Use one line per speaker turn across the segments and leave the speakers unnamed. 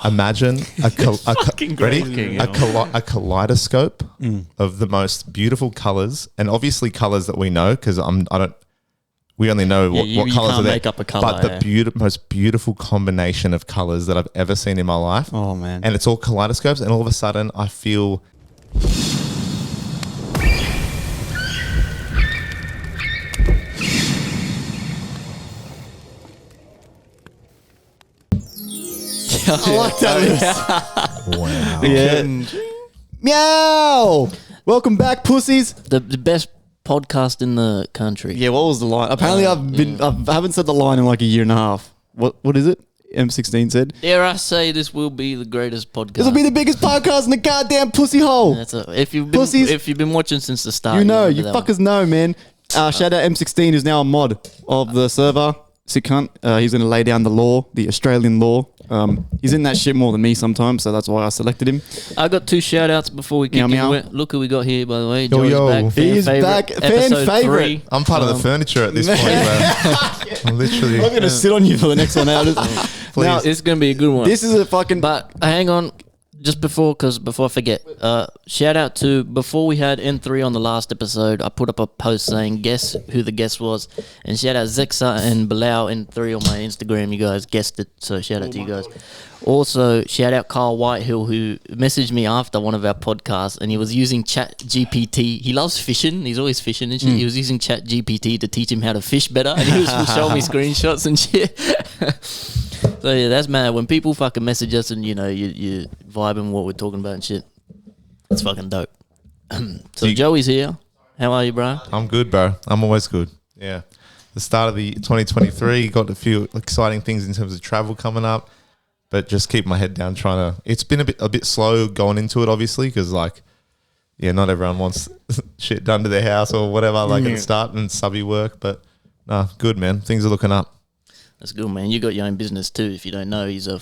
Imagine a kaleidoscope of the most beautiful colors, and obviously colors that we know because we only know what colors are there.
Make up a color,
but the most beautiful combination of colors that I've ever seen in my life.
Oh man!
And it's all kaleidoscopes, and all of a sudden I feel.
I like that.
Wow.
Yeah. Meow. Welcome back, pussies.
The best podcast in the country.
Yeah, what was the line? Apparently, I haven't said the line in like a year and a half. What is it? M16 said.
Dare I say this will be the greatest podcast?
This will be the biggest podcast in the goddamn pussy hole.
If you've been watching since the start,
you fuckers know, man. Shout out M16 is now a mod of the server. Sick cunt. He's going to lay down the law, the Australian law. He's in that shit more than me sometimes, so that's why I selected him.
I got 2 shout outs before we kick into it. Look who we got here, by the way. Joey's back.
He's back. Fan favorite.
I'm part of the furniture at this point, man. I'm literally.
I'm going to sit on you for the next one out.
Now, it's going to be a good one.
This is a fucking...
But hang on. Just before I forget, shout out to, before we had N3 on the last episode, I put up a post saying, guess who the guest was. And shout out Zexa and Bilal N3 on my Instagram. You guys guessed it, so shout out to you guys. Also, shout out Carl Whitehill, who messaged me after one of our podcasts, and he was using Chat GPT. He loves fishing. He's always fishing and shit. He was using Chat GPT to teach him how to fish better, and he was showing me screenshots and shit. So yeah, that's mad. When people fucking message us and you vibing what we're talking about and shit, it's fucking dope. So Joey's here. How are you, bro? I'm
good, bro. I'm always good. Yeah. The start of the 2023, got a few exciting things in terms of travel coming up, but just keep my head down trying to. It's been a bit slow going into it, obviously, because not everyone wants shit done to their house or whatever, at the start and subby work. But nah, good, man. Things are looking up.
That's good, man. You got your own business too. If you don't know, he's a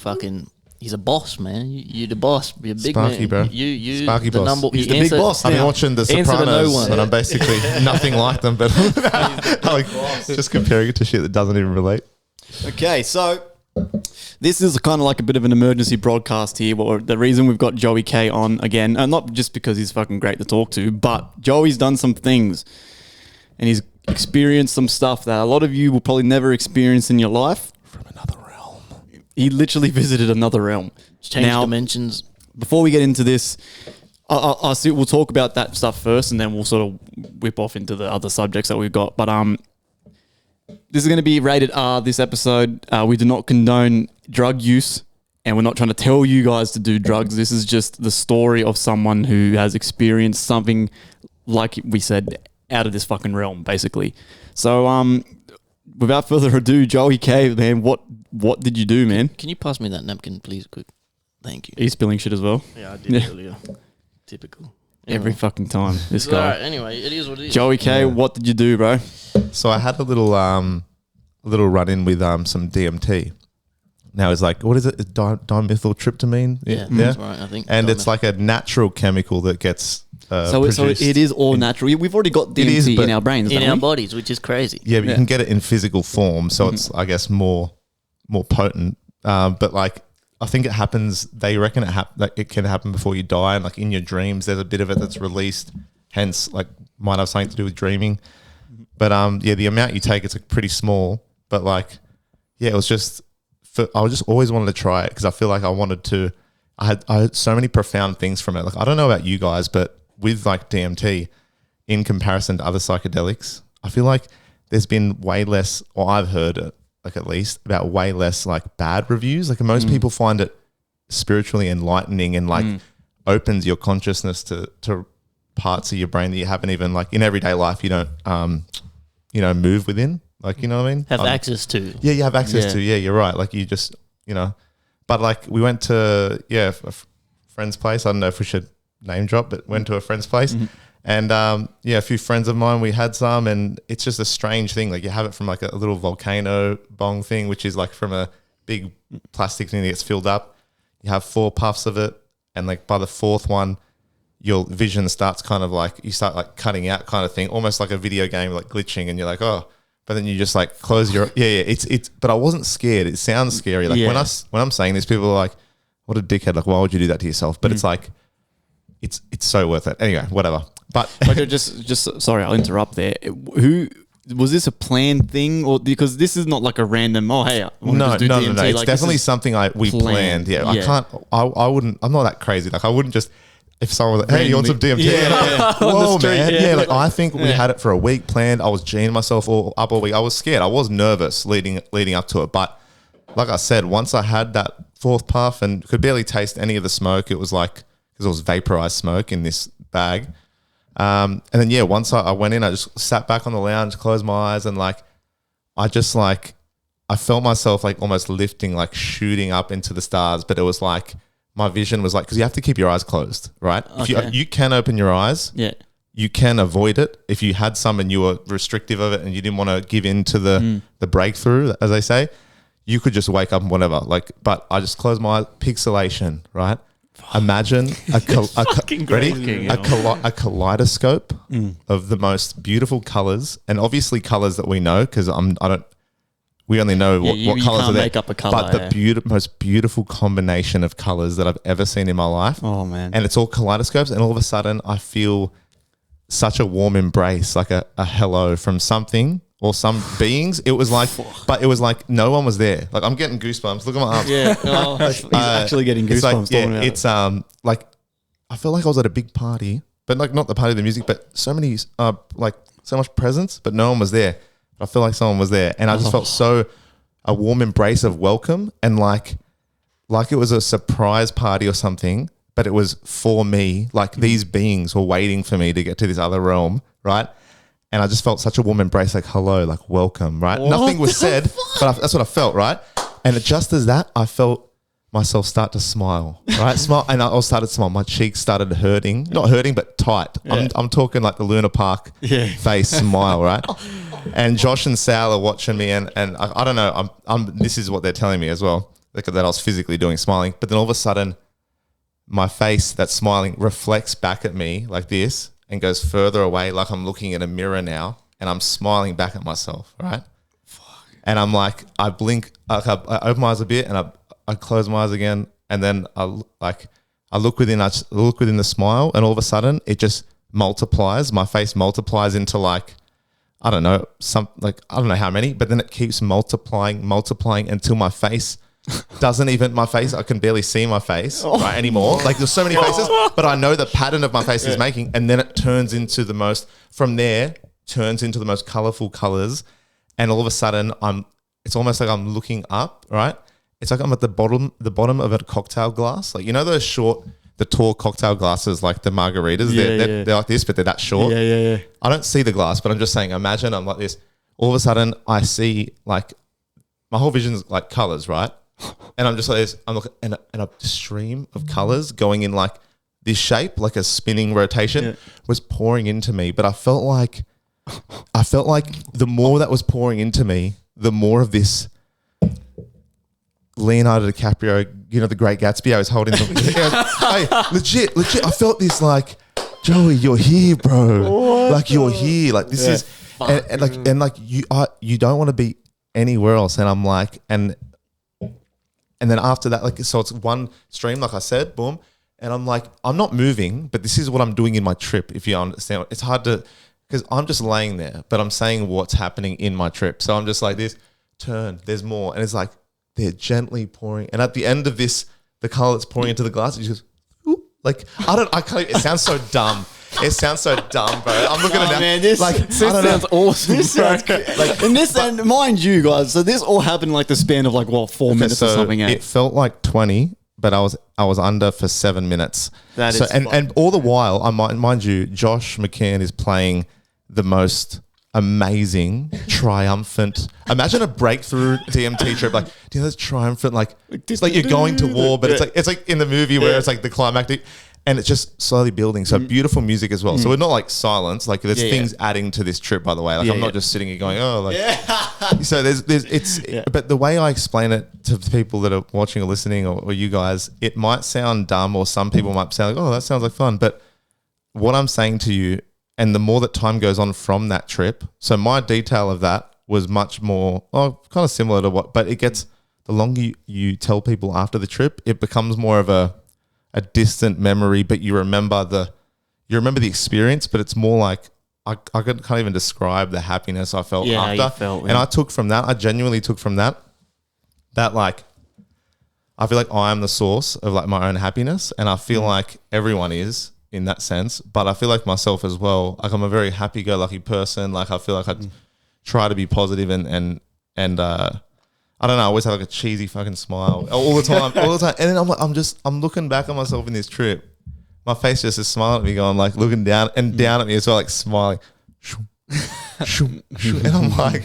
boss, man. You're the boss. You're a big
Sparky,
man.
bro.
You
Sparky
the
boss.
number.
He's the big boss.
I've been watching The Sopranos,
no
and I'm basically nothing like them, but just comparing it to shit that doesn't even relate.
Okay, so this is kind of like a bit of an emergency broadcast here. The reason we've got Joey.K on again, not just because he's fucking great to talk to, but Joey's done some things, and he's experienced some stuff that a lot of you will probably never experience in your life.
From another realm.
He literally visited another realm.
Changed dimensions.
Before we get into this, we'll talk about that stuff first, and then we'll sort of whip off into the other subjects that we've got. But this is going to be rated R, this episode. We do not condone drug use, and we're not trying to tell you guys to do drugs. This is just the story of someone who has experienced something, like we said, out of this fucking realm, basically. So, without further ado, Joey.K, man, what did you do, man?
Can you pass me that napkin, please, quick? Thank you.
Are you spilling shit as well?
Yeah, I did earlier. Typical.
Every fucking time, this guy.
Alright, anyway, it is what it is.
Joey.K, what did you do, bro?
So I had a little run-in with some DMT. Now it's like, what is it? Dimethyltryptamine?
Yeah, that's right, I think.
And it's like a natural chemical that gets
so it is all natural. We've already got DMT in our brains,
in our bodies, which is crazy.
Yeah, but you can get it in physical form, so it's, I guess, more potent. But I think it happens. They reckon it can happen before you die, and in your dreams, there's a bit of it that's released. Hence, might have something to do with dreaming. But the amount you take, it's pretty small. But it was just. I just always wanted to try it because I feel like I wanted to. I had so many profound things from it. I don't know about you guys, but with DMT, in comparison to other psychedelics, I feel like there's been way less, or I've heard it, at least, about way less bad reviews. Most people find it spiritually enlightening and opens your consciousness to parts of your brain that you haven't even in everyday life you don't move within. You know what I mean?
Have access to.
Yeah, you have access to. Yeah, you're right. You just, But we went to, a friend's place. I don't know if we should name drop, but went to a friend's place. Mm-hmm. And, a few friends of mine, we had some. And it's just a strange thing. You have it from a little volcano bong thing, which is from a big plastic thing that gets filled up. You have 4 puffs of it. And by the 4th one, your vision starts kind of you start cutting out kind of thing, almost like a video game, glitching. And you're oh. But then you just close your it's but I wasn't scared. It sounds scary. When I'm saying this, people are what a dickhead. Like, why would you do that to yourself? But it's like, it's so worth it. Anyway, whatever. But
just sorry, I'll interrupt there. Who was this a planned thing, or because this is not like a random? Oh, hey, I wanna just do DMT.
No. It's
like,
definitely something we planned. Yeah, I can't. I wouldn't. I'm not that crazy. Like, I wouldn't just. If someone was like, hey, you want some DMT?
Yeah.
Whoa, man.
Yeah.
Like, I think we had it for a week planned. I was G'ing myself all week. I was scared. I was nervous leading up to it. But like I said, once I had that fourth puff and could barely taste any of the smoke, it was like, because it was vaporized smoke in this bag. And then, once I went in, I just sat back on the lounge, closed my eyes, and like, I felt myself like almost lifting, like shooting up into the stars. But it was like, my vision was like, because you have to keep your eyes closed, right?
Okay.
If you can open your eyes.
Yeah.
You can avoid it. If you had some and you were restrictive of it and you didn't want to give in to the breakthrough, as they say, you could just wake up and whatever. Like, but I just closed my eyes. Pixelation, right? Imagine a kaleidoscope of the most beautiful colors, and obviously colors that we know, because we only know what colors are there.
Make up a color,
but the most beautiful combination of colors that I've ever seen in my life.
Oh man!
And it's all kaleidoscopes, and all of a sudden I feel such a warm embrace, like a hello from something or some beings. It was like, but it was like no one was there. Like, I'm getting goosebumps. Look at my arms.
Yeah, he's actually getting goosebumps.
It's like I feel like I was at a big party, but like not the party of the music, but so many like so much presence, but no one was there. I feel like someone was there, and I just felt a warm embrace of welcome, and like it was a surprise party or something, but it was for me. Like, these beings were waiting for me to get to this other realm, right? And I just felt such a warm embrace, like hello, like welcome, right? Nothing was said, but that's what I felt, right? And just as that, I felt myself start to smile, right? Smile, and I started to smile. My cheeks started hurting, not hurting, but tight. Yeah. I'm talking like the Luna Park face smile, right? And Josh and Sal are watching me, and I don't know. This is what they're telling me as well, like, that I was physically doing, smiling. But then all of a sudden, my face that's smiling reflects back at me like this and goes further away, like I'm looking at a mirror now, and I'm smiling back at myself, right? And I'm like, I blink, like I open my eyes a bit, and I close my eyes again, and then I look within the smile, and all of a sudden it just multiplies. My face multiplies into like, I don't know how many, but then it keeps multiplying until my face doesn't even, I can barely see my face right anymore. Like, there's so many faces, but I know the pattern of my face is making, and then it turns into the most colorful colors. And all of a sudden it's almost like I'm looking up, right? It's like I'm at the bottom of a cocktail glass. Like, you know those the tall cocktail glasses, like the margaritas, they're like this, but they're that short.
Yeah.
I don't see the glass, but I'm just saying, imagine I'm like this. All of a sudden I see, like, my whole vision's like colors, right? And I'm just like this. I'm looking, and a stream of colors going in like this shape, like a spinning rotation, was pouring into me. But I felt like the more that was pouring into me, the more of this Leonardo DiCaprio, the Great Gatsby, I was holding them. Hey, legit, I felt this, like, Joey, you're here, bro. Like, you're here. Like, this is, and like you don't want to be anywhere else. And I'm like, and then after that, like, so it's one stream, like I said, boom. And I'm like, I'm not moving, but this is what I'm doing in my trip. If you understand, it's hard to, because I'm just laying there, but I'm saying what's happening in my trip. So I'm just like this, turn, there's more. And it's like, they're gently pouring. And at the end of this, the color that's pouring into the glass, it just goes, like, it sounds so dumb. It sounds so dumb, bro. I'm looking at it now. Man, this
sounds awesome. This sounds like, and mind you guys, so this all happened in like the span of like 4 minutes or something.
It felt like 20, but I was under for 7 minutes.
That is
and all the while, mind you, Josh McCann is playing the most amazing, triumphant. Imagine a breakthrough DMT trip, like, this triumphant, like, it's like you're going to war, but it's like in the movie where it's like the climactic, and it's just slowly building. So beautiful music as well. So we're not like silence. Like, there's things adding to this trip, by the way. Like, I'm not just sitting here going, oh, like. So but the way I explain it to people that are watching or listening, or you guys, it might sound dumb, or some people might sound like, oh, that sounds like fun. But what I'm saying to you, and the more that time goes on from that trip, so my detail of that was much more, kind of similar to but the the longer you tell people after the trip, it becomes more of a distant memory, but you remember the experience, but it's more like I can't even describe the happiness I felt after.
You felt,
and I took from that, I genuinely took from that like I feel like I am the source of like my own happiness, and I feel like everyone is in that sense, but I feel like myself as well. Like I'm a very happy-go-lucky person. Like I feel like I try to be positive and I don't know. I always have like a cheesy fucking smile all the time. And then I'm looking back at myself in this trip. My face just is smiling at me, going like looking down at me as well, like smiling. And I'm like,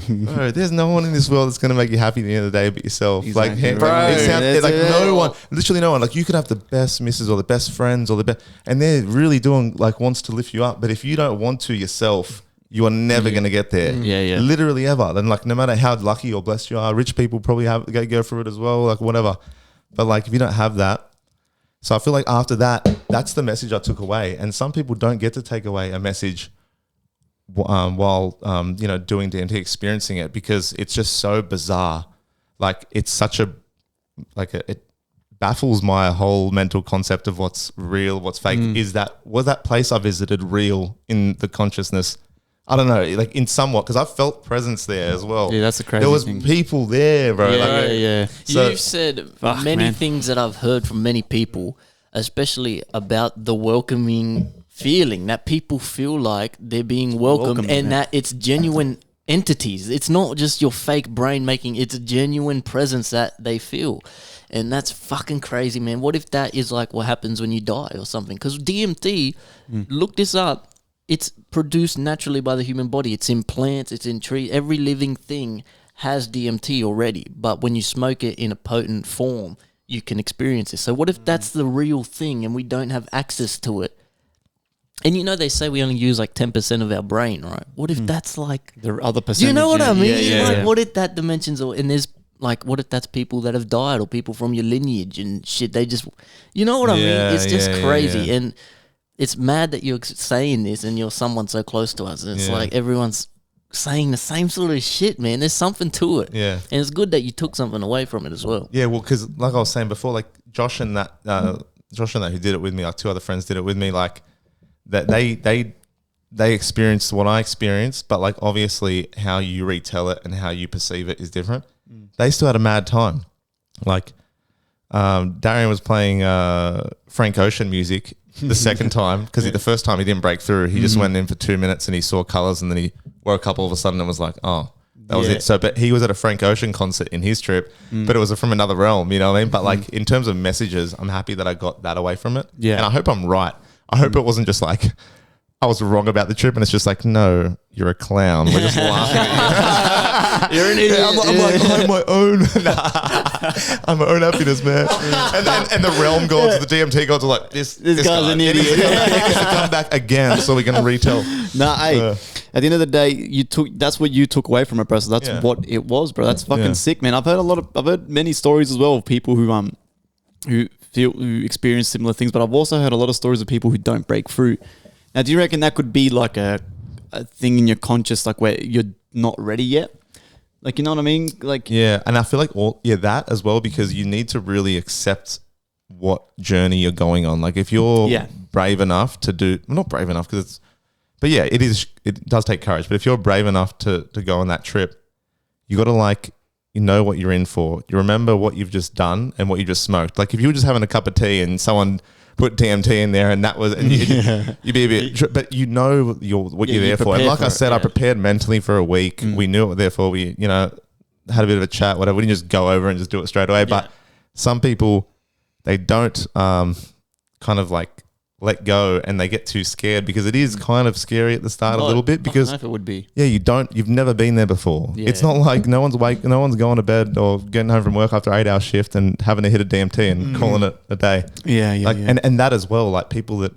bro, there's no one in this world that's gonna make you happy at the end of the day but yourself.
Exactly.
Like,
Bro,
no one, literally no one. Like you could have the best missus or the best friends or the best, and they're really doing like wants to lift you up. But if you don't want to yourself, you are never gonna get there.
Yeah.
Literally ever. Then like no matter how lucky or blessed you are, rich people probably go through it as well. Like whatever. But like if you don't have that, so I feel like after that, that's the message I took away. And some people don't get to take away a message while doing DMT, experiencing it, because it's just so bizarre. Like it's such a it baffles my whole mental concept of what's real, what's fake. Was that place I visited real in the consciousness? I don't know, like in somewhat, because I felt presence there as well.
Yeah, that's a crazy
There was
thing.
people there, bro.
Yeah.
So-
You've said many things that I've heard from many people, especially about the welcoming feeling, that people feel like they're being welcomed and that it's genuine entities. It's not just your fake brain making, it's a genuine presence that they feel. And that's fucking crazy, man. What if that is like what happens when you die or something? Because DMT, look this up, it's produced naturally by the human body. It's in plants, it's in trees. Every living thing has DMT already. But when you smoke it in a potent form, you can experience it. So what if that's the real thing and we don't have access to it? And you know they say we only use like 10% of our brain, right? What if that's like
The other percentage.
you know what I mean?
Yeah.
What if that dimensions and there's like what if that's people that have died or people from your lineage and shit? They just you know what I mean? It's just crazy. And it's mad that you're saying this and you're someone so close to us. And it's like everyone's saying the same sort of shit, man. There's something to it.
Yeah.
And it's good that you took something away from it as well.
Yeah, well, because like I was saying before, like Josh and that who did it with me, like two other friends did it with me, like that they experienced what I experienced, but like obviously how you retell it and how you perceive it is different. They still had a mad time. Like Darian was playing Frank Ocean music the second time, because the first time he didn't break through. He just went in for 2 minutes and he saw colors, and then he woke up all of a sudden and was like, oh, that was it. So, but he was at a Frank Ocean concert in his trip, but it was from another realm, you know what I mean? But like in terms of messages, I'm happy that I got that away from it.
Yeah.
And I hope I'm right. I hope it wasn't just like I was wrong about the trip and it's just like, no, you're a clown. We're just laughing at you.
You're an idiot.
I'm like, I'm my own. I'm my own happiness, man. And the realm gods, the DMT gods are like, this
guy's
guy,
an
he
idiot.
needs to come back again, so we're going to retell.
Nah, hey, at the end of the day, that's what you took away from it, bro. So that's what it was, bro. That's fucking sick, man. I've heard many stories as well of people who experience similar things, but I've also heard a lot of stories of people who don't break through. Now, do you reckon that could be like a thing in your conscious, like where you're not ready yet? Like, you know what I mean? Like,
yeah, and I feel like that as well, because you need to really accept what journey you're going on. Like, if you're brave enough to do, well, not brave enough because it's, but yeah, it does take courage. But if you're brave enough to go on that trip, you got to like, you know what you're in for. You remember what you've just done and what you just smoked. Like if you were just having a cup of tea and someone put DMT in there and that was, and you'd be a bit, but you know what you're there for. And like I said, I prepared mentally for a week. We knew what we're there for. We, had a bit of a chat, whatever. We didn't just go over and just do it straight away. But some people, they don't kind of like let go and they get too scared, because it is kind of scary at the start a little bit, because
I don't know if it would be.
Yeah, you've never been there before. Yeah. It's not like no one's going to bed or getting home from work after 8-hour shift and having to hit a DMT and calling it a day.
Yeah.
And that as well, like people that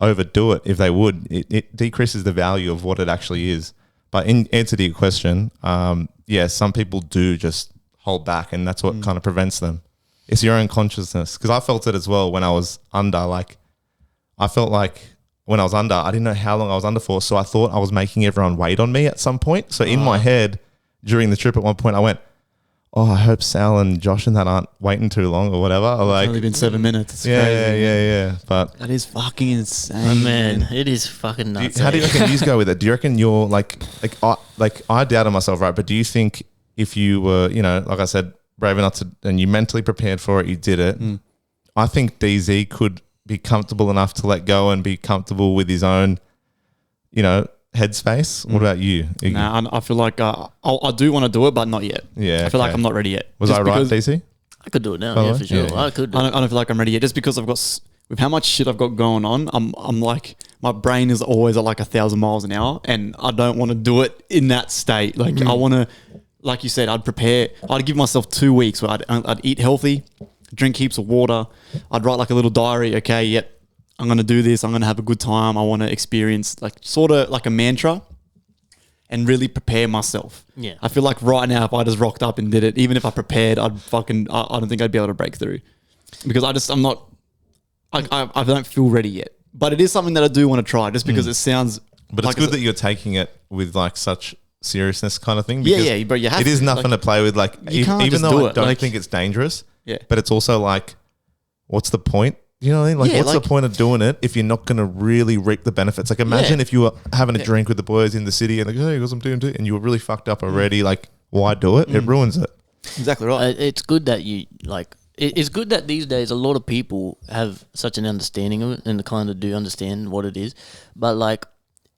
overdo it, if they would, it decreases the value of what it actually is. But in answer to your question, some people do just hold back, and that's what kind of prevents them. It's your own consciousness. Because I felt it as well when I was under, I felt like when I was under, I didn't know how long I was under for. So I thought I was making everyone wait on me at some point. So in my head during the trip at one point, I went, oh, I hope Sal and Josh and that aren't waiting too long or whatever. Or like,
It's only been 7 minutes. It's
yeah,
crazy.
yeah. But
That is fucking insane.
Oh, man, it is fucking nuts.
how do you reckon you go with it? Do you reckon you're like I doubted myself, right? But do you think if you were, you know, like I said, brave enough to, and you mentally prepared for it, you did it. I think DZ could be comfortable enough to let go and be comfortable with his own, you know, headspace. What about you, Iggy?
Nah, I feel like I do want to do it, but not yet.
Yeah,
I feel like
okay.
I'm not ready yet.
Was
Just
I right,
because
DC?
I could do it now,
By the
yeah,
way?
for sure.
Yeah.
I could do
I
it.
don't feel like I'm ready yet, just because I've got with how much shit I've got going on. I'm like, my brain is always at like 1,000 miles an hour, and I don't want to do it in that state. Like I want to, like you said, I'd prepare. I'd give myself 2 weeks where I'd eat healthy, drink heaps of water. I'd write like a little diary. Okay, yep, I'm going to do this. I'm going to have a good time. I want to experience like sort of like a mantra and really prepare myself.
Yeah.
I feel like right now, if I just rocked up and did it, even if I prepared, I don't think I'd be able to break through because I'm not, I don't feel ready yet. But it is something that I do want to try just because it sounds.
But
like
it's good that you're taking it with like such seriousness kind of thing.
Yeah,
because
yeah, but you have
it is
to,
nothing
like,
to play with. Like
you can't
even
just
though
do
I
it,
don't
like-
think it's dangerous,
Yeah.
but it's also like, what's the point? You know what I mean? Like,
Yeah,
what's
like-
the point of doing it if you're not going to really reap the benefits? Like, imagine
Yeah.
if you were having a drink with the boys in the city and like, hey, got some DMT, and you were really fucked up already. Like, why do it? It ruins it.
Exactly right.
It's good that you like. It's good that these days a lot of people have such an understanding of it and kind of do understand what it is. But like,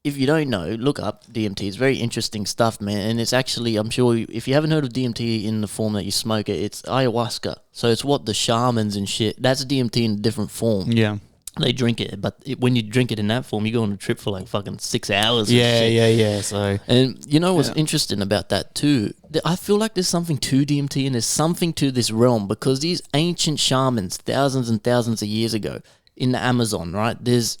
if you don't know, look up DMT. It's very interesting stuff, man. And it's actually, I'm sure, if you haven't heard of DMT in the form that you smoke it, it's ayahuasca. So it's what the shamans and shit. That's DMT in a different form.
Yeah.
They drink it, but when you drink it in that form, you go on a trip for like fucking 6 hours. and
Yeah,
shit.
yeah. So
And you know what's interesting about that too? I feel like there's something to DMT and there's something to this realm because these ancient shamans, thousands and thousands of years ago in the Amazon, right? There's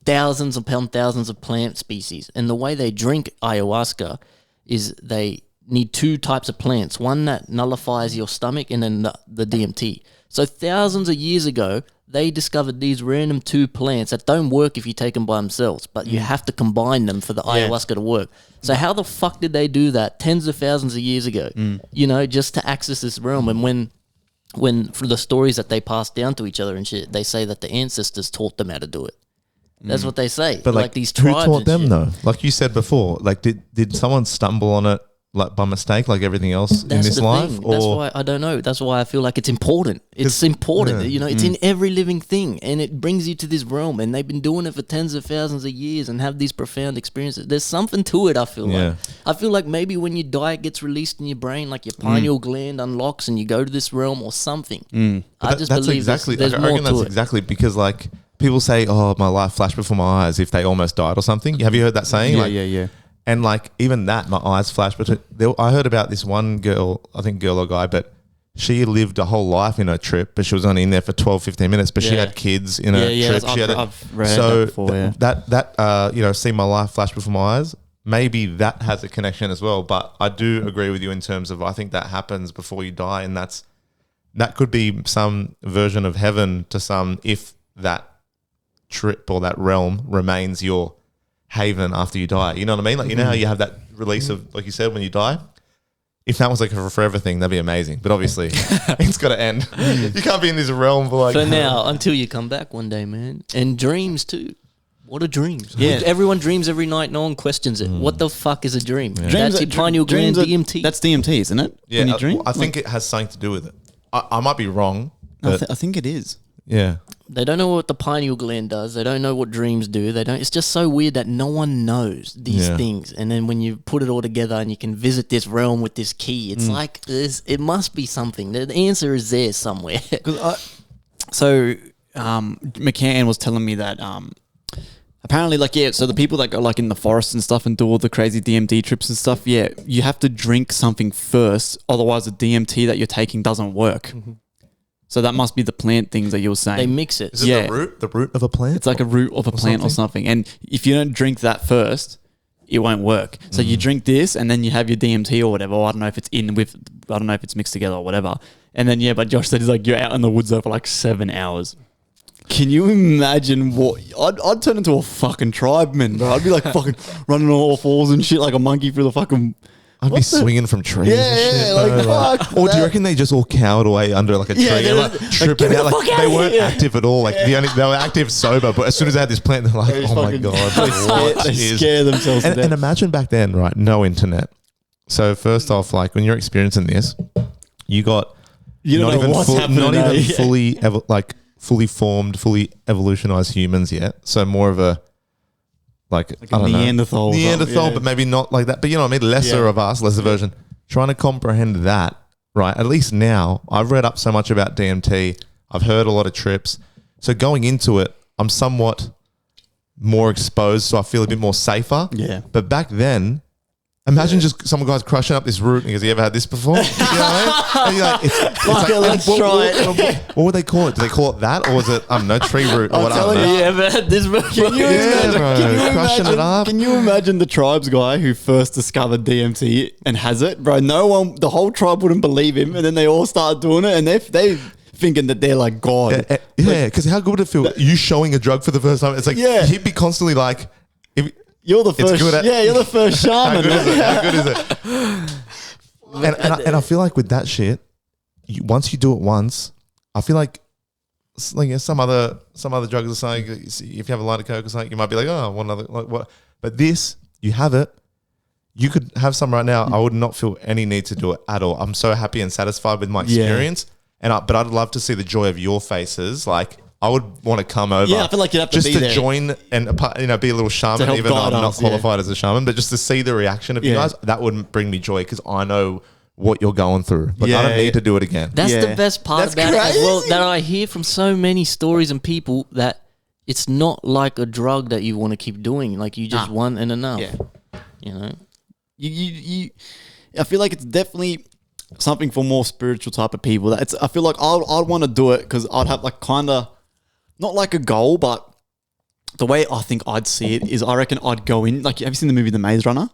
thousands upon thousands of plant species. And the way they drink ayahuasca is they need 2 types of plants. One that nullifies your stomach and then the DMT. So thousands of years ago, they discovered these random 2 plants that don't work if you take them by themselves, but you have to combine them for the ayahuasca to work. So how the fuck did they do that tens of thousands of years ago, you know, just to access this realm? And when for the stories that they passed down to each other and shit, they say that the ancestors taught them how to do it. That's what they say.
But like
these
who
tribes
taught
and
them
shit.
though? Like you said before, like did someone stumble on it like by mistake, like everything else in
That's
this
the
life?
thing. That's why I don't know. That's why I feel like it's important. It's important.
yeah.
You know, it's in every living thing, and it brings you to this realm. And they've been doing it for tens of thousands of years and have these profound experiences. There's something to it. I feel like. I feel like maybe when you die, it gets released in your brain, like your pineal gland unlocks, and you go to this realm or something. I just
that's
believe
exactly.
there's
I
more
reckon
to
that's
it.
exactly because like people say, "Oh, my life flashed before my eyes," if they almost died or something. Have you heard that saying?
yeah.
And like even that, my eyes flashed. But I heard about this one girl, I think girl or guy, but she lived a whole life in her trip, but she was only in there for 12, 15 minutes. But she
Yeah.
had kids in her trip. She had
I've read that before.
that you know, see my life flash before my eyes. Maybe that has a connection as well. But I do agree with you in terms of I think that happens before you die, and that could be some version of heaven to some if that trip or that realm remains your haven after you die. You know what I mean? Like, you know how you have that release of, like you said, when you die? If that was like a forever thing, that'd be amazing. But obviously, it's got to end. You can't be in this realm for like...
For now, until you come back one day, man. And dreams too. What are dreams?
Yeah.
Everyone dreams every night. No one questions it. What the fuck is a dream? That's your
Dreams
pineal gland DMT.
That's DMT, isn't it?
Yeah,
When you dream?
I think it has something to do with it. I might be wrong, but
I think it is.
yeah.
They don't know what the pineal gland does. They don't know what dreams do. They don't. It's just so weird that no one knows these things. And then when you put it all together and you can visit this realm with this key, it's like it must be something. The answer is there somewhere.
So McCann was telling me that apparently, like, so the people that go like in the forest and stuff and do all the crazy DMT trips and stuff, you have to drink something first, otherwise the DMT that you're taking doesn't work. So that must be the plant things that you were saying.
They mix it.
Is it
Yeah.
the root of a plant?
It's like a root of a plant or something. And if you don't drink that first, it won't work. So you drink this and then you have your DMT or whatever. Or I don't know if it's I don't know if it's mixed together or whatever. And then, but Josh said he's like, you're out in the woods though for like 7 hours. Can you imagine what... I'd turn into a fucking tribeman, bro. I'd be like fucking running on all fours and shit like a monkey through the fucking...
I'd be swinging from trees. and shit, bro,
fuck.
or do you reckon they just all cowered away under like a tree and like tripping out? Like they weren't active at all. Like they were active sober, but as soon as they had this plant, they're like, oh my god,
They scare themselves to death.
And imagine back then, right? No internet. So first off, like when you're experiencing this, you got not even fully formed, fully evolutionized humans yet. So more of a like I don't
Neanderthal.
Neanderthal, but maybe not like that. But you know what I mean? Lesser of us, lesser version. Trying to comprehend that, right? At least now, I've read up so much about DMT. I've heard a lot of trips. So going into it, I'm somewhat more exposed, so I feel a bit more safer.
Yeah.
But back then, imagine just some guy's crushing up this root and he goes, you ever had this before? You know what I mean? And you're like, it's like,
let's try it.
What would they call it? Do they call it that? Or is it, I don't know, tree root? Or whatever?
You ever had this before?
Crushing it up.
Can you imagine the tribes guy who first discovered DMT and has it? Bro, the whole tribe wouldn't believe him, and then they all start doing it, and they thinking that they're like God.
Yeah, because how good would it feel? You showing a drug for the first time. It's like, he'd be constantly like,
you're the first. You're the first shaman.
How good is it? And I feel like with that shit, once you do it once, I feel like some other drugs are saying, if you have a light of coke or something, you might be like, oh, one other like what? But this, you have it. You could have some right now. I would not feel any need to do it at all. I'm so happy and satisfied with my experience. But I'd love to see the joy of your faces. Like I would want to come over.
Yeah, I feel like you'd have to
just
be
to
there.
join and be a little shaman, even though I'm not qualified as a shaman. But just to see the reaction of you guys, that would bring me joy because I know what you're going through. But I don't need to do it again.
That's the best part about it as well. That I hear from so many stories and people that it's not like a drug that you want to keep doing. Like you just want and enough. Yeah. You know,
you. I feel like it's definitely something for more spiritual type of people. I feel like I'd want to do it because I'd have like kind of not like a goal, but the way I think I'd see it is I reckon I'd go in like, have you seen the movie The Maze Runner?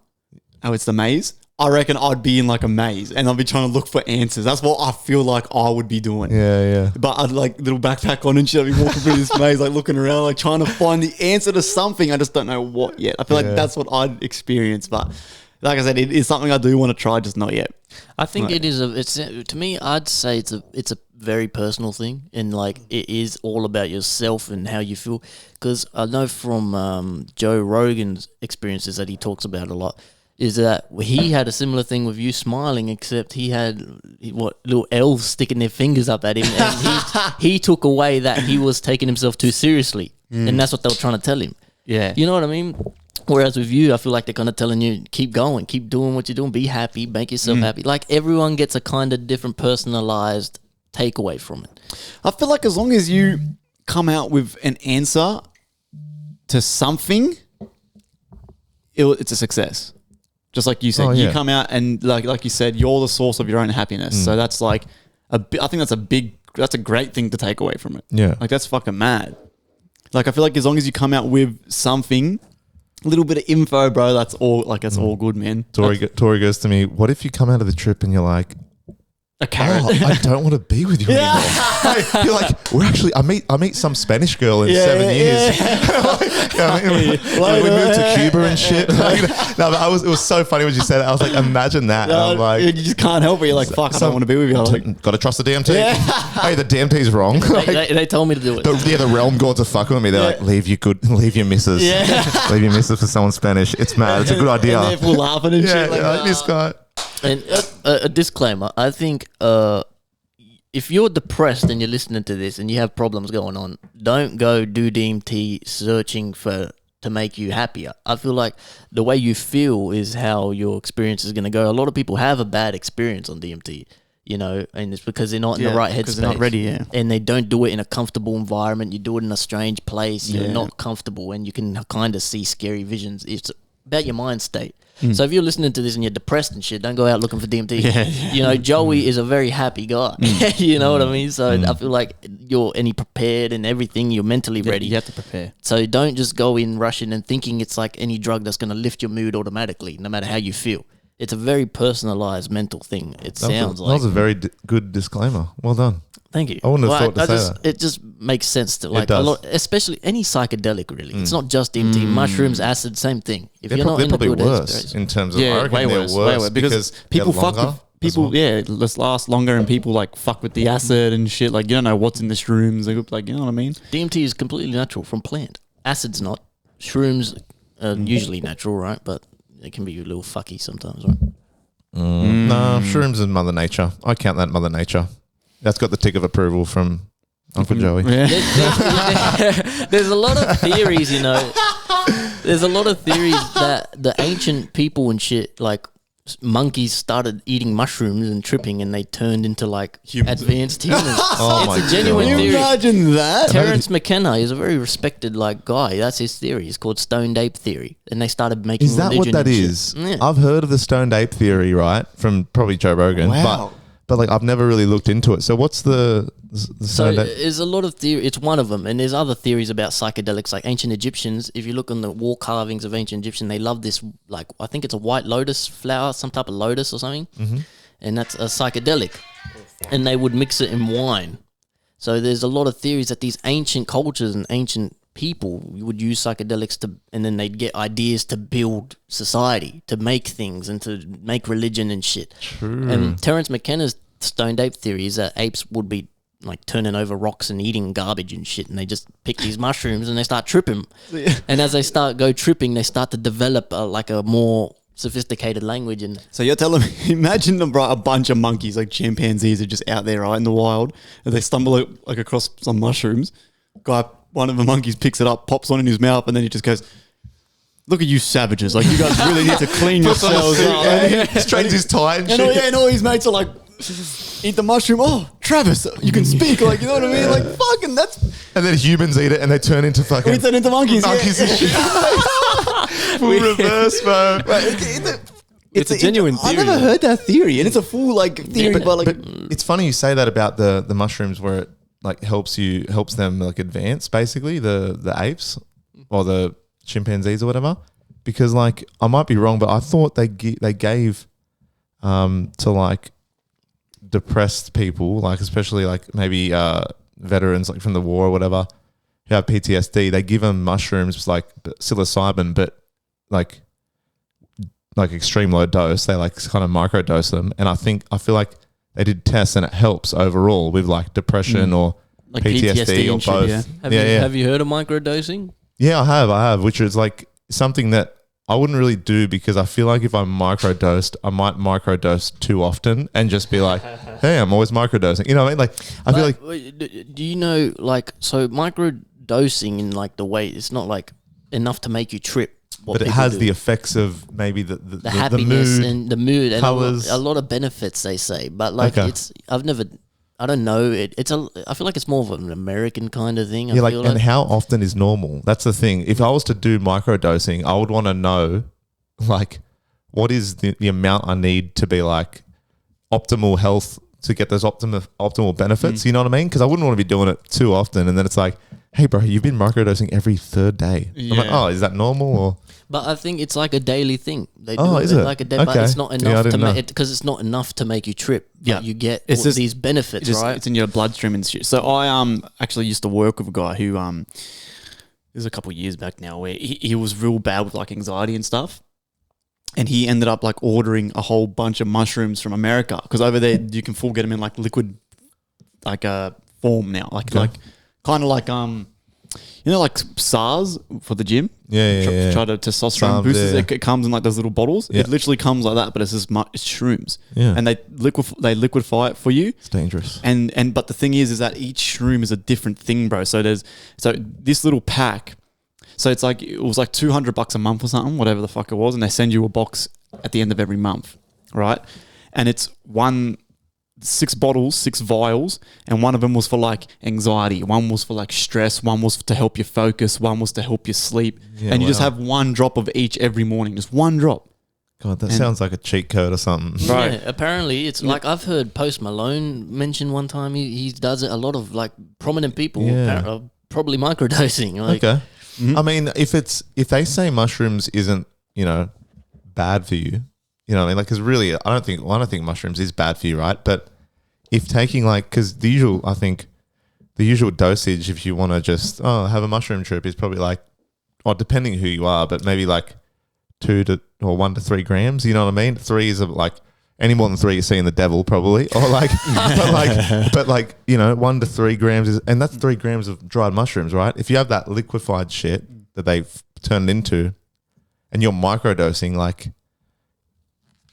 Oh, it's the maze. I reckon I'd be in like a maze and I'd be trying to look for answers. That's what I feel like I would be doing.
Yeah.
But I'd like little backpack on and shit. I'd be walking through this maze, like looking around, like trying to find the answer to something. I just don't know what yet. I feel like that's what I'd experience. But like I said, it is something I do want to try, just not yet.
I think it is to me, I'd say it's a very personal thing, and like it is all about yourself and how you feel. Because I know from Joe Rogan's experiences that he talks about a lot is that he had a similar thing with you smiling, except he had little elves sticking their fingers up at him, and he took away that he was taking himself too seriously, and that's what they were trying to tell him.
Yeah,
you know what I mean. Whereas with you, I feel like they're kind of telling you, keep going, keep doing what you're doing, be happy, make yourself happy. Like everyone gets a kind of different personalized takeaway from it.
I feel like as long as you come out with an answer to something, it's a success. Just like you said, you come out and like you said, you're the source of your own happiness. So that's like I think that's a great thing to take away from it.
Yeah.
Like that's fucking mad. Like I feel like as long as you come out with something, a little bit of info, bro, that's all all good, man.
Tori goes to me, what if you come out of the trip and you're like,
a carrot.
I don't want to be with you anymore. Hey, you're like, we're actually, I meet some Spanish girl in 7 years. We moved to Cuba and shit. No, but it was so funny when you said it. I was like, imagine that.
No,
and I'm like,
you just can't help it. You're like, fuck, I don't want to be with you.
Got to trust the DMT. Hey, the DMT's wrong.
They told me to do it.
The realm gods are fucking with me. They're like, leave your missus. Leave your missus for someone Spanish. It's mad. It's a good idea.
And they're full laughing and shit.
Like this guy.
And a disclaimer, I think if you're depressed and you're listening to this and you have problems going on, don't go do DMT searching to make you happier. I feel like the way you feel is how your experience is going to go. A lot of people have a bad experience on DMT, you know, and it's because they're not in the right headspace.
They're not ready,
and they don't do it in a comfortable environment. You do it in a strange place. You're not comfortable and you can kind of see scary visions. It's about your mind state. So if you're listening to this and you're depressed and shit, don't go out looking for DMT. You know, Joey is a very happy guy. You know what I mean? So I feel like you're prepared and everything. You're mentally ready.
You have to prepare.
So don't just go in rushing and thinking it's like any drug that's going to lift your mood automatically, no matter how you feel. It's a very personalized mental thing. That was a very
good disclaimer. Well done.
Thank you.
I wouldn't have thought to say that.
It just makes sense to like a
does.
lot, especially any psychedelic. Really, it's not just DMT. Mushrooms, acid, same thing. If
They're,
you're not
they're
in a
probably
good
worse
headspace.
in terms of. I
Yeah,
reckon
way
they're
worse, way worse. Because people
they're
fuck
longer
with people.
as well.
Yeah, let's last longer, and people like fuck with the acid and shit. Like you don't know what's in the shrooms. Like you know what I mean?
DMT is completely natural from plant. Acid's not. Shrooms are usually natural, right? But it can be a little fucky sometimes, right?
No, shrooms is Mother Nature. I count that Mother Nature. That's got the tick of approval from Uncle Joey.
Yeah.
There's a lot of theories, you know. There's a lot of theories that the ancient people and shit, like monkeys started eating mushrooms and tripping and they turned into like advanced humans.
Oh my
It's a genuine
Can you
theory.
imagine that?
Terence McKenna is a very respected like guy. That's his theory. It's called stoned ape theory. And they started making
Is that what
religion
that
and shit.
is?
Yeah.
I've heard of the stoned ape theory, right? From probably Joe Rogan.
Wow.
But like I've never really looked into it. So what's the
So
stoned ape?
there's a lot of theory. It's one of them, and there's other theories about psychedelics, like ancient Egyptians. If you look on the wall carvings of ancient Egyptian, they love this. Like I think it's a white lotus flower, some type of lotus or something, and that's a psychedelic. And they would mix it in wine. So there's a lot of theories that these ancient cultures and ancient people would use psychedelics to, and then they'd get ideas to build society, to make things, and to make religion and shit.
True.
And Terence McKenna's stoned ape theory is that apes would be like turning over rocks and eating garbage and shit, and they just pick these mushrooms and they start tripping. And as they go tripping, they start to develop like a more sophisticated language. And
So you're telling me, imagine a bunch of monkeys, like chimpanzees, are just out there, right, in the wild, and they stumble like across some mushrooms. One of the monkeys picks it up, pops one in his mouth, and then he just goes, "Look at you savages! Like you guys really need to clean yourselves up."
Straightens his tie and
And
shit.
all his mates are like, "Eat the mushroom." Oh, Travis, you can speak. Like you know what I mean? Like fucking that's.
And then humans eat it and they turn into fucking
We turn into monkeys.
monkeys
Yeah.
and shit. Full reverse, bro.
Right,
It's a genuine
I
theory,
never
though.
heard that theory, and it's a full like theory, but like.
But it's funny you say that about the mushrooms where it like helps them like advance basically the apes or the chimpanzees or whatever, because like I might be wrong, but I thought they gave to like depressed people, like especially like maybe veterans like from the war or whatever who have PTSD, they give them mushrooms like psilocybin, but like extreme low dose. They like kind of microdose them, and I feel like they did tests and it helps overall with like depression or
like
PTSD or
and shit,
both.
yeah. Have you heard of microdosing?
Yeah, I have, which is like something that I wouldn't really do because I feel like if I'm microdosed, I might microdose too often and just be like, hey, I'm always microdosing. You know what I mean? Like, I feel like.
Do you know, like, so microdosing in like the way, it's not like enough to make you trip.
But it has the effects of maybe the
happiness
mood,
and the mood and
colours.
a lot of benefits, they say. But like,
Okay.
I don't know. I feel like it's more of an American kind of thing.
Yeah,
I
like,
feel
and how often is normal? That's the thing. If I was to do microdosing, I would want to know, like, what is the amount I need to be like optimal health to get those optimal benefits. You know what I mean? Because I wouldn't want to be doing it too often, and then it's like, hey, bro, you've been microdosing every third day. I'm like,
Yeah.
oh, is that normal or?
But I think it's like a daily thing. They
Oh,
do
is
it
it?
like a day, but
Okay.
it's not
Yeah, I
enough to
didn't know.
make it because it's not enough to make you trip. But
Yeah.
you get
It's
all
just-
these benefits, right?
It's in your bloodstream and shit. So I actually used to work with a guy who this was a couple of years back now, where he was real bad with like anxiety and stuff, and he ended up like ordering a whole bunch of mushrooms from America because over there you can full get them in like liquid, like form now, like kind of like you know, like SARS for the gym.
Yeah.
Try to testosterone
SARS,
boosters.
yeah.
It comes in like those little bottles.
Yeah.
It literally comes like that, but it's just it's shrooms.
Yeah.
And they liquefy it for you.
It's dangerous.
And but the thing is that each shroom is a different thing, bro. So this little pack. So it's like it was like $200 a month or something, whatever the fuck it was, and they send you a box at the end of every month, right? And it's 6 bottles, 6 vials, and one of them was for like anxiety, one was for like stress, one was to help you focus, one was to help you sleep,
Yeah,
and you just
wow.
have 1 drop of each every morning, just 1 drop.
God, that
And-
sounds like a cheat code or something.
Right.
Yeah, apparently it's like I've heard Post Malone mention one time he does it. A lot of like prominent people
Yeah.
are probably microdosing. Like,
Okay. I mean, if they say mushrooms isn't, bad for you, you know what I mean? Like, because really, I don't think mushrooms is bad for you, right? But if taking because the the usual dosage, if you want to just have a mushroom trip, is probably like, depending who you are, but maybe like 1 to 3 grams. You know what I mean? 3 is like any more than 3, you're seeing the devil probably, or like, but like 1 to 3 grams is, and that's 3 grams of dried mushrooms, right? If you have that liquefied shit that they've turned into, and you're microdosing, like,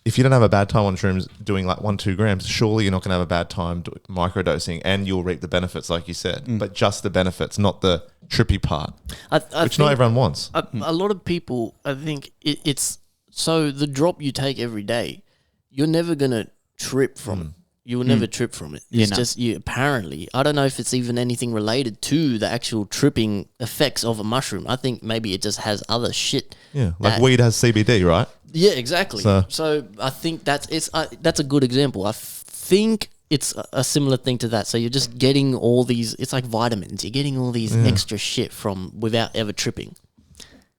if you don't have a bad time on shrooms doing like 1-2 grams, surely you're not going to have a bad time microdosing, and you'll reap the benefits, like you said. But just the benefits, not the trippy part, which not everyone wants.
A lot of people, I think it's so the drop you take every day, you're never going to trip from it. You will never trip from it. It's just you. Apparently, I don't know if it's even anything related to the actual tripping effects of a mushroom. I think maybe it just has other shit.
Yeah, like weed has CBD, right?
Yeah, exactly. So I think that's a good example. I think it's a similar thing to that. So you're just getting all these. It's like vitamins. You're getting all these extra shit from without ever tripping.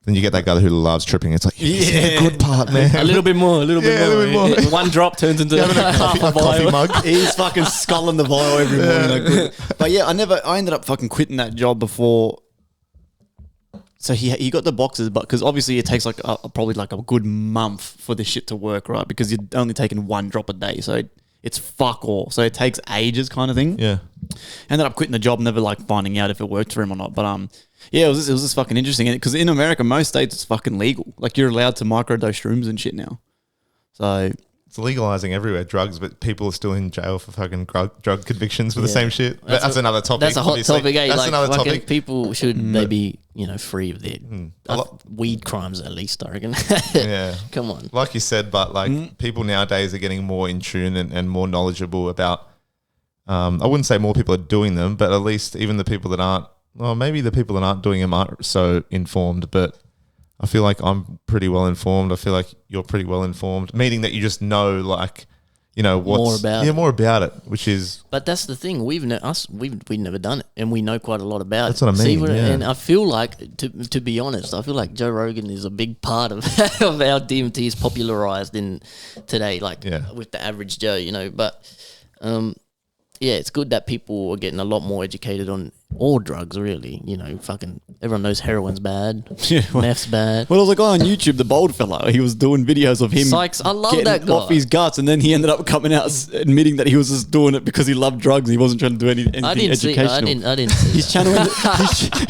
Then you get that guy who loves tripping. It's like, this is the good part, man.
A little bit more.
One drop turns into
a coffee mug.
He's fucking sculling the vial every morning. But yeah, I ended up fucking quitting that job before. So he got the boxes, but because obviously it takes like probably like a good month for this shit to work, right? Because you're only taking 1 drop a day. So it's fuck all. So it takes ages kind of thing.
Yeah.
Ended up quitting the job, never like finding out if it worked for him or not. But yeah, it was just fucking interesting. Because in America, most states it's fucking legal. Like you're allowed to microdose shrooms and shit now. So
it's legalizing everywhere, drugs, but people are still in jail for fucking drug convictions for the same shit. That's another topic.
That's a hot topic.
That's
like
another topic.
People should maybe free of their weed crimes at least. I reckon.
Yeah,
come on.
Like you said, but like people nowadays are getting more in tune and more knowledgeable about. I wouldn't say more people are doing them, but at least even the people that aren't. Well, maybe the people that aren't doing them aren't so informed, but I feel like I'm pretty well informed. I feel like you're pretty well informed, meaning that you just know, like, what's more about it, which is.
But that's the thing. We've never done it, and we know quite a lot about
it. That's what I mean.
And I feel like, to be honest, I feel like Joe Rogan is a big part of of how DMT is popularized in today, like with the average Joe, But yeah, it's good that people are getting a lot more educated on all drugs, really. Fucking everyone knows heroin's bad. Meth's bad.
Well, I was like, on YouTube, the bald fella, he was doing videos of him
Sykes, I love that guy.
Off his guts, and then he ended up coming out admitting that he was just doing it because he loved drugs and he wasn't trying to do anything educational.
I didn't see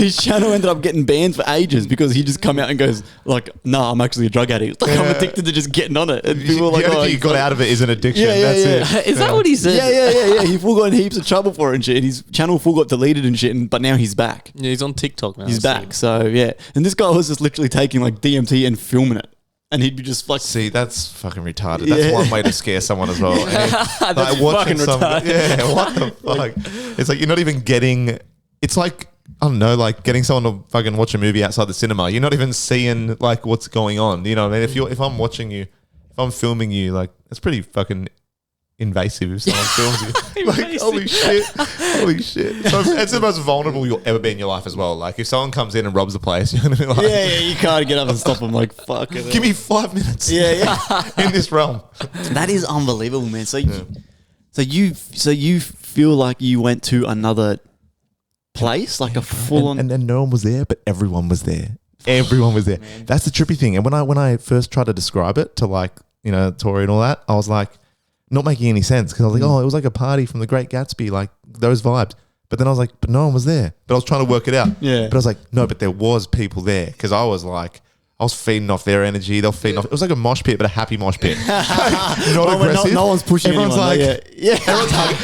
his channel ended up getting banned for ages because he just come out and goes like, "Nah, I'm actually a drug addict. Like, I'm addicted to just getting on it." And people were like,
"Oh, you got out of it is an addiction." That's it.
Is that what he said?
Yeah. He full got in heaps of trouble for it and shit. And his channel full got deleted and shit. But now he's back.
Yeah, he's on TikTok now.
He's back. So yeah, and this guy was just literally taking like DMT and filming it. And he'd be just like...
See, that's fucking retarded. That's one way to scare someone as well.
That's fucking retarded.
Yeah, what the fuck? It's like you're not even getting... It's like, I don't know, like getting someone to fucking watch a movie outside the cinema. You're not even seeing like what's going on. You know what I mean? If I'm watching you, if I'm filming you, like it's pretty fucking invasive if someone films you. Like, holy shit. So it's the most vulnerable you'll ever be in your life as well. Like if someone comes in and robs the place, you're gonna be like,
you can't get up and stop them. Like, fuck it.
Give me 5 minutes. In this realm.
That is unbelievable, man. So you feel like you went to another place, like a full on,
and no one was there, but everyone was there. Everyone was there. Man. That's the trippy thing. And when I first tried to describe it to like Tori and all that, I was like, not making any sense because I was like, oh, it was like a party from The Great Gatsby, like those vibes. But then I was like, but no one was there. But I was trying to work it out.
Yeah.
But I was like, no, but there was people there because I was feeding off their energy. They're feeding off. It was like a mosh pit, but a happy mosh pit. Not aggressive.
No one's pushing
everyone's
anyone.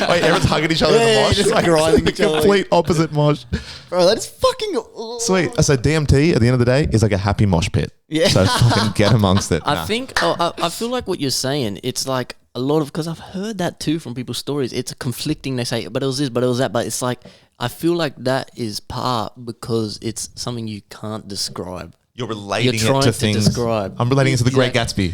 Everyone's hugging each other in the mosh.
Just
like,
grinding each other.
Complete opposite mosh.
Bro, that is fucking
sweet. So DMT at the end of the day is like a happy mosh pit.
Yeah.
So fucking get amongst it.
I feel like what you're saying, it's like a lot of, because I've heard that too from people's stories. It's conflicting. They say, but it was this, but it was that. But it's like, I feel like that is part because it's something you can't describe.
You're relating it to things.
Describe.
I'm relating it to The Great Gatsby.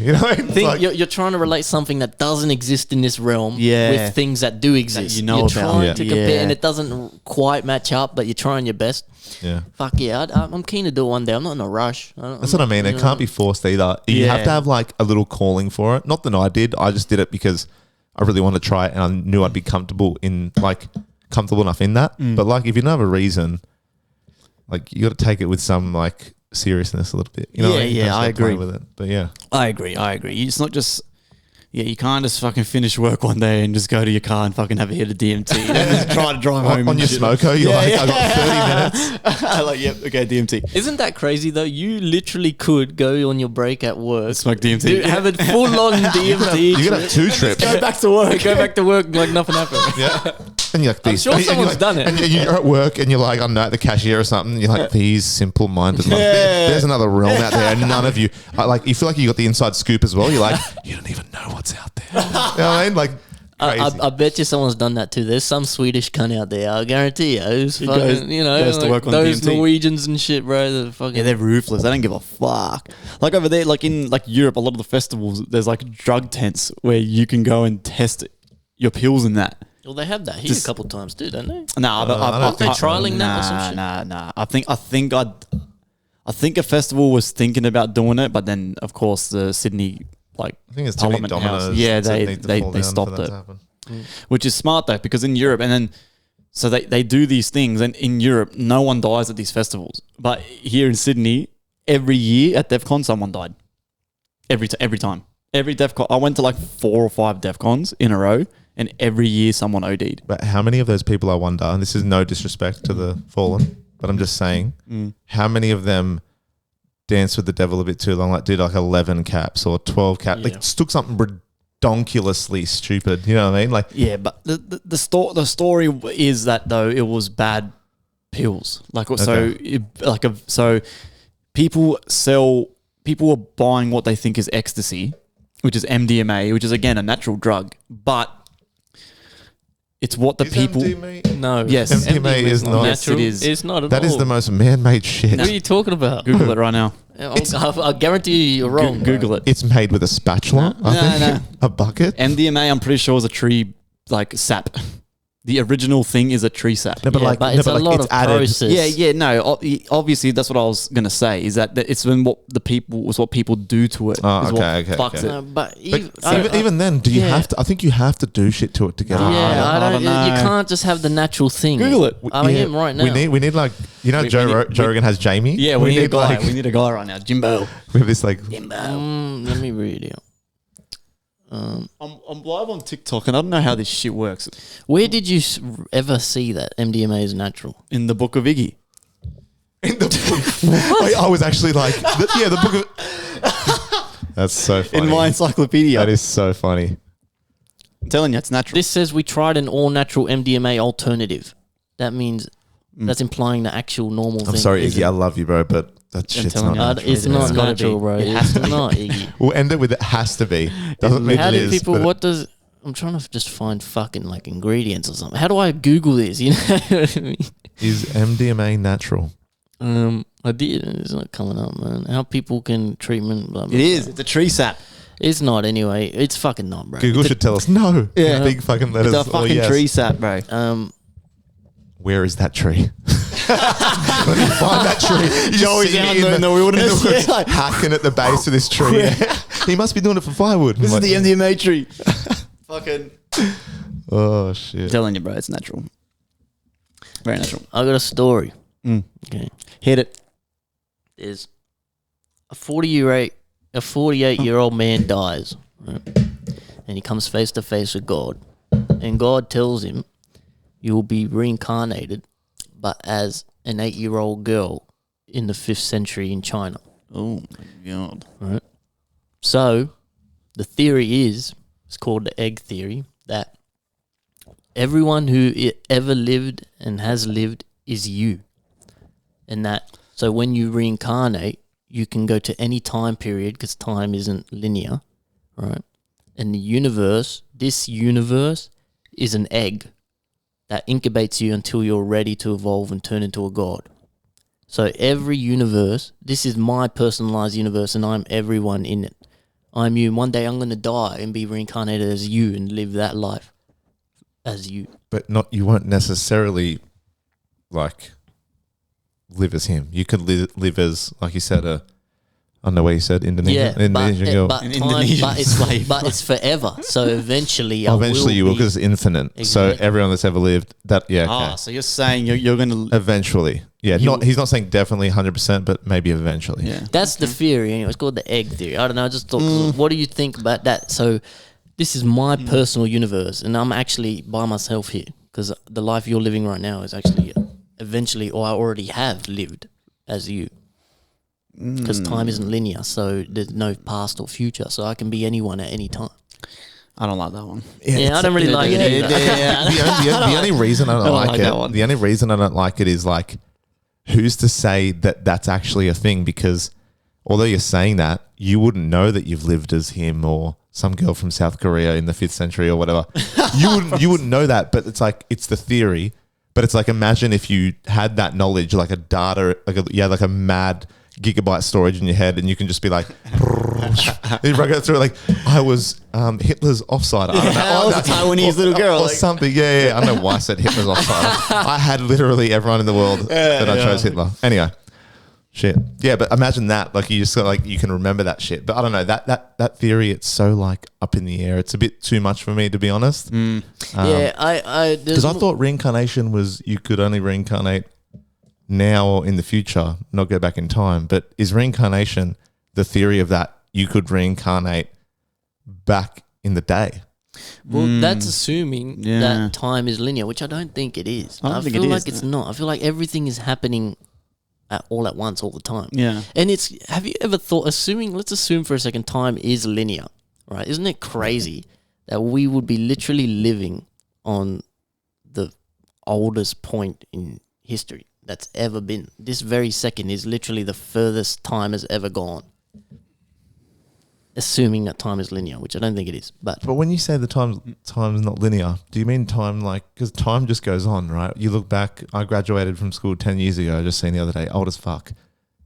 You're trying to relate something that doesn't exist in this realm with things that do exist.
That
you're trying to compare, and it doesn't quite match up, but you're trying your best.
Yeah.
Fuck yeah, I'm keen to do it one day. I'm not in a rush.
That's what I mean. It can't be forced either. You have to have like a little calling for it. Not that I did. I just did it because I really wanted to try it, and I knew I'd be comfortable in like comfortable enough in that. But like, if you don't have a reason, like you got to take it with some like seriousness a little bit. You know,
Yeah,
you
yeah,
just
I
gotta play
agree.
with it. But yeah,
I agree. It's not just. Yeah, you can't just fucking finish work one day and just go to your car and fucking have a hit of DMT and just try to drive home.
on
and
your
shit.
smoko, you're like, I got 30 minutes.
Like, yep, okay, DMT.
Isn't that crazy though? You literally could go on your break at work,
Smoke DMT.
do, have a full on DMT.
You gotta have 2 trips.
Go back to work.
Go back to work like nothing happened.
Yeah. And you're like,
I'm
these.
sure
and you're
someone's
like-
done it.
And you're at work and you're like, I don't know, at the cashier or something. You're like, these simple-minded. Like, there's another realm out there, and none of you. Like, you feel like you got the inside scoop as well. You're like, you don't even know what's out there. You know what I mean? Like, crazy.
I bet you someone's done that too. There's some Swedish cunt out there. I guarantee you. Who's
He
fucking,
goes-
you know,
goes to
like
work on
those
DMT.
Norwegians and shit, bro. They're fucking.
Yeah, they're ruthless. They don't give a fuck. Like over there, like in like Europe, a lot of the festivals, there's like drug tents where you can go and test your pills in that.
well, they have that here
Just-
a couple times too, don't they?
Nah, but
I don't think so.
trialing that or some shit?
Nah. I think a festival was thinking about doing it, but then of course the Sydney like
I think it's too many
Parliament House.
dominoes.
Yeah,
that
they
need to fall down for
stopped
that
it.
to happen.
which is smart though, because in Europe, and then so they do these things, and in Europe, no one dies at these festivals. But here in Sydney, every year at DEF CON, someone died. Every time. Every DEF CON, I went to like 4 or 5 DEF CONs in a row, and every year someone OD'd.
But how many of those people, I wonder, and this is no disrespect to the fallen, but I'm just saying, how many of them danced with the devil a bit too long, like did like 11 caps or 12 caps,
Yeah.
like took something redonkulously stupid, you know what I mean? Like,
Yeah, but the story is that though it was bad pills. Like so people were buying what they think is ecstasy, which is MDMA, which is again a natural drug, but it's what the people.
No.
Yes.
MDMA is not.
Yes, it is.
It's not at
That
all.
is the most man-made shit.
What are you talking about?
Google it right now.
I guarantee you you're wrong.
Google it.
It's made with a spatula, I think. A bucket.
MDMA, I'm pretty sure, is a tree like sap. The original thing is a tree sap.
No, but
Yeah,
like,
but it's a lot of process.
Yeah, no. Obviously, that's what I was gonna say. Is that it's when what people do to it.
Oh,
is what
okay,
fucks
okay.
it.
No, but
But even then, do you
yeah.
have to? I think you have to do shit to it to get it.
Yeah,
I don't know.
You can't just have the natural thing.
Google it.
I mean, right now.
We need like, you know, Joe Rogan has Jamie.
Yeah, we need a guy.
like,
We need a guy right now, Jimbo.
we have this like,
Let me read it.
I'm live on TikTok, and I don't know how this shit works.
Where did you ever see that MDMA is natural?
In the Book of Iggy.
in the book. I was actually like, the book of. That's so funny.
In my encyclopedia.
That is so funny.
I'm telling you, it's natural.
This says we tried an all-natural MDMA alternative. That means that's implying the actual normal thing.
I'm sorry,
isn't
Iggy. I love you, bro, but that shit's
telling
not
you.
natural.
It's not
It's gotta
natural,
be.
bro.
It
It's not, Iggy.
We'll end it with it has to be. Doesn't mean
How
it
do
is.
people?
but
What does? I'm trying to just find fucking like ingredients or something. How do I Google this? You know what I mean?
is MDMA natural?
I did. It's not coming up, man. How people can treatment? Blah, blah,
It is. It's a tree sap.
It's not anyway. It's fucking not, bro.
Google should tell us no.
Yeah.
Big fucking letters.
It's a
or
fucking
yes.
tree sap, bro.
Where is that tree? Let me find that tree. You
Joey's
see
out
me
there in the wilderness.
woods,
Yeah.
hacking at the base of this tree. He must be doing it for firewood.
This
I'm
is
like,
the MDMA tree. Fucking.
oh shit.
I'm telling you, bro, it's natural. Very natural.
I got a story.
Mm.
Okay,
Hit it.
there's a 48-year-old man dies, right? And he comes face to face with God, and God tells him, "You will be reincarnated, but as an 8-year-old girl in the 5th century in China."
Oh my god.
Right. So, the theory is, it's called the egg theory, that everyone who ever lived and has lived is you. And that, so when you reincarnate, you can go to any time period because time isn't linear, right? And the universe, this universe, is an egg that incubates you until you're ready to evolve and turn into a god. So every universe, this is my personalized universe, and I'm everyone in it. I'm you. One day I'm going to die and be reincarnated as you and live that life as you.
But you won't necessarily like live as him. You could live as, like you said, a I don't know where you said Indonesia. Indonesian girl.
But,
An
time,
Indonesian
but, it's,
slave.
but it's forever. So eventually,
Eventually you will, because it's infinite.
Exactly.
So everyone that's ever lived, that okay.
Ah, so you're saying you're going to...
Eventually, yeah. He's not saying definitely 100%, but maybe eventually.
Yeah.
That's the theory. Anyway, it's called the egg theory. I don't know. I just thought, what do you think about that? So this is my personal universe, and I'm actually by myself here because the life you're living right now is actually eventually, or I already have lived as you. Because time isn't linear, so there's no past or future. So I can be anyone at any time.
I don't like that one.
Yeah, I don't really like it either.
The only reason I don't like
that one.
it, the only reason I don't like it is like, who's to say that that's actually a thing? Because although you're saying that, you wouldn't know that you've lived as him or some girl from South Korea in the 5th century or whatever. You wouldn't know that, but it's like, it's the theory. But it's like, imagine if you had that knowledge, like a data, like a mad gigabyte storage in your head, and you can just be like, you go through it like, I was Hitler's offside. I don't know.
I was a Taiwanese little girl.
Or something. Yeah. I don't know why I said Hitler's offside. I had literally everyone in the world that I chose Hitler. Anyway, shit. Yeah, but imagine that. Like, you just got, like, you can remember that shit. But I don't know, that theory, it's so like up in the air. It's a bit too much for me, to be honest.
Because
I thought reincarnation was you could only reincarnate now or in the future, not go back in time. But is reincarnation the theory of that you could reincarnate back in the day?
Well, that's assuming that time is linear, which I don't think it is. I feel like it's not. I feel like everything is happening all at once, all the time.
Yeah.
And have you ever thought, let's assume for a second time is linear, right? Isn't it crazy that we would be literally living on the oldest point in history that's ever been? This very second is literally the furthest time has ever gone. Assuming that time is linear, which I don't think it is. But
when you say the time's not linear, do you mean time like, because time just goes on, right? You look back, I graduated from school 10 years ago, I just seen the other day, old as fuck.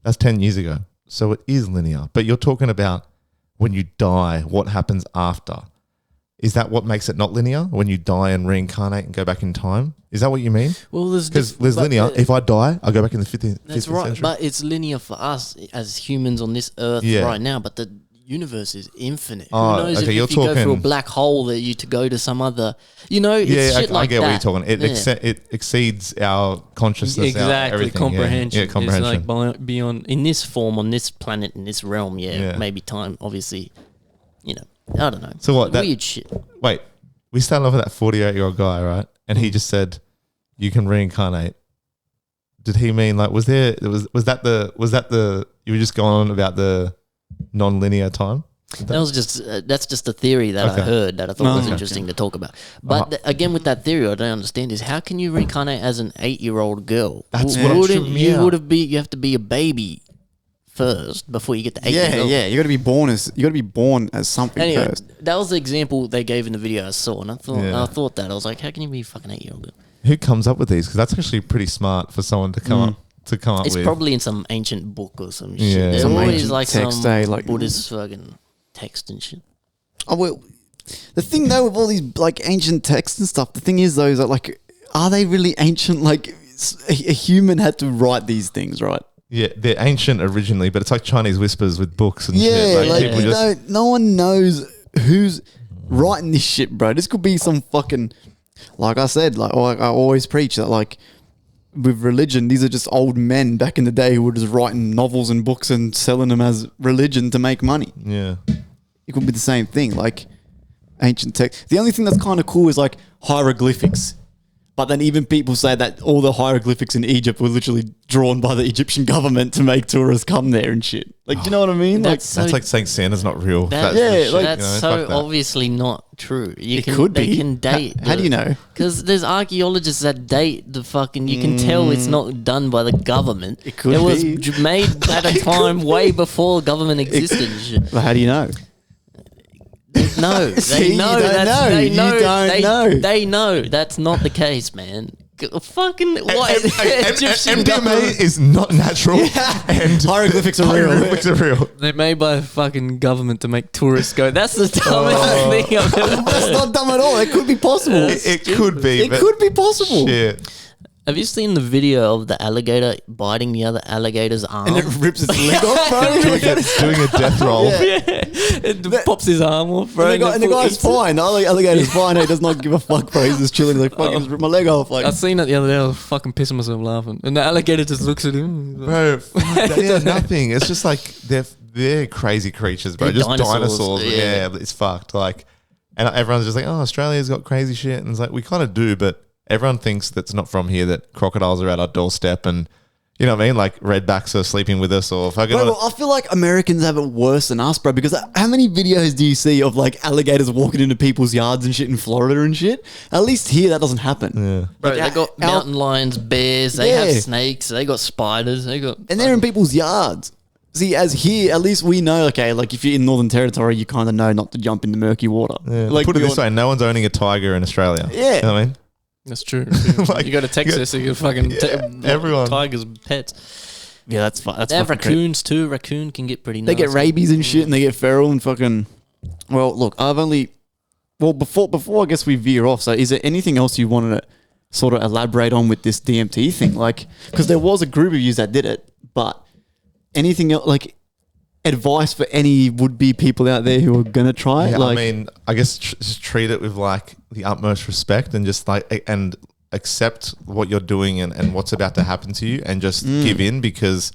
That's 10 years ago. So it is linear. But you're talking about when you die, what happens after. Is that what makes it not linear? When you die and reincarnate and go back in time? Is that what you mean?
Well,
because there's linear. If I die, I go back in the 15th
that's right,
century.
But it's linear for us as humans on this earth right now. But the universe is infinite. Who knows if you go through a black hole that you to go to some other, it's shit like
I get
that.
what you're talking. It exceeds our consciousness.
Exactly, comprehension.
Yeah, comprehension.
It's like beyond, in this form, on this planet, in this realm, maybe time, obviously, I don't know.
So what?
Weird shit.
Wait, we started off with that 48-year-old guy, right? And he just said, you can reincarnate. Did he mean like, was that the, you were just going on about the non-linear time?
That's just a theory that I heard that I thought was interesting to talk about. But again, with that theory, what I don't understand is how can you reincarnate as an 8-year-old girl?
That's what I'm tripping me out.
You have to be a baby first before you get to 8 years old.
Yeah, you got to be born as something first.
That was the example they gave in the video I saw, and I thought that I was like, how can you be a fucking 8-year-old girl?
Who comes up with these? Because that's actually pretty smart for someone to come up.
It's
with.
probably in some ancient book or some shit.
Yeah.
There's
Some
always
ancient
like
text,
some
like
Buddhist fucking text and shit.
Oh well, the thing though with all these like ancient texts and stuff, the thing is though, is that like, are they really ancient? Like a human had to write these things, right?
Yeah, they're ancient originally, but it's like Chinese whispers with books and shit.
Like people no one knows who's writing this shit, bro. This could be some fucking, like I said, like I always preach that, like with religion, these are just old men back in the day who were just writing novels and books and selling them as religion to make money.
Yeah.
It could be the same thing, like ancient text. The only thing that's kind of cool is like hieroglyphics. But then even people say that all the hieroglyphics in Egypt were literally drawn by the Egyptian government to make tourists come there and shit. Like, do you know what I mean?
That's
like saying Santa's not real.
That's obviously not true. They can date.
How do you know?
Because there's archaeologists that date the fucking. You can tell it's not done by the government.
It could
be. It was made at a time way before government existed. And shit.
Well, how do you know?
No, they know. They know that's not the case, man. Fucking what?
MDMA is not natural, and
hieroglyphics are real.
Hieroglyphics are real.
They're made by the fucking government to make tourists go. That's the dumbest thing I've ever heard.
That's not dumb at all. It could be possible.
It could be.
It could be possible.
Shit.
Have you seen the video of the alligator biting the other alligator's arm?
And it rips its leg off, bro.
doing a death roll.
It pops his arm off, bro.
And the guy's fine. The alligator's fine. He does not give a fuck, bro. He's just chilling. He's like, fuck, just rip my leg off. Like,
I seen that the other day. I was fucking pissing myself laughing. And the alligator just looks at him.
Bro, they're nothing. It's just like they're crazy creatures, bro.
They're
Just
dinosaurs.
dinosaurs. Yeah, it's fucked. Like, and everyone's just like, oh, Australia's got crazy shit. And it's like, we kind of do, but everyone thinks that's not from here, that crocodiles are at our doorstep and, you know what I mean? Like redbacks are sleeping with us or fucking.
bro, I feel like Americans have it worse than us, bro. Because how many videos do you see of like alligators walking into people's yards and shit in Florida and shit? At least here that doesn't happen.
Yeah.
Bro,
Like,
they got mountain lions, bears, they
Yeah.
have snakes, they got spiders, they got...
And they're in people's yards. See, as here, at least we know, okay, like if you're in Northern Territory, you kind of know not to jump into murky water.
Yeah.
Like,
Put it this way, no one's owning a tiger in Australia.
Yeah.
You know what I mean?
That's true.
Like,
you go to Texas, you get fucking
everyone.
tigers, pets.
Yeah, that's
They have raccoons too. Raccoon can get pretty
They
nasty.
get rabies and shit, and they get feral and fucking. Well, look, before I guess we veer off. So, is there anything else you wanted to sort of elaborate on with this DMT thing? Like, because there was a group of yous that did it, but anything else, like advice for any would-be people out there who are gonna try it?
Yeah,
Like,
I mean, I guess just treat it with like the utmost respect and just like and accept what you're doing and what's about to happen to you and just give in, because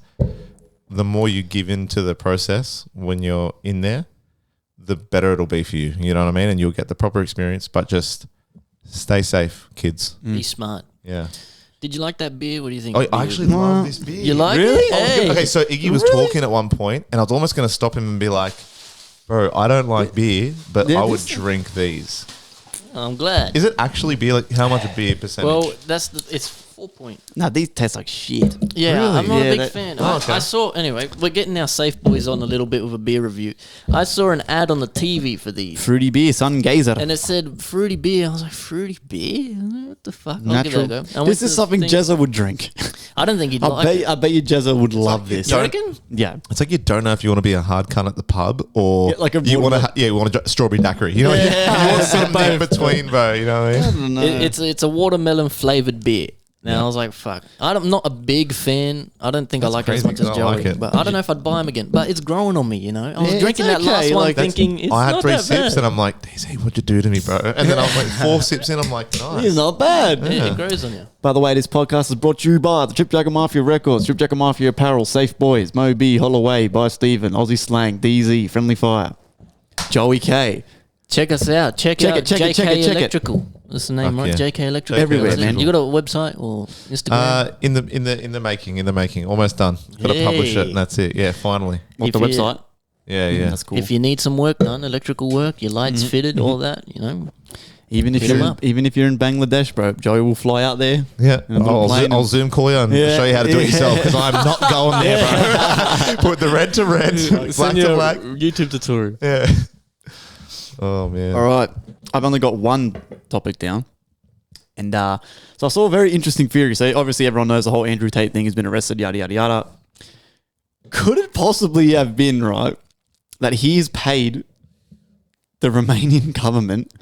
the more you give in to the process when you're in there, the better it'll be for you. You know what I mean? And you'll get the proper experience, but just stay safe, kids.
Be smart.
Yeah.
Did you like that beer? What do you think?
Oh,
of the
I
beer?
actually love this beer.
You like
Really?
it? Hey.
Okay, so Iggy was talking at one point, and I was almost going to stop him and be like, bro, I don't like beer, but
Yeah,
I would
this-
drink these.
I'm glad.
Is it actually beer? Like, how much beer percentage?
Well, it's 4 point.
nah, these taste like shit.
Yeah,
Really?
I'm not
Yeah,
a big
that-
fan.
Oh, okay.
I saw, anyway, we're getting our safe boys on a little bit with a beer review. I saw an ad on the TV for these.
Fruity beer, sun gazer.
And it said fruity beer. I was like, fruity beer? What the fuck? I'll
Natural.
give that a go. I went
This
to
is
the
something
thing-
Jezza would drink.
I don't think he'd like it.
I bet you Jezza would love this.
You reckon?
Yeah.
It's like you don't know if you want to be a hard cunt at the pub or
Yeah, like a
you want
watermelon.
to you want a strawberry daiquiri. You know, you want something in between, bro. You know what I mean?
don't know.
It's a watermelon flavored beer. Now I was like, fuck. I'm not a big fan. I don't think
That's
I like it as
crazy,
much as
'cause I
Joey.
like it.
But I don't know if I'd buy them again. But it's growing on me, you know. I was
Yeah,
drinking
it's
that last
okay,
one,
like,
thinking it's
I had
not
3
that
sips
bad.
and I'm like, DZ, what'd you do to me, bro? And then I was like 4 sips in, I'm like, nice.
It's not bad.
Yeah, it grows on you.
By the way, this podcast is brought to you by the Tripjacker Mafia Records, Tripjacker Mafia Apparel, Safe Boys, Mo B, Holloway, by Stephen, Aussie Slang, DZ, Friendly Fire, Joey.K.
Check us out. Check out
check
JK
it.
Electrical. That's the name,
Fuck
right?
yeah.
JK Electrical.
Everywhere,
That's it.
man.
You got a website or Instagram?
In the making, almost done. Got to publish it, and that's it. Yeah, finally.
What,
If
the
you-
website?
Yeah.
That's cool.
If you need some work done, electrical work, your lights fitted, all that, you know.
even if
hit 'em
you're
up.
even if you're in Bangladesh, bro, Joey will fly out there.
Yeah,
And a little plane
I'll
and-
Zoom call you and
Yeah.
show you how to do it
Yeah.
yourself, because I'm not going there, bro. Put the red to red, black to black.
YouTube tutorial.
Yeah. Oh man.
All right, I've only got one topic down, and so I saw a very interesting theory. So obviously everyone knows the whole Andrew Tate thing has been arrested, yada yada yada. Could it possibly have been right that he's paid the Romanian government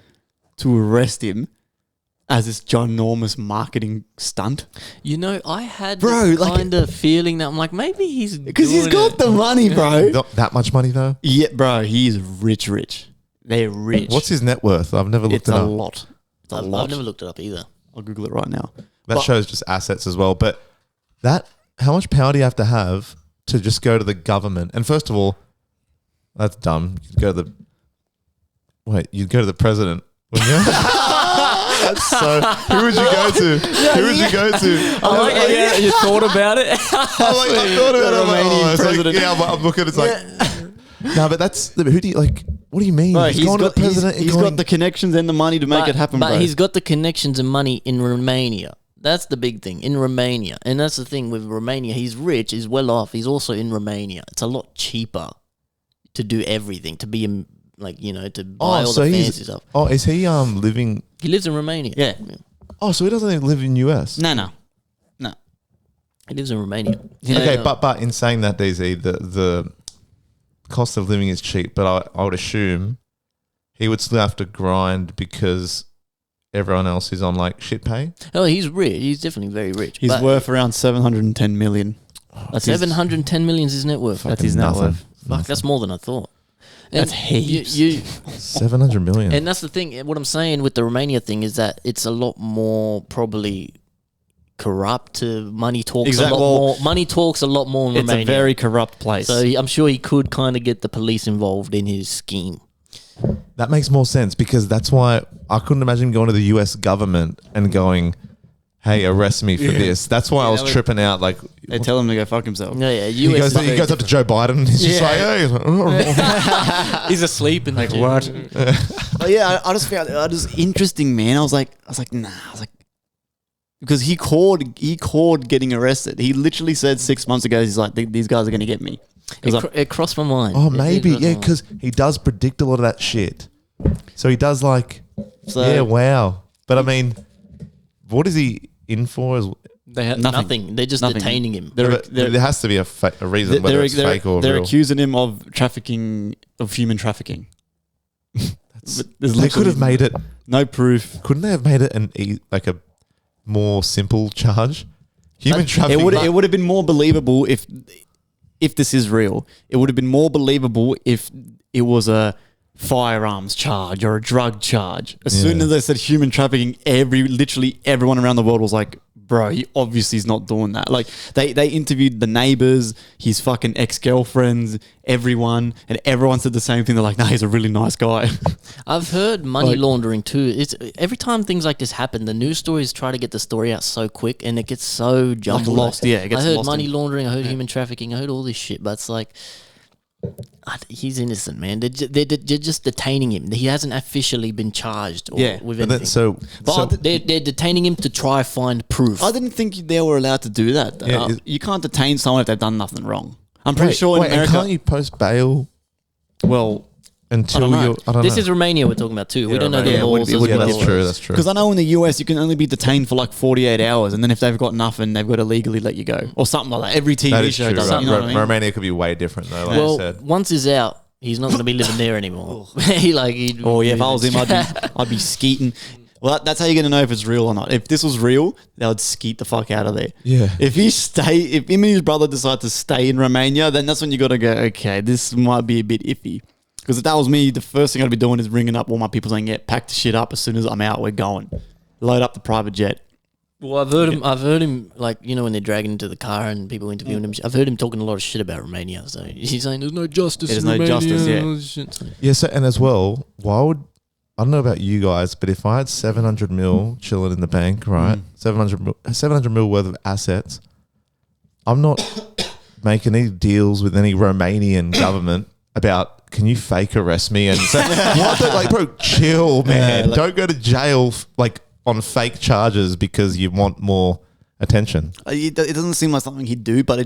to arrest him as this ginormous marketing stunt?
You know, I had
Bro,
this
like-
kind of feeling that I'm like, maybe he's
Because he's
doing
got
it.
the money, bro.
Not that much money though.
Yeah, bro, he's rich. They're rich.
What's his net worth? I've never looked
It's
it
a
up.
lot. It's a
I've
lot.
never looked it up either.
I'll Google it right now.
That
But-
shows just assets as well. But how much power do you have to just go to the government? And first of all, that's dumb. You'd go to the president, wouldn't you? That's so. Who would you go to? Who would you go to?
I like it. Yeah, you thought about it.
I thought about it. I'm like,
Romanian
it's like,
president.
yeah, I'm looking. It's like, no, but that's who do you like? What do you mean?
Bro,
He's going to the president.
he's got the connections and the money to make it happen,
but
bro.
he's got the connections and money in Romania. That's the big thing, in Romania. And that's the thing with Romania. He's rich, he's well off. He's also in Romania. It's a lot cheaper to do everything, to be, like, you know, to buy all the fancy stuff.
Oh, is he living?
He lives in Romania.
Yeah.
Oh, so he doesn't even live in US.
No.
He lives in Romania.
Okay,
Yeah.
but in saying that, DZ, the cost of living is cheap, but I would assume he would still have to grind because everyone else is on like shit pay.
Oh, he's rich. He's definitely very rich.
He's
But
worth around 710 million.
710 million is his net worth.
That's his net
Nothing.
worth.
Fuck, that's more than I thought. And
That's heaps.
You,
700 million.
and that's the thing. What I'm saying with the Romania thing is that it's a lot more probably corrupt. Money talks a lot more. Money talks a lot more in
It's
Romania.
a very corrupt place.
So I'm sure he could kind of get the police involved in his scheme.
That makes more sense because that's why I couldn't imagine going to the US government and going, hey, arrest me for this. That's why I was tripping out. Like,
they tell him to go fuck himself.
Yeah,
he
US
goes up to Joe Biden and he's just like, hey.
he's asleep and like
what? But yeah, I just found it was interesting, man. I was like, nah. I was like, because he called getting arrested. He literally said 6 months ago, he's like, these guys are going to get me.
It crossed my mind.
Oh, maybe. Yeah, because he does predict a lot of that shit. So he does like, yeah, wow. But I mean, what is he in for?
They have nothing. They're just detaining him.
There has to be a reason whether it's fake or
they're
real.
accusing him of human trafficking.
They could have made it.
No proof.
Couldn't they have made it like a more simple charge? Human trafficking.
It would have been more believable if this is real. It would have been more believable if it was a firearms charge or a drug charge. As soon as they said human trafficking, literally everyone around the world was like, bro, he obviously is not doing that. Like they interviewed the neighbors, his fucking ex-girlfriends, everyone, and everyone said the same thing. They're like, nah, he's a really nice guy.
I've heard money laundering too. It's every time things like this happen, the news stories try to get the story out so quick and it gets so jumbled.
Lost. Yeah, it gets
I heard
lost
money laundering, I heard human trafficking, I heard all this shit, but it's like he's innocent, man. They're just detaining him. He hasn't officially been charged with anything. They're detaining him to try find proof.
I didn't think they were allowed to do that.
Yeah,
you can't detain someone if they've done nothing wrong. I'm pretty sure in America.
And can't you post bail?
Well,
until
I don't know. This
know.
is Romania we're talking about too. We don't know the laws.
That's true.
Because I know in the US you can only be detained for like 48 hours, and then if they've got nothing, they've got to legally let you go or something like that. Every TV show does that. You know what I mean?
Romania could be way different though. Like I said.
Once he's out, he's not going to be living there anymore. If
I was him, I'd be skeeting. Well, that's how you're going to know if it's real or not. If this was real, they would skeet the fuck out of there.
Yeah.
If him and his brother decide to stay in Romania, then that's when you got to go, okay, this might be a bit iffy. Because if that was me, the first thing I'd be doing is ringing up all my people saying, yeah, pack the shit up as soon as I'm out, we're going. Load up the private jet.
Well, I've heard him, like, you know, when they're dragging into the car and people interviewing him, I've heard him talking a lot of shit about Romania. So he's saying there's no justice in Romania.
There's no justice,
Yeah, so, and as well, I don't know about you guys, but if I had 700 mil chilling in the bank, right, 700 mil worth of assets, I'm not making any deals with any Romanian government about, can you fake arrest me and say, like, bro, chill, man. Don't go to jail like on fake charges because you want more attention.
It doesn't seem like something he'd do, but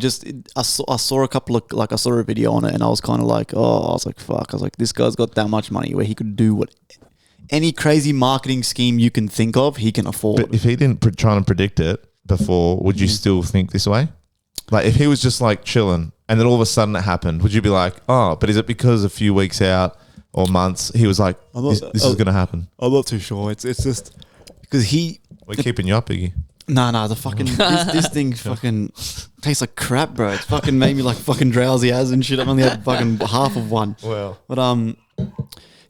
I saw a couple of, like, I saw a video on it and I was kind of like, oh, I was like, fuck. I was like, this guy's got that much money where he could do any crazy marketing scheme you can think of, he can afford.
But if he didn't try and predict it before, would you still think this way? Like, if he was just like chilling and then all of a sudden it happened, would you be like, oh, but is it because a few weeks out or months he was like, this is going to happen?
I'm not too sure. It's just because
we're keeping you up, Iggy.
No, the fucking this thing fucking tastes like crap, bro. It's fucking made me like fucking drowsy as and shit. I've only had fucking half of one.
Well,
but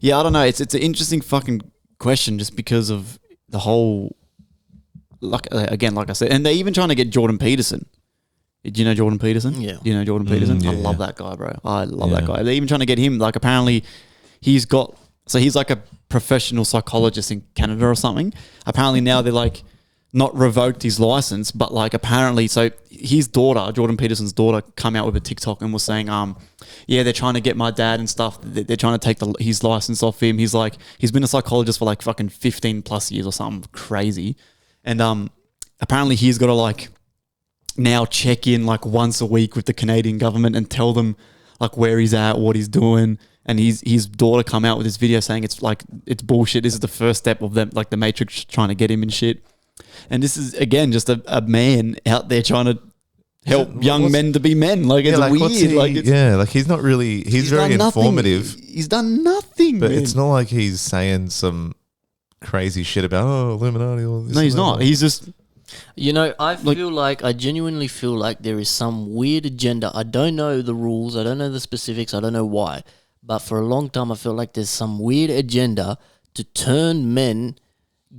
yeah, I don't know. It's an interesting fucking question just because of the whole, like, again, like I said, and they're even trying to get Jordan Peterson. Do you know Jordan Peterson?
Yeah.
Do you know Jordan Peterson?
Yeah,
I love that guy, bro. I love that guy. They're even trying to get him. Like, apparently he's like a professional psychologist in Canada or something. Apparently now they're like not revoked his license, but like apparently, so his daughter, Jordan Peterson's daughter, come out with a TikTok and was saying, yeah, they're trying to get my dad and stuff. They're trying to take his license off him. He's like, he's been a psychologist for like fucking 15 plus years or something crazy. And apparently he's got to like now check in like once a week with the Canadian government and tell them like where he's at, what he's doing. And his daughter come out with this video saying it's bullshit. This is the first step of them, like the Matrix trying to get him and shit. And this is, again, just a man out there trying to help young men to be men. Like, it's weird.
Like he's not really, he's very informative.
He's done nothing,
But
man.
it's not like he's saying some crazy shit about Illuminati. All this
No, he's not. He's just
I genuinely feel like there is some weird agenda. I don't know the rules. I don't know the specifics. I don't know why. But for a long time, I feel like there's some weird agenda to turn men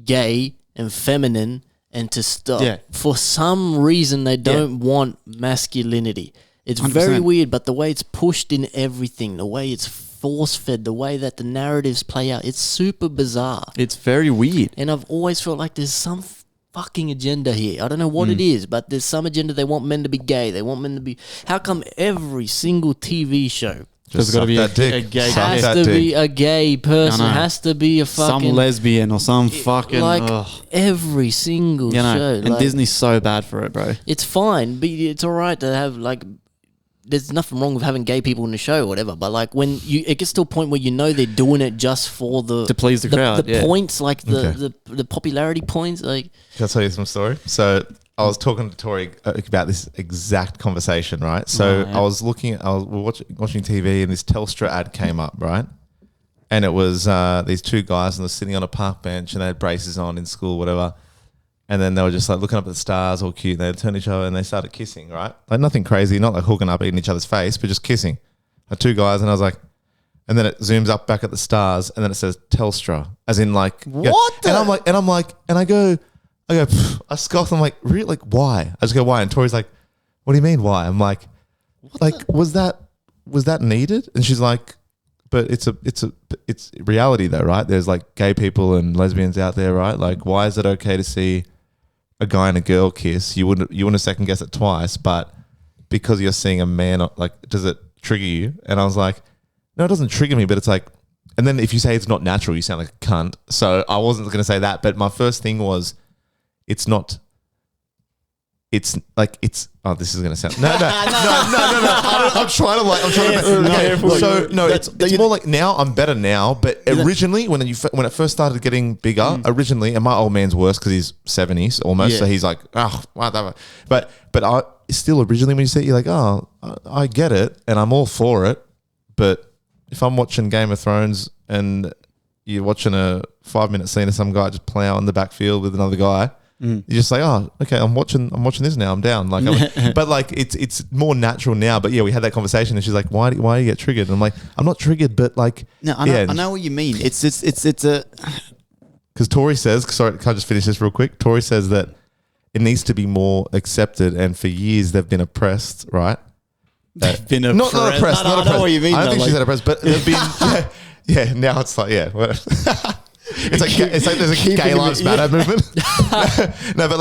gay and feminine and to stop.
Yeah.
For some reason, they don't want masculinity. It's
100%.
very weird, but the way it's pushed in everything, the way it's force-fed, the way that the narratives play out, it's super bizarre.
it's very weird.
And I've always felt like there's some fucking agenda here. I don't know what it is, but there's some agenda. They want men to be gay. They want men to be... How come every single TV show
There's got to be a gay
Suck
has
that
to
dick.
be a gay person,
I know.
has to be a fucking...
some lesbian or some fucking
every single show.
And Disney's so bad for it, bro.
It's fine, but it's all right to have there's nothing wrong with having gay people in the show or whatever, but when it gets to a point where they're doing it just for
To please the crowd,
the points, the popularity points,
Can I tell you some story? So I was talking to Tori about this exact conversation, right? So I was watching TV and this Telstra ad came up, right? And it was these two guys and they're sitting on a park bench and they had braces on in school, whatever. And then they were just looking up at the stars, all cute. They turned each other and they started kissing, right? Nothing crazy, not hooking up, eating each other's face, but just kissing. Two guys, and I was like, and then it zooms up back at the stars, and then it says Telstra, as in
what?
And I go, I scoff. I'm like, really? Why? I just go, why? And Tori's like, what do you mean, why? I'm like, was that needed? And she's like, but it's reality though, right? There's gay people and lesbians out there, right? Why is it okay to see a guy and a girl kiss? You wouldn't second guess it twice, but because you're seeing a man, does it trigger you? And I was like, no, it doesn't trigger me, but it's and then if you say it's not natural, you sound like a cunt. So I wasn't going to say that, but my first thing was, it's not. It's oh, this is going to sound no. I'm trying to it's more now I'm better now, but originally when it first started getting bigger, and my old man's worse because he's 70s almost, so he's like, oh, whatever. But I still originally when you say it, you're like, oh, I get it and I'm all for it, but if I'm watching Game of Thrones and you're watching a 5-minute scene of some guy just plow in the backfield with another guy. You're just like, oh, okay, I'm watching this now. I'm down. But it's more natural now. But yeah, we had that conversation, and she's like, why do you get triggered? And I'm like, I'm not triggered, but
no, I know what you mean. It's a
because Tori says, sorry, can I just finish this real quick? Tori says that it needs to be more accepted, and for years they've been oppressed, right?
They've been oppressed.
Not oppressed.
I know what you mean.
I don't think she said oppressed, but they've been. Yeah, now it's It's like there's a gay lives matter movement. No, but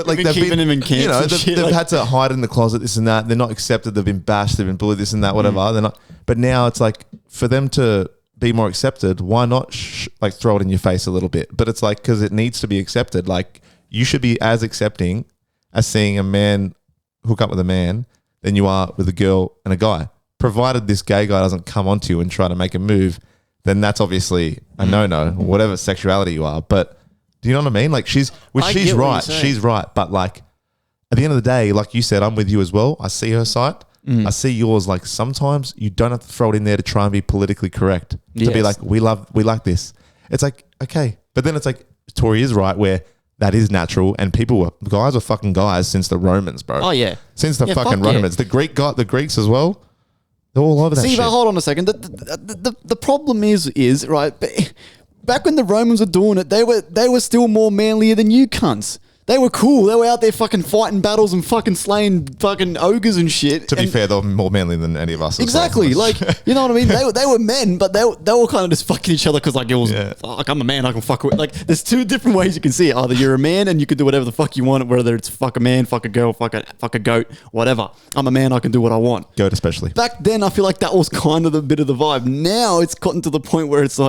they've keeping them in camps.
They've had to hide in the closet, this and that. They're not accepted. They've been bashed. They've been bullied, this and that, whatever. They're not. But now it's for them to be more accepted. Why not throw it in your face a little bit? But it's because it needs to be accepted. You should be as accepting as seeing a man hook up with a man than you are with a girl and a guy. Provided this gay guy doesn't come onto you and try to make a move, then that's obviously a no-no, whatever sexuality you are. But do you know what I mean? She's right. She's right. But at the end of the day, like you said, I'm with you as well. I see her side. I see yours. Sometimes you don't have to throw it in there to try and be politically correct. To be we like this. It's okay. But then it's Tori is right where that is natural, and guys were fucking guys since the Romans, bro.
Oh yeah.
Since the fucking Romans. The Greeks as well. They're all over that shit.
But hold on a second. The problem is right. Back when the Romans were doing it, they were still more manlier than you cunts. They were cool. They were out there fucking fighting battles and fucking slaying fucking ogres and shit.
To be fair, they were more manly than any of us.
Exactly. You know what I mean? They were men, but they were kind of just fucking each other because it was I'm a man, I can fuck with. There's two different ways you can see it. Either you're a man and you can do whatever the fuck you want, whether it's fuck a man, fuck a girl, fuck a goat, whatever. I'm a man, I can do what I want.
Goat especially.
Back then, I feel like that was kind of the bit of the vibe. Now it's gotten to the point where it's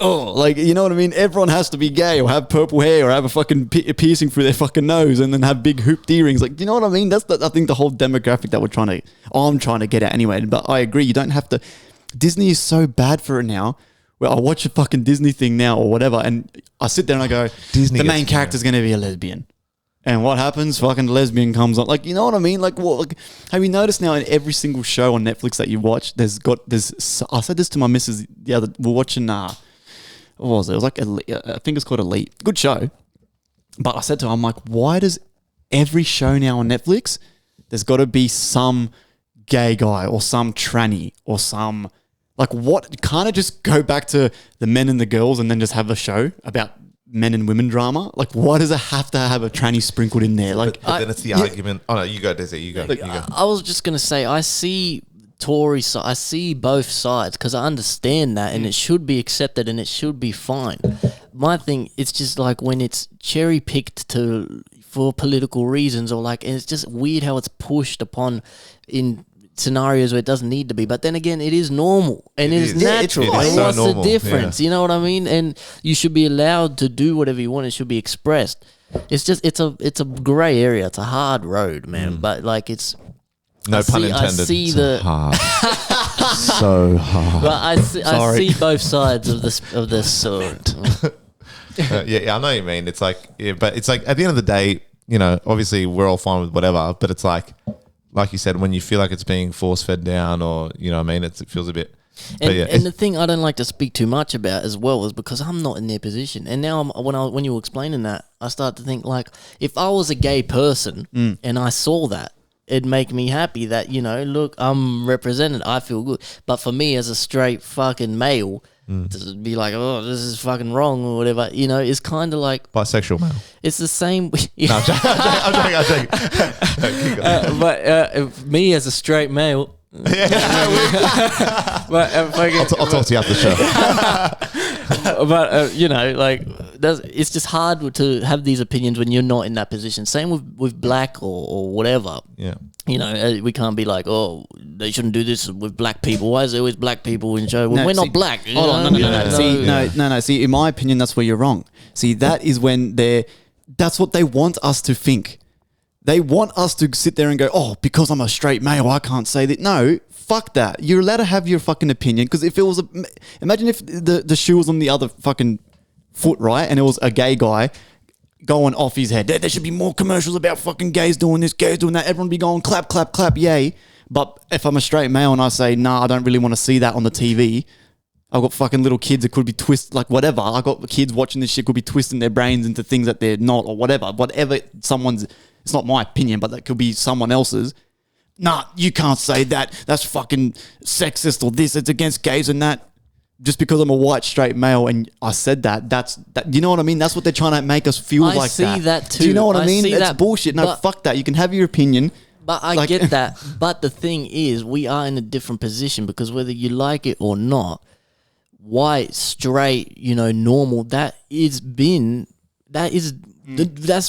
you know what I mean? Everyone has to be gay or have purple hair or have a fucking piercing through their fucking nose and then have big hooped earrings. Do you know what I mean? That's I think the whole demographic that I'm trying to get at anyway. But I agree, you don't have to. Disney is so bad for it now. Where I watch a fucking Disney thing now or whatever, and I sit there and I go, the main character's going to be a lesbian. And what happens? Fucking lesbian comes on. You know what I mean? Have you noticed now in every single show on Netflix that you watch, there's I said this to my missus the other, we're watching, what was it? It was like I think it's called Elite. Good show. But I said to her, I'm like, why does every show now on Netflix, there's got to be some gay guy or some tranny or some, like, what? Can't it just go back to the men and the girls and then just have a show about men and women drama? Like, why does it have to have a tranny sprinkled in there? Like,
but then it's the argument. Oh no, you go, Desi. You go.
I was just gonna say, I see I see both sides because I understand that, and it should be accepted and it should be fine. My thing, it's just like when it's cherry picked for political reasons, or like, and it's just weird how it's pushed upon in scenarios where it doesn't need to be. But then again, it is normal and it is natural.
It is
and
so
what's
normal,
the difference? You know what I mean? And you should be allowed to do whatever you want. It should be expressed. It's just it's a grey area. It's a hard road, man. But like it's.
No pun intended.
I see
hard. So hard.
But I see both sides of this sword.
Yeah, I know what you mean. It's like, but it's like at the end of the day, you know, obviously we're all fine with whatever, but it's like you said, when you feel like it's being force fed down, or you know what I mean, it feels a bit.
And the thing I don't like to speak too much about as well is because I'm not in their position. And now when you were explaining that, I start to think like, if I was a gay person and I saw that, it'd make me happy that, you know, look, I'm represented. I feel good. But for me as a straight fucking male, to be like, oh, this is fucking wrong or whatever, you know, it's kind of like...
Bisexual male.
It's the same...
No, I'm joking.
But me as a straight male... but
I'll talk to you after the show.
But you know, like it's just hard to have these opinions when you're not in that position. Same with black or whatever.
Yeah,
you know, we can't be like, oh, they shouldn't do this with black people. Why is there always black people in show? Well, we're not black.
Hold on, no. See, in my opinion, that's where you're wrong. See, that is when that's what they want us to think. They want us to sit there and go, oh, because I'm a straight male, I can't say that. No, fuck that. You're allowed to have your fucking opinion. Because if it was imagine if the shoe was on the other fucking foot, right? And it was a gay guy going off his head. There should be more commercials about fucking gays doing this, gays doing that. Everyone be going clap, clap, clap, yay. But if I'm a straight male and I say, nah, I don't really want to see that on the TV. I've got fucking little kids that could be like whatever. I got kids watching this shit could be twisting their brains into things that they're not, or whatever. Whatever it's not my opinion, but that could be someone else's. Nah, you can't say that. That's fucking sexist or this. It's against gays and that. Just because I'm a white straight male and I said that, you know what I mean? That's what they're trying to make us feel like that.
I see that too.
Do you know what I mean? That's
that,
bullshit. No, fuck that. You can have your opinion.
But I get that. But the thing is, we are in a different position because whether you like it or not, white, straight, you know, normal, that's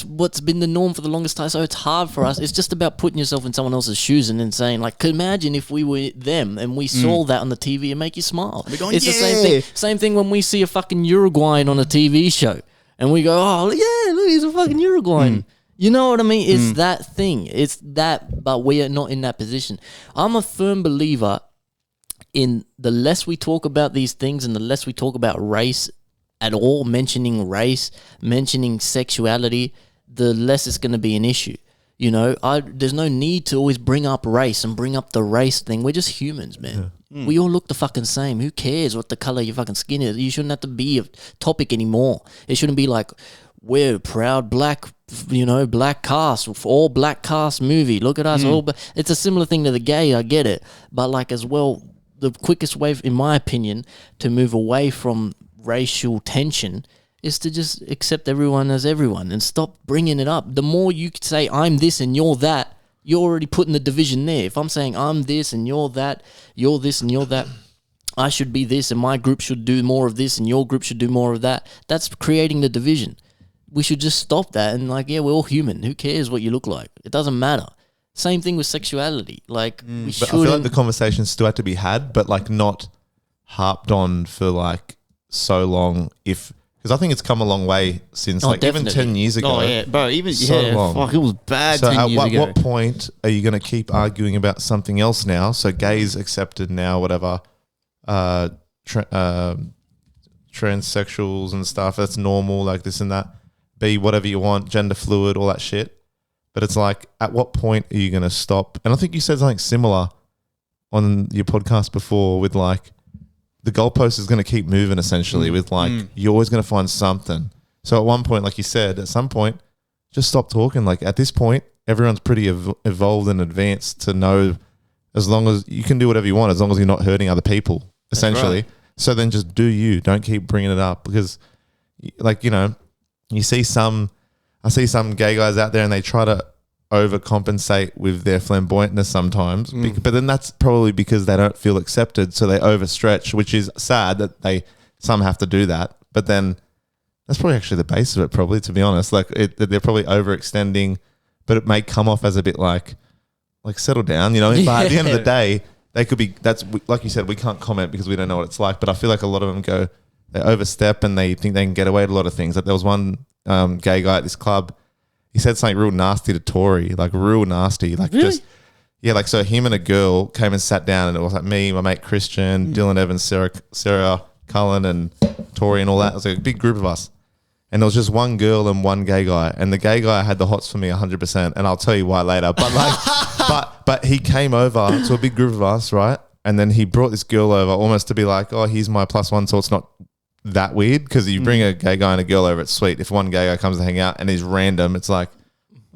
what's been the norm for the longest time. So it's hard for us. It's just about putting yourself in someone else's shoes and then saying, like, imagine if we were them and we saw that on the TV and make you smile.
Going,
it's the same thing. Same thing when we see a fucking Uruguayan on a TV show and we go, oh, yeah, look, he's a fucking Uruguayan. You know what I mean? It's that thing. It's that, but we are not in that position. I'm a firm believer in the less we talk about these things and the less we talk about race at all, mentioning race, mentioning sexuality, the less it's going to be an issue. You know, there's no need to always bring up race and bring up the race thing. We're just humans, man. Yeah. We all look the fucking same. Who cares what the color of your fucking skin is? You shouldn't have to be a topic anymore. It shouldn't be like, we're proud black, you know, black cast, all black cast movie. Look at us all. But it's a similar thing to the gay, I get it. But like as well, the quickest way, in my opinion, to move away from racial tension is to just accept everyone as everyone and stop bringing it up. The more you say I'm this and you're that, you're already putting the division there. If I'm saying I'm this and you're that, you're this and you're that, I should be this and my group should do more of this and your group should do more of that, that's creating the division. We should just stop that and like, yeah, we're all human. Who cares what you look like? It doesn't matter. Same thing with sexuality. Like we
but I feel like the conversation still had to be had, but like not harped on for like so long, because I think it's come a long way since even 10 years ago.
Oh yeah, bro, even
long.
Fuck, it was bad.
So
10 years ago.
At what point are you going to keep arguing about something else now? So gays accepted now, whatever, transsexuals and stuff, that's normal, like this and that. Be whatever you want, gender fluid, all that shit. But it's like, at what point are you going to stop? And I think you said something similar on your podcast before with like, the goalpost is going to keep moving essentially with like, you're always going to find something. So at one point, like you said, at some point, just stop talking. Like at this point, everyone's pretty evolved and advanced to know as long as you can do whatever you want, as long as you're not hurting other people, essentially. Right. So then just do you. Don't keep bringing it up because, like, you know, I see some gay guys out there and they try to overcompensate with their flamboyantness sometimes. But then that's probably because they don't feel accepted. So they overstretch, which is sad that some have to do that. But then that's probably actually the base of it, probably, to be honest. Like they're probably overextending, but it may come off as a bit like settle down, you know. But at the end of the day, they could be. That's like you said, we can't comment because we don't know what it's like. But I feel like a lot of them they overstep and they think they can get away with a lot of things. Like there was one gay guy at this club. He said something real nasty to Tori, like real nasty, like really? Like so him and a girl came and sat down, and it was like me, my mate Christian, Dylan Evans, Sarah Cullen, and Tori, and all that. It was like a big group of us. And there was just one girl and one gay guy, and the gay guy had the hots for me 100%, and I'll tell you why later. But like, but he came over to a big group of us, right? And then he brought this girl over almost to be like, oh, he's my +1, so it's not that weird, because you bring a gay guy and a girl over, it's sweet. If one gay guy comes to hang out and he's random, it's like,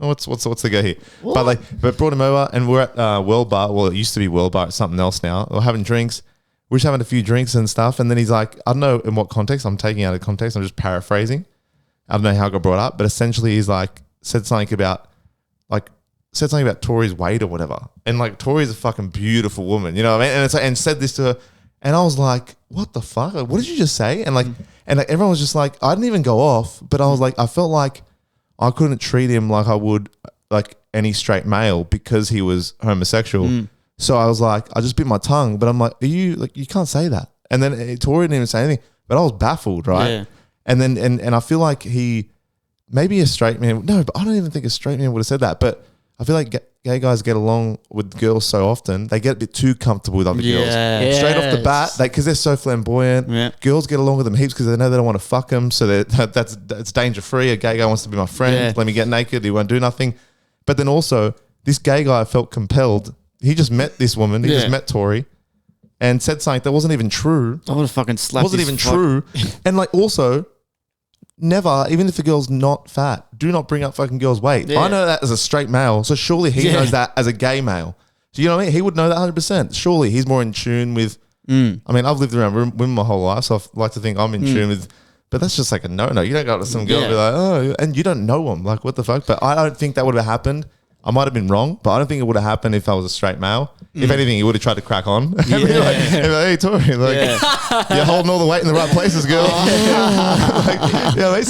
oh, what's the go here? What? But brought him over, and we're at World Bar. Well, it used to be World Bar. It's something else now. We're having drinks. We're just having a few drinks and stuff. And then he's like, I don't know in what context. I'm taking out of context. I'm just paraphrasing. I don't know how it got brought up, but essentially he's like said something about Tori's weight or whatever. And like Tori's a fucking beautiful woman, you know what I mean? And it's like, and said this to her, and I was like, what the fuck? Like, what did you just say? And like everyone was just like, I didn't even go off, but I was like, I felt like I couldn't treat him like I would like any straight male because he was homosexual. So I was like, I just bit my tongue, but I'm like, you can't say that. And then Tori didn't even say anything, but I was baffled, right? Yeah. And then and I feel like maybe a straight man, no, but I don't even think a straight man would have said that. But I feel like gay guys get along with girls so often, they get a bit too comfortable with other girls. Straight off the bat, because they're so flamboyant. Girls get along with them heaps because they know they don't want to fuck them. So that's danger free. A gay guy wants to be my friend. Let me get naked. He won't do nothing. But then also, this gay guy felt compelled. He just met this woman. He just met Tori. And said something that wasn't even true.
I would have fucking slapped.
Wasn't even true. And like also, never, even if the girl's not fat, do not bring up fucking girls' weight. Yeah. I know that as a straight male, so surely he knows that as a gay male. Do you know what I mean? He would know that 100%. Surely he's more in tune with. I mean, I've lived around women my whole life, so I like to think I'm in tune with. But that's just like a no. You don't go up to some girl and be like, oh, and you don't know them. Like, what the fuck? But I don't think that would have happened. I might have been wrong, but I don't think it would have happened if I was a straight male. If anything, he would have tried to crack on. Be like, hey, Tori, you're holding all the weight in the right places, girl. I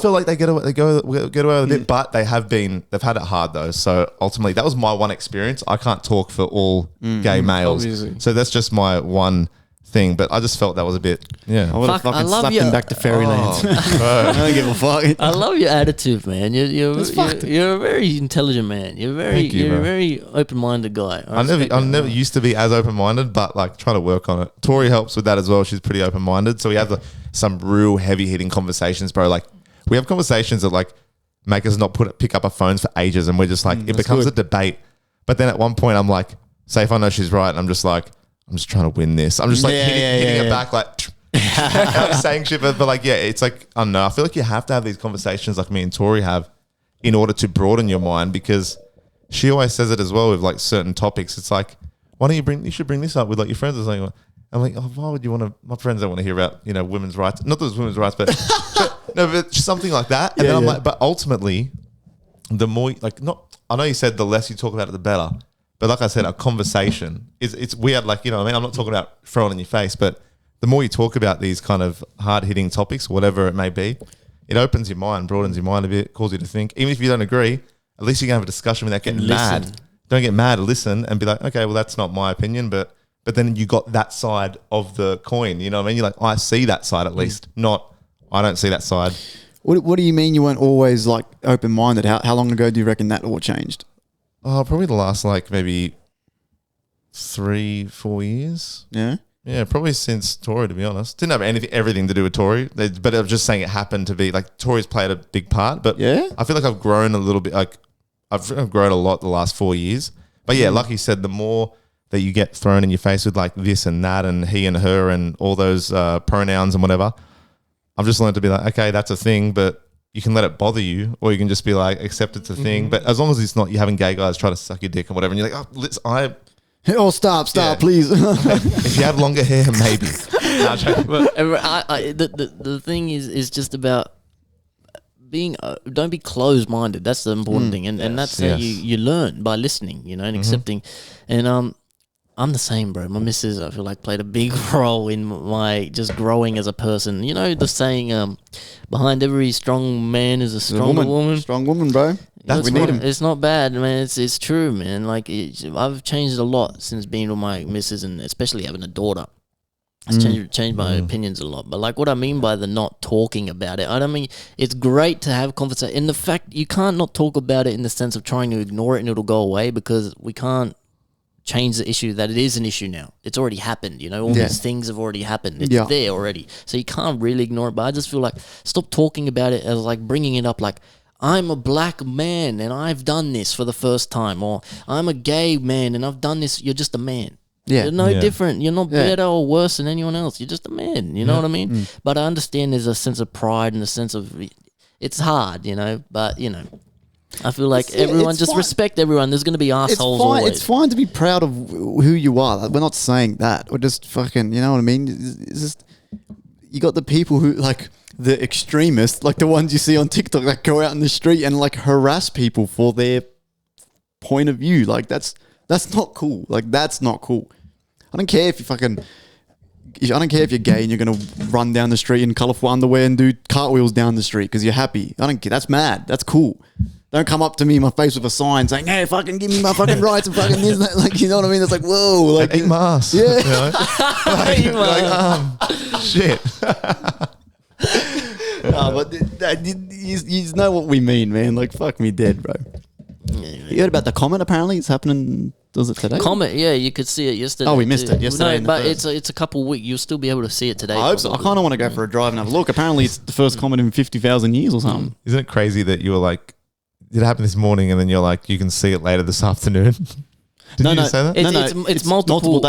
feel like they get away with it, but they've had it hard though. So ultimately, that was my one experience. I can't talk for all gay males, obviously. So that's just my one thing, but I just felt that was a bit,
I would have fucking slapped him back to fairyland. I don't give a fuck.
I love your attitude, man. You're a very intelligent man. You're a very open-minded guy.
I never used to be as open-minded, but like trying to work on it. Tori helps with that as well. She's pretty open-minded, so we have some real heavy-hitting conversations, bro. Like we have conversations that like make us not pick up our phones for ages, and we're just like it becomes a debate. But then at one point, I'm like, say if I know she's right, and I'm just trying to win this. I'm just like hitting her back, like saying shit, but like, it's like, I don't know. I feel like you have to have these conversations like me and Tori have in order to broaden your mind, because she always says it as well with like certain topics. It's like, why don't you should bring this up with like your friends or something. I'm like, oh, why would you want to, my friends don't want to hear about, women's rights. Not that it's women's rights, but but just something like that. And then I'm like, but ultimately, the more, like, I know you said the less you talk about it, the better. But like I said, a conversation it's weird. Like, I'm not talking about throwing in your face, but the more you talk about these kind of hard hitting topics, whatever it may be, it opens your mind, broadens your mind a bit, calls you to think. Even if you don't agree, at least you can have a discussion without getting mad. Don't get mad, listen and be like, okay, well, that's not my opinion, but then you got that side of the coin. You know what I mean? You're like, I see that side at least, not I don't see that side.
What do you mean you weren't always like open minded? How long ago do you reckon that all changed?
Oh, probably the last like maybe 3-4 years. Yeah, probably since Tori, to be honest. Didn't have everything to do with Tori, but I was just saying it happened to be like Tori's played a big part. But I feel like I've grown a little bit. Like I've grown a lot the last 4 years. But yeah, like you said, the more that you get thrown in your face with like this and that and he and her and all those pronouns and whatever. I've just learned to be like, okay, that's a thing, but you can let it bother you, or you can just be like, accept it's a thing. But as long as it's not you having gay guys try to suck your dick or whatever, and you're like,
Oh, stop, please.
If you had longer hair, maybe.
The thing is just about being don't be closed-minded. That's the important thing, and that's how you learn by listening, you know, and accepting. And I'm the same, bro. My missus, I feel like, played a big role in my just growing as a person. You know the saying, behind every strong man is a stronger woman.
Strong woman, bro.
We need him. It's not bad, man. It's true, man. Like I've changed a lot since being with my missus, and especially having a daughter. It's changed my opinions a lot. But like what I mean by the not talking about it, I don't mean it's great to have conversation. In the fact you can't not talk about it in the sense of trying to ignore it and it'll go away, because we can't change the issue that it is an issue now. It's already happened, you know, all these things have already happened. It's there already. So you can't really ignore it. But I just feel like stop talking about it as like bringing it up like, I'm a black man and I've done this for the first time, or I'm a gay man and I've done this. You're just a man. Yeah. You're no different. You're not better or worse than anyone else. You're just a man. You know what I mean? But I understand there's a sense of pride and a sense of, it's hard, you know, but you know, I feel like everyone just respect everyone. There's going to be assholes always.
It's fine to be proud of who you are. Like, we're not saying that. We're just fucking, you know what I mean? It's just, you got the people who, like, the extremists, like the ones you see on TikTok that go out in the street and, like, harass people for their point of view. Like, that's not cool. Like, that's not cool. I don't care if you fucking... I don't care if you're gay and you're going to run down the street in colourful underwear and do cartwheels down the street because you're happy. I don't care. That's mad. That's cool. Don't come up to me in my face with a sign saying, hey, fucking give me my fucking rights and fucking this and that. Like, you know what I mean? It's like, whoa. Like,
eat my ass.
Yeah.
You know? Shit.
No, but you know what we mean, man. Like, fuck me dead, bro. You heard about the comet, apparently? It's happening... Was it today?
Comet, yeah, you could see it yesterday.
Oh, we missed it yesterday.
No, but it's a couple of weeks. You'll still be able to see it today.
I hope so. I kind of want to go for a drive and have a look. Apparently, it's the first comet in 50,000 years or something.
Isn't it crazy that you were like, it happened this morning, and then you're like, you can see it later this afternoon? Did you say that?
It's multiple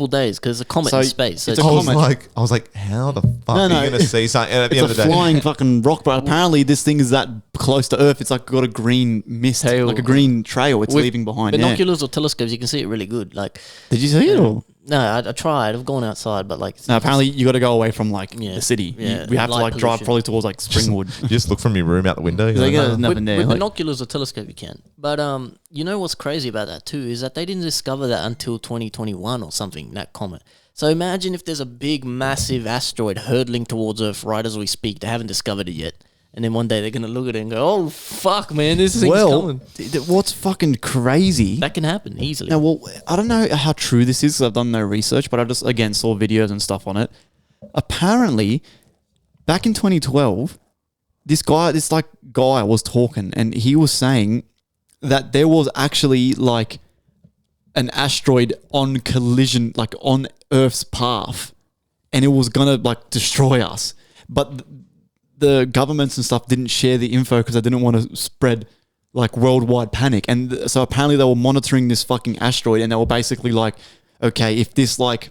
days because a comet in space. So
I was like, how the fuck are you going to see something at the end of the day?
It's a flying fucking rock, but apparently this thing is that close to Earth. It's like got a green mist, like a green trail it's leaving behind.
Binoculars or telescopes, you can see it really good. Like,
did you see it? Or?
No, I tried. I've gone outside, but like...
No, apparently you got to go away from like the city. Yeah, we have to like drive probably towards like Springwood.
You just look from your room out the window.
There's nothing there. With binoculars or telescope you can. But you know what's crazy about that too is that they didn't discover that until 2021 or something, that comet. So imagine if there's a big, massive asteroid hurtling towards Earth right as we speak. They haven't discovered it yet. And then one day they're going to look at it and go, oh, fuck, man, this thing's coming.
What's fucking crazy...
That can happen easily.
Now, well, I don't know how true this is because I've done no research, but I just, again, saw videos and stuff on it. Apparently, back in 2012, this guy was talking and he was saying that there was actually, like, an asteroid on collision, like, on Earth's path, and it was going to, like, destroy us. But... the governments and stuff didn't share the info because they didn't want to spread like worldwide panic. And so apparently they were monitoring this fucking asteroid and they were basically like, okay, if this like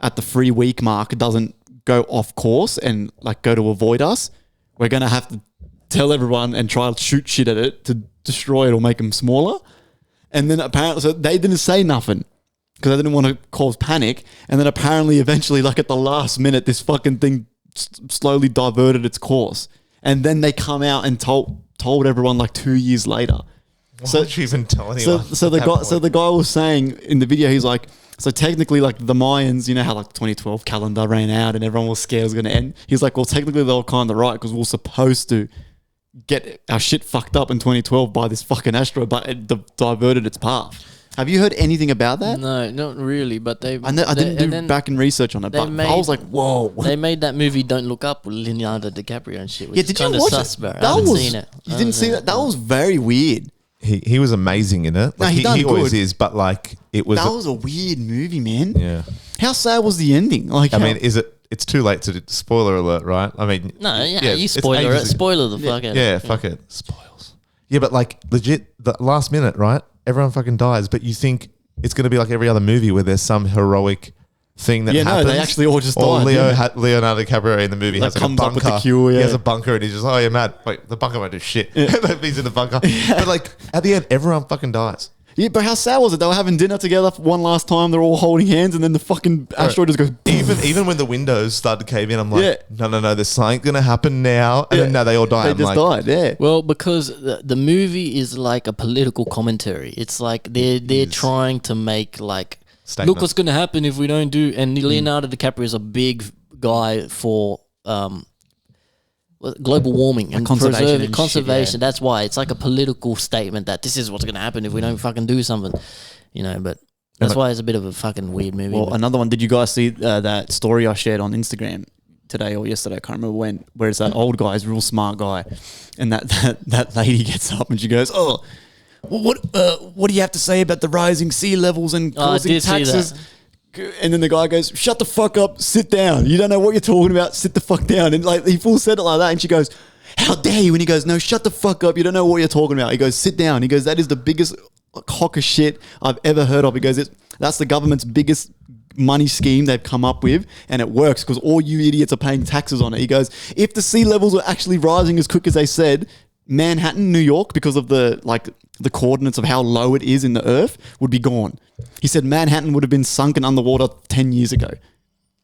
at the 3 week mark doesn't go off course and like go to avoid us, we're going to have to tell everyone and try to shoot shit at it to destroy it or make them smaller. And then apparently, so they didn't say nothing because they didn't want to cause panic. And then apparently eventually like at the last minute, this fucking thing slowly diverted its course, and then they come out and told everyone like 2 years later.
Why would you even tell anyone?
So the guy was saying in the video, he's like, so technically like the Mayans, you know how like 2012 calendar ran out and everyone was scared it was going to end. He's like, well, technically they were kind of right because we were supposed to get our shit fucked up in 2012 by this fucking asteroid, but it diverted its path. Have you heard anything about that?
No, not really. But I
didn't do back and research on it, but I was like, whoa.
They made that movie Don't Look Up with Leonardo DiCaprio and shit.
Yeah, did you watch it? I haven't seen it. You didn't see that? That was very weird.
He was amazing in it. Like, he always is, but like it was.
That was a weird movie, man.
Yeah.
How sad was the ending? Like,
I mean, it's too late to spoiler alert, right? I mean,
no, you spoiler it. Spoiler the fuck out.
Yeah, fuck it. Spoils. Yeah, but like legit, the last minute, right? Everyone fucking dies, but you think it's going to be like every other movie where there's some heroic thing that happens.
No, they actually all just
or
died.
Leonardo DiCaprio in the movie has like a
comes up with
bunker.
the cure,
He has a bunker and he's just, oh, you're mad. Wait, the bunker won't do shit. He's in the bunker. But like at the end, everyone fucking dies.
Yeah, but how sad was it? They were having dinner together for one last time. They're all holding hands, and then the fucking asteroid just goes.
Even when the windows start to cave in, I'm like, no, there's something gonna happen now. And then they all die.
They just died. Yeah.
Well, because the movie is like a political commentary. It's like they're trying to make like,
statement.
Look what's gonna happen if we don't do. And Leonardo DiCaprio is a big guy for global warming and
conservation.
Conservation. That's why it's like a political statement that this is what's going to happen if we don't fucking do something, But that's why it's a bit of a fucking weird movie.
Well, another one. Did you guys see that story I shared on Instagram today or yesterday? I can't remember when. Where it's that old guy, real smart guy, and that lady gets up and she goes, "Oh, well, what do you have to say about the rising sea levels and causing taxes?" And then the guy goes, "Shut the fuck up, sit down. You don't know what you're talking about, sit the fuck down." And like he full said it like that, and she goes, "How dare you?" And he goes, "No, shut the fuck up. You don't know what you're talking about." He goes, "Sit down." He goes, "That is the biggest cock of shit I've ever heard of." He goes, "That's the government's biggest money scheme they've come up with, and it works because all you idiots are paying taxes on it." He goes, "If the sea levels were actually rising as quick as they said, Manhattan, New York, because of the coordinates of how low it is in the earth, would be gone." He said Manhattan would have been sunken underwater 10 years ago.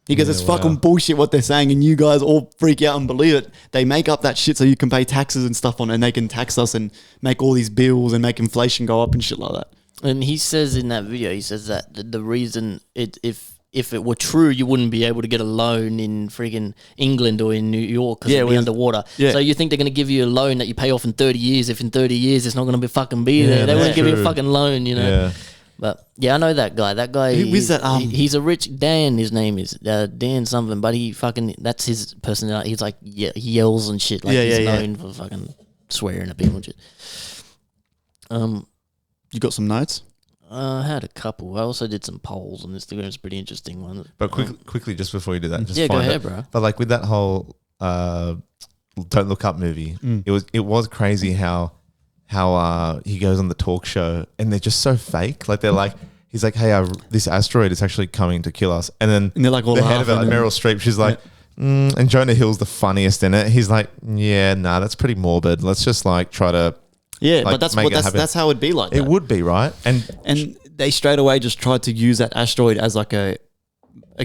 He goes, it's fucking bullshit what they're saying, and you guys all freak out and believe it. They make up that shit so you can pay taxes and stuff on it, and they can tax us and make all these bills and make inflation go up and shit like that.
And he says in that video, he says that the reason if it were true, you wouldn't be able to get a loan in freaking England or in New York because it'd be underwater. Yeah. So you think they're going to give you a loan that you pay off in 30 years if in 30 years it's not going to be there. They wouldn't give you a fucking loan,
Yeah.
But yeah, I know that guy. That guy,
who is that?
He's a rich Dan. His name is Dan something. But that's his personality. He's like he yells and shit. Like he's known for fucking swearing at people and shit.
You got some notes?
I had a couple. I also did some polls on Instagram. It's a pretty interesting one.
But quickly, just before you do that, just
go ahead, bro.
But like with that whole Don't Look Up movie, it was crazy how he goes on the talk show and they're just so fake. Like they're like, he's like, "Hey, this asteroid is actually coming to kill us," and then
they're like all
the head of it, like Meryl Streep, she's like, and Jonah Hill's the funniest in it. He's like, "Yeah, nah, that's pretty morbid. Let's just like try to."
Yeah,
like,
but that's how it'd be like.
It would be, right?
And they straight away just tried to use that asteroid as like a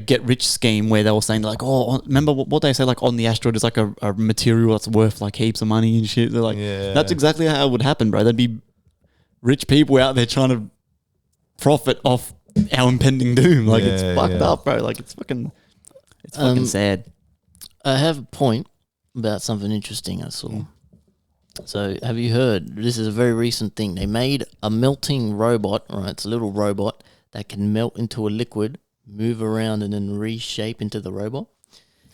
get rich scheme where they were saying like, "Oh, remember what they say like on the asteroid is like a material that's worth like heaps of money and shit." They're like, that's exactly how it would happen, bro. There'd be rich people out there trying to profit off our impending doom. Like it's fucked up, bro. Like it's fucking sad.
I have a point about something interesting I saw. So, have you heard? This is a very recent thing. They made a melting robot, right? It's a little robot that can melt into a liquid, move around, and then reshape into the robot.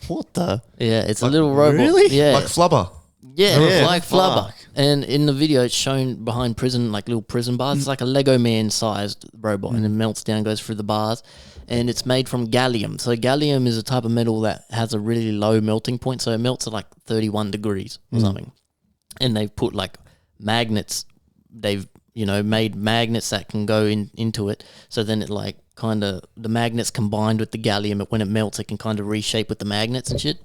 What the?
Yeah, it's a little robot.
Really?
Yeah.
Like Flubber.
Yeah, like Flubber. And in the video, it's shown behind prison, like little prison bars. It's like a Lego man-sized robot, and it melts down, goes through the bars. And it's made from gallium. So gallium is a type of metal that has a really low melting point. So it melts at like 31 degrees or something. And they've put like magnets, they've, made magnets that can go into it. So then it like kind of, the magnets combined with the gallium, when it melts, it can kind of reshape with the magnets and shit.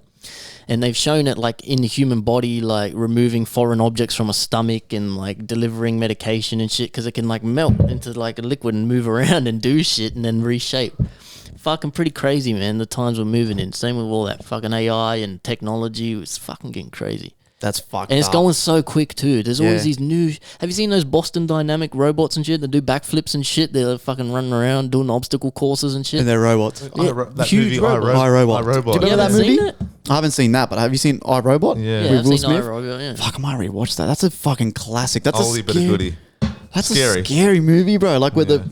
And they've shown it like in the human body, like removing foreign objects from a stomach and like delivering medication and shit, because it can like melt into like a liquid and move around and do shit and then reshape. Fucking pretty crazy, man, the times we're moving in. Same with all that fucking AI and technology. It's fucking getting crazy.
That's fucked
And it's
up.
going so quick too. There's always these new... Have you seen those Boston Dynamic robots and shit that do backflips and shit? They're fucking running around doing obstacle courses and shit.
And they're robots.
That
huge
movie,
robot.
iRobot.
iRobot.
Do you remember that movie?
Seen it?
I haven't seen that, but have you seen iRobot?
Yeah.
Yeah,
With
I've
Will
seen
Smith?
iRobot, yeah.
Fuck, I might rewatch that. That's a fucking classic. That's
Oldie but a goodie.
That's
Scary.
a scary movie, bro. Like where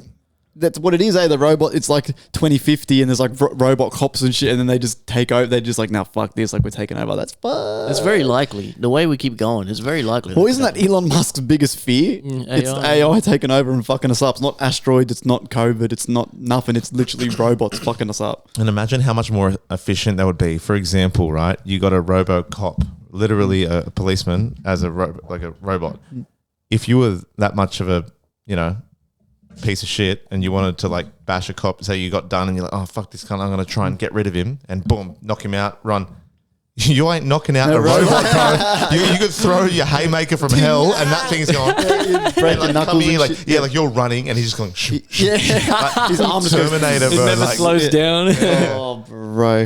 that's what it is, The robot, it's like 2050 and there's like robot cops and shit, and then they just take over. They're just like, "Now fuck this, like we're taking over." That's fun.
It's very likely. The way we keep going, it's very likely.
Well, isn't that Elon Musk's biggest fear? It's AI taking over and fucking us up. It's not asteroids, it's not COVID, it's not nothing. It's literally robots fucking us up.
And imagine how much more efficient that would be. For example, right? You got a RoboCop, literally a policeman as a robot. If you were that much of a, piece of shit and you wanted to like bash a cop, say you got done and you're like, oh fuck this cunt, I'm gonna try and get rid of him, and boom, knock him out, run. You ain't knocking out a robot, bro. You could throw your haymaker from hell and that thing's going. And like, come here, like you're running and he's just going. Shoo, shoo, shoo. Like, his arm Terminator,
it
bro.
never slows down.
Yeah.
Oh, bro.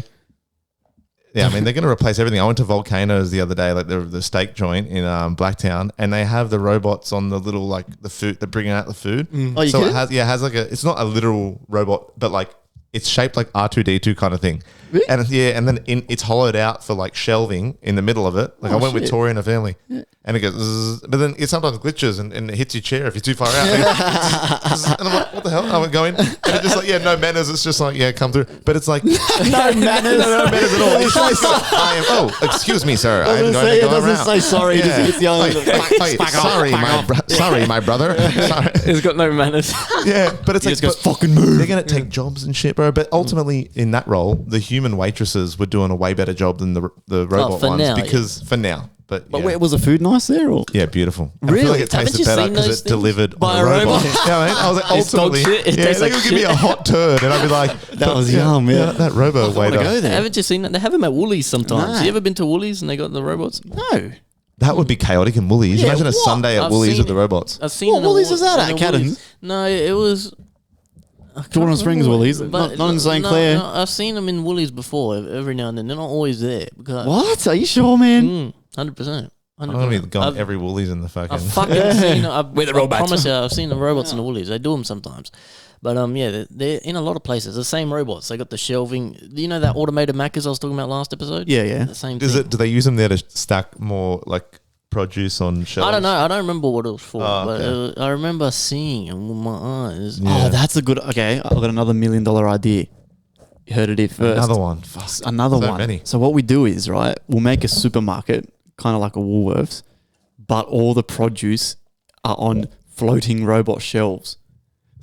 Yeah, I mean they're going to replace everything. I went to Volcanoes the other day, like the steak joint in Blacktown, and they have the robots on the little like the food. They're bringing out the food.
Oh, you
so
kidding?
it has like it's not a literal robot, but like it's shaped like R2D2 kind of thing.
Really?
And and then it's hollowed out for like shelving in the middle of it. Like I went with Tori and her family, and it goes, zzz, but then it sometimes glitches and it hits your chair if you're too far out. And I'm like, what the hell? I'm going, and it's just like, no manners. It's just like, come through. But it's like, no manners, no manners at all. It's just like, oh, excuse me, sir. I'm going to go around.
It doesn't say sorry. It's the only.
Sorry, my brother. Sorry.
He's got no manners.
Yeah, but it's
He
like,
just goes, fucking move.
they're going to take jobs and shit, bro. But ultimately, in that role, the human waitresses were doing a way better job than the robot
for
ones
now,
because for now. But
wait, was the food nice there? Or?
yeah, beautiful. And
Really?
I feel like it
Haven't
tasted
you
better
seen
because
those
it
things?
delivered
By
on
a
a robot.
robot?
Yeah, I mean, I was like,
It's dog
ultimately,
shit. It tastes
they
like
would give me
shit.
a hot turd, and I'd be like,
That was yum, yeah.
that robo
I want to go
waiter.
there.
Haven't you seen that? They have them at Woolies sometimes.
No.
You ever been to Woolies and they got the robots?
No.
That would be chaotic in Woolies.
Yeah,
Imagine a
what?
Sunday at
I've
Woolies
seen
with the
it.
robots.
I've seen
What
it at
Woolies is that
in
at,
the Woolies.
Cadden?
No, it was.
Jordan Springs Woolies,
But-
not in St. Clair.
No, I've seen them in Woolies before. Every now and then, they're not always there. Because
What? Are you sure, man?
100%.
I'm going to be going every Woolies in the fucking.
I've fucking seen. I
robots.
promise you, I've seen the robots in the Woolies. They do them sometimes. But they're in a lot of places. The same robots. They got the shelving. You know that automated Maccas I was talking about last episode?
Yeah.
The same
Is
thing.
it? Do they use them there to stack more like produce on shelves?
I don't know. I don't remember what it was for.
Oh,
but
okay.
I remember seeing it with my eyes.
Yeah.
Oh, that's a good. Okay, I've got another $1 million idea. You heard it here first.
Another one. Fuck.
Another
So
one.
many.
So what we do is, right, we'll make a supermarket, kind of like a Woolworths, but all the produce are on floating robot shelves.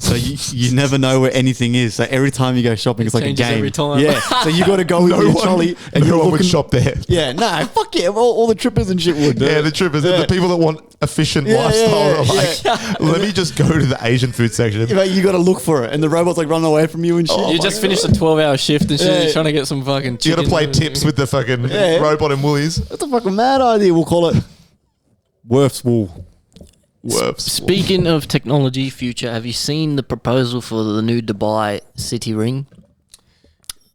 So you never know where anything is. So every time you go shopping, it's like a
changes
game.
every time.
Yeah. So you got to go with your trolley and
no
you're
one would
looking.
shop there.
Yeah. No. Fuck yeah. All the trippers and shit would.
Yeah, the trippers,
Yeah.
the people that want efficient
Yeah,
lifestyle are
yeah,
like, let me just go to the Asian food section.
Yeah, you got to look for it, and the robot's like running away from you and shit.
You just finished a 12-hour shift and shit.
Yeah.
You're trying to get some fucking
You got
chicken.
to play tips with the fucking
Yeah.
robot in Woolies.
That's a fucking mad idea. We'll call it Worth's Wool.
Speaking of technology future, have you seen the proposal for the new Dubai city ring?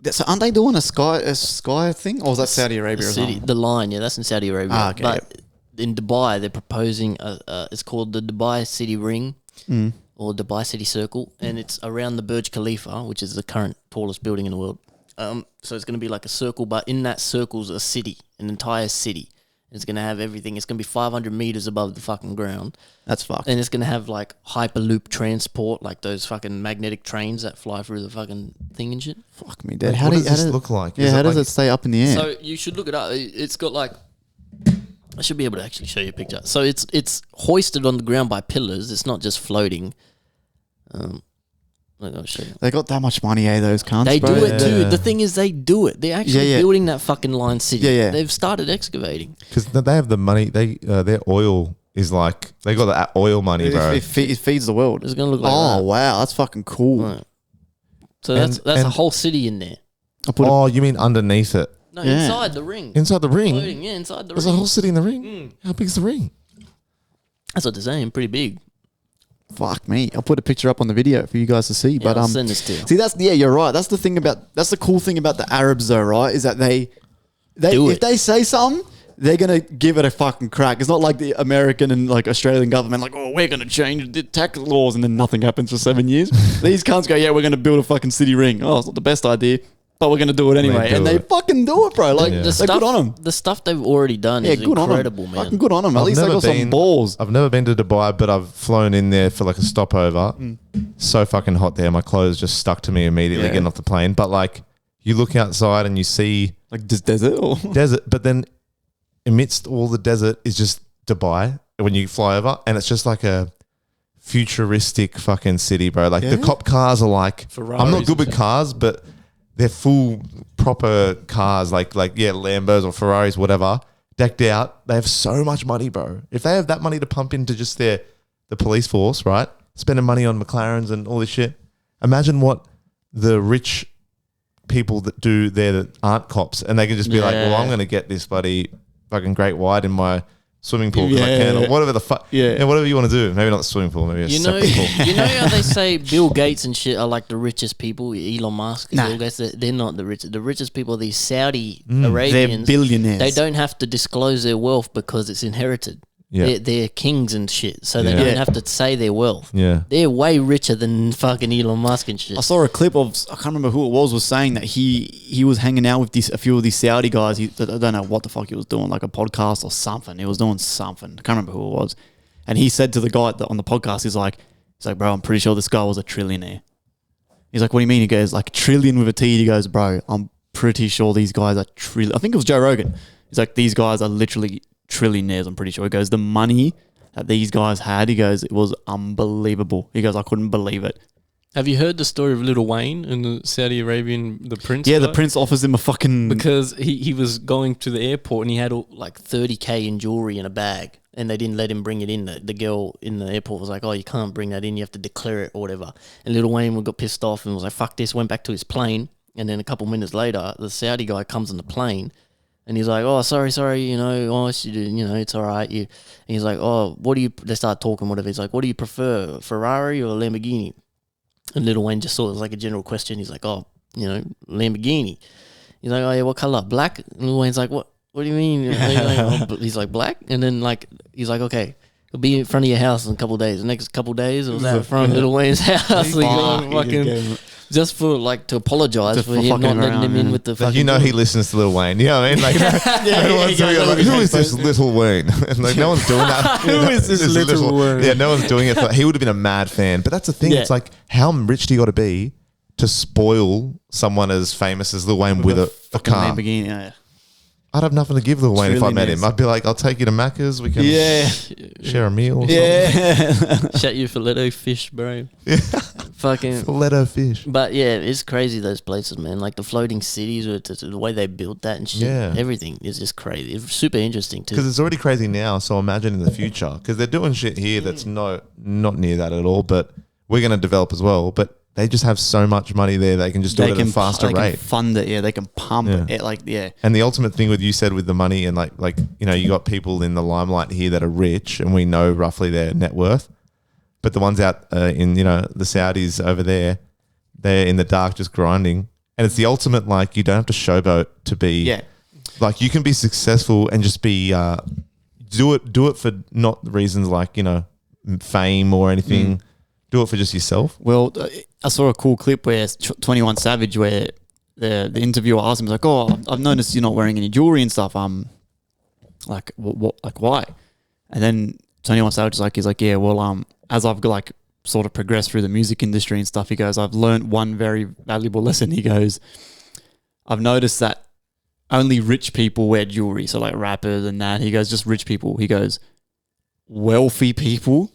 So aren't they doing a sky thing, or is that Saudi Arabia or
City,
something?
the line, yeah, that's in Saudi Arabia.
Ah, okay,
But in Dubai, they're proposing it's called the Dubai City Ring or Dubai City Circle, and it's around the Burj Khalifa, which is the current tallest building in the world. So it's going to be like a circle, but in that circle's a city, an entire city. It's going to have everything. It's going to be 500 meters above the fucking ground.
That's fucked.
And it's going to have like hyperloop transport, like those fucking magnetic trains that fly through the fucking thing and shit.
Fuck me, Dad.
What does this look like?
Yeah,
Is
how
it
does
like-
it stay up in the air?
So you should look it up. It's got like, I should be able to actually show you a picture. So it's hoisted on the ground by pillars. It's not just floating. I'll show you.
They got that much money, those cunts,
They
bro.
do it too.
Yeah.
The thing is, they do it. They're actually
Yeah.
building that fucking line city.
Yeah, yeah.
They've started excavating.
Because they have the money. Their oil is like, they got the oil money, bro.
It feeds the world.
It's gonna look like
Oh
that.
wow, that's fucking cool.
Right. So
And-
that's a
and-
whole city in there.
I put
Oh, you mean underneath it?
No,
Yeah.
inside the ring.
Inside the ring?
Floating, yeah, inside the
There's a
ring.
whole city in the ring? How big's the ring?
That's what they're saying. Pretty big.
fuck me. I'll put a picture up on the video for you guys to see.
Yeah,
But
I'll send this to you.
see, you're right. That's the cool thing about the Arabs, though, right? Is that they
Do
if
it.
they say something, they're gonna give it a fucking crack. It's not like the American and like Australian government, like, oh, we're gonna change the tax laws, and then nothing happens for 7 years. These cunts go, yeah, we're gonna build a fucking city ring. Oh, it's not the best idea, but we're gonna do it anyway,
do
and they
it.
fucking do it, bro. Like,
Yeah.
they're good on them.
The stuff they've already done
Yeah,
is
good on
incredible,
them.
man.
Fucking good on them. At
I've
least they
never
got some balls.
I've never been to Dubai, but I've flown in there for like a stopover. So fucking hot there. My clothes just stuck to me immediately
Yeah.
getting off the plane. But like, you look outside and you see
Like just desert or
desert, but then amidst all the desert is just Dubai when you fly over, and it's just like a futuristic fucking city, bro. Like the
Yeah.
cop cars are like, I'm not
Ferraris
good with
and
cars, but they're full proper cars, like Lambos or Ferraris, whatever, decked out. They have so much money, bro. If they have that money to pump into just the police force, right? spending money on McLarens and all this shit. Imagine what the rich people that do there that aren't cops, and they can just be like, well, I'm going to get this bloody fucking great white in my swimming pool because I can, or whatever the fuck, whatever you want to do. Maybe not the swimming pool, maybe a separate pool.
You know how they say Bill Gates and shit are like the richest people, Elon Musk and Bill Gates, they're not the richest. The richest people are these Saudi Arabians.
They're billionaires.
They don't have to disclose their wealth because it's inherited. Yeah. They're kings and shit, so they don't have to say their wealth.
Yeah,
they're way richer than fucking Elon Musk and shit.
I saw a clip of, I can't remember who it was saying that he was hanging out with a few of these Saudi guys. I don't know what the fuck he was doing, like a podcast or something. He was doing something. I can't remember who it was. And he said to the guy on the podcast, he's like, bro, I'm pretty sure this guy was a trillionaire. He's like, what do you mean? He goes, like, trillion with a T. He goes, bro, I'm pretty sure these guys are I think it was Joe Rogan. He's like, these guys are literally trillionaires, I'm pretty sure. He goes, the money that these guys had, he goes, it was unbelievable. He goes, I couldn't believe it.
Have you heard the story of Little Wayne and the Saudi Arabian, the prince?
Yeah, the prince offers him a fucking...
Because he was going to the airport and he had
like 30K in jewelry in a bag, and they didn't let him bring it in. The girl in the airport was like, oh, you can't bring that in, you have to declare it or whatever. And Little Wayne got pissed off and was like, fuck this, went back to his plane. And then a couple minutes later, the Saudi guy comes on the plane. And he's like, oh, sorry, you know, it's all right. And he's like, oh, they start talking, whatever. He's like, what do you prefer, Ferrari or Lamborghini? And Little Wayne just saw it as like a general question. He's like, oh, you know, Lamborghini. He's like, oh, yeah, what color? Black? And Little Wayne's like, what do you mean? He's like, black? And then like, he's like, okay, it'll be in front of your house in a couple of days. The next couple of days, it was out in front of Little Wayne's house. Just for like to apologize for him not letting him in with the fucking.
You know he listens to Lil Wayne. You know what I mean? Like, everyone's doing it like, who is this Little Wayne? And like, no one's doing that.
Who is this Little Wayne?
Yeah, no one's doing it. He would have been a mad fan. But that's the thing. It's like, how rich do you got to be to spoil someone as famous as Lil Wayne with a car?
Lamborghini, yeah.
I'd have nothing to give Lil Wayne if I met him. I'd be like, I'll take you to Macca's. We can share a meal or something.
Shut you filet fish, bro.
Yeah.
Fucking
filet fish.
But yeah, it's crazy, those places, man. Like the floating cities, the way they built that and shit.
Yeah.
Everything is just crazy. It's super interesting too.
Because it's already crazy now, so imagine in the future. Because they're doing shit here that's not near that at all, but we're going to develop as well. But they just have so much money there, they can just do it at a faster rate.
They can fund it, they can pump it,
And the ultimate thing with you said with the money and like you know, you got people in the limelight here that are rich and we know roughly their net worth, but the ones out in, you know, the Saudis over there, they're in the dark just grinding. And it's the ultimate, like, you don't have to showboat to be, like, you can be successful and just be, do it for not reasons like, you know, fame or anything. Do it for just yourself.
Well, I saw a cool clip where 21 Savage, where the interviewer asked him, like, "Oh, I've noticed you're not wearing any jewelry and stuff. Like, what, like, why?" And then 21 Savage is like, he's like, "Yeah, well, as I've like sort of progressed through the music industry and stuff," he goes, "I've learned one very valuable lesson." He goes, "I've noticed that only rich people wear jewelry, so like rappers and that." He goes, "Just rich people." He goes, "Wealthy people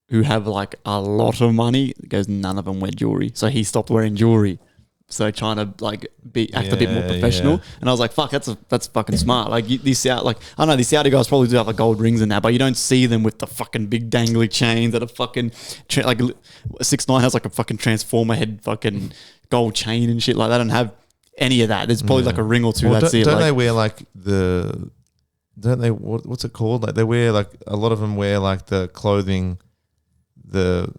who have like a lot of money," goes, "none of them wear jewelry." So he stopped wearing jewelry. So trying to like act a bit more professional. And I was like, fuck, that's fucking smart. Like these I don't know, these Saudi guys probably do have like gold rings and that, but you don't see them with the fucking big dangly chains that are fucking like 6ix9ine has like a fucking transformer head fucking gold chain and shit like that. I don't have any of that. There's probably like a ring or two.
Well,
that's it.
Don't they wear like what's it called? Like they wear like, a lot of them wear like the clothing, the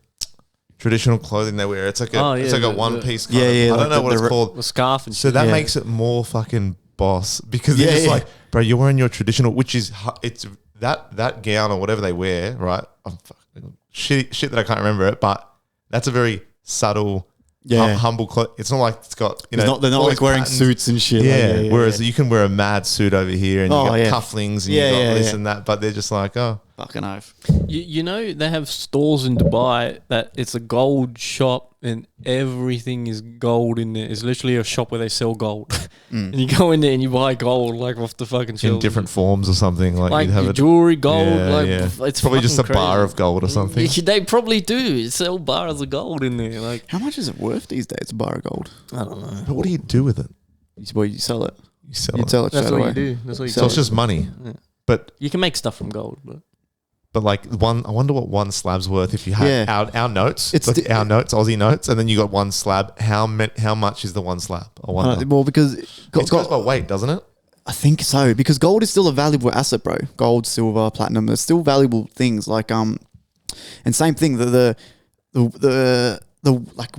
traditional clothing they wear. It's like a one piece. I don't know what it's called.
A scarf and
so
shit.
that makes it more fucking boss, because they're just like, bro, you're wearing your traditional, which is it's that gown or whatever they wear, right? Shit that I can't remember it, but that's a very subtle, humble clothes. It's not like it's got, you know,
they're not like wearing patterns. Suits and shit.
Yeah. Whereas you can wear a mad suit over here and you got cufflinks and you got this and that, but they're just like, oh,
fucking oath.
You know, they have stores in Dubai that it's a gold shop and everything is gold in there. It's literally a shop where they sell gold. And you go in there and you buy gold like off the fucking shelves.
In different forms or something. Like you'd have
jewelry, gold.
It's probably just a bar of gold or something.
They probably do sell bars of gold in there. Like,
how much is it worth these days, a bar of gold?
I don't know.
But what do you do with it?
You sell it.
You sell
it
That's
straight
what
away.
you do. That's what you
So it's just money.
Yeah.
But
you can make stuff from gold, but
But like I wonder what one slab's worth if you had our notes.
It's
our notes, Aussie notes, and then you got one slab. How much is the one slab? I wonder.
well, because
It goes by weight, doesn't it?
I think so, because gold is still a valuable asset, bro. Gold, silver, platinum, they're still valuable things. Like and same thing. The like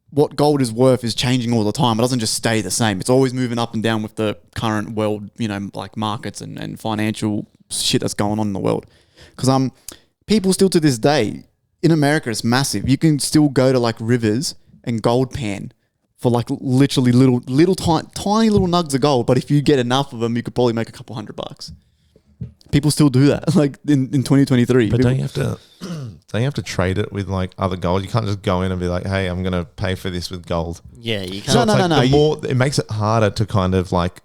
what gold is worth is changing all the time. It doesn't just stay the same. It's always moving up and down with the current world, like markets and financial shit that's going on in the world. Because people still to this day in America, it's massive. You can still go to like rivers and gold pan for like literally little tiny little nugs of gold. But if you get enough of them, you could probably make a couple $100. People still do that, like in 2023.
But don't you have to trade it with like other gold? You can't just go in and be like, "Hey, I'm going to pay for this with gold."
Yeah, you
So
can't.
no. It makes it harder to kind of like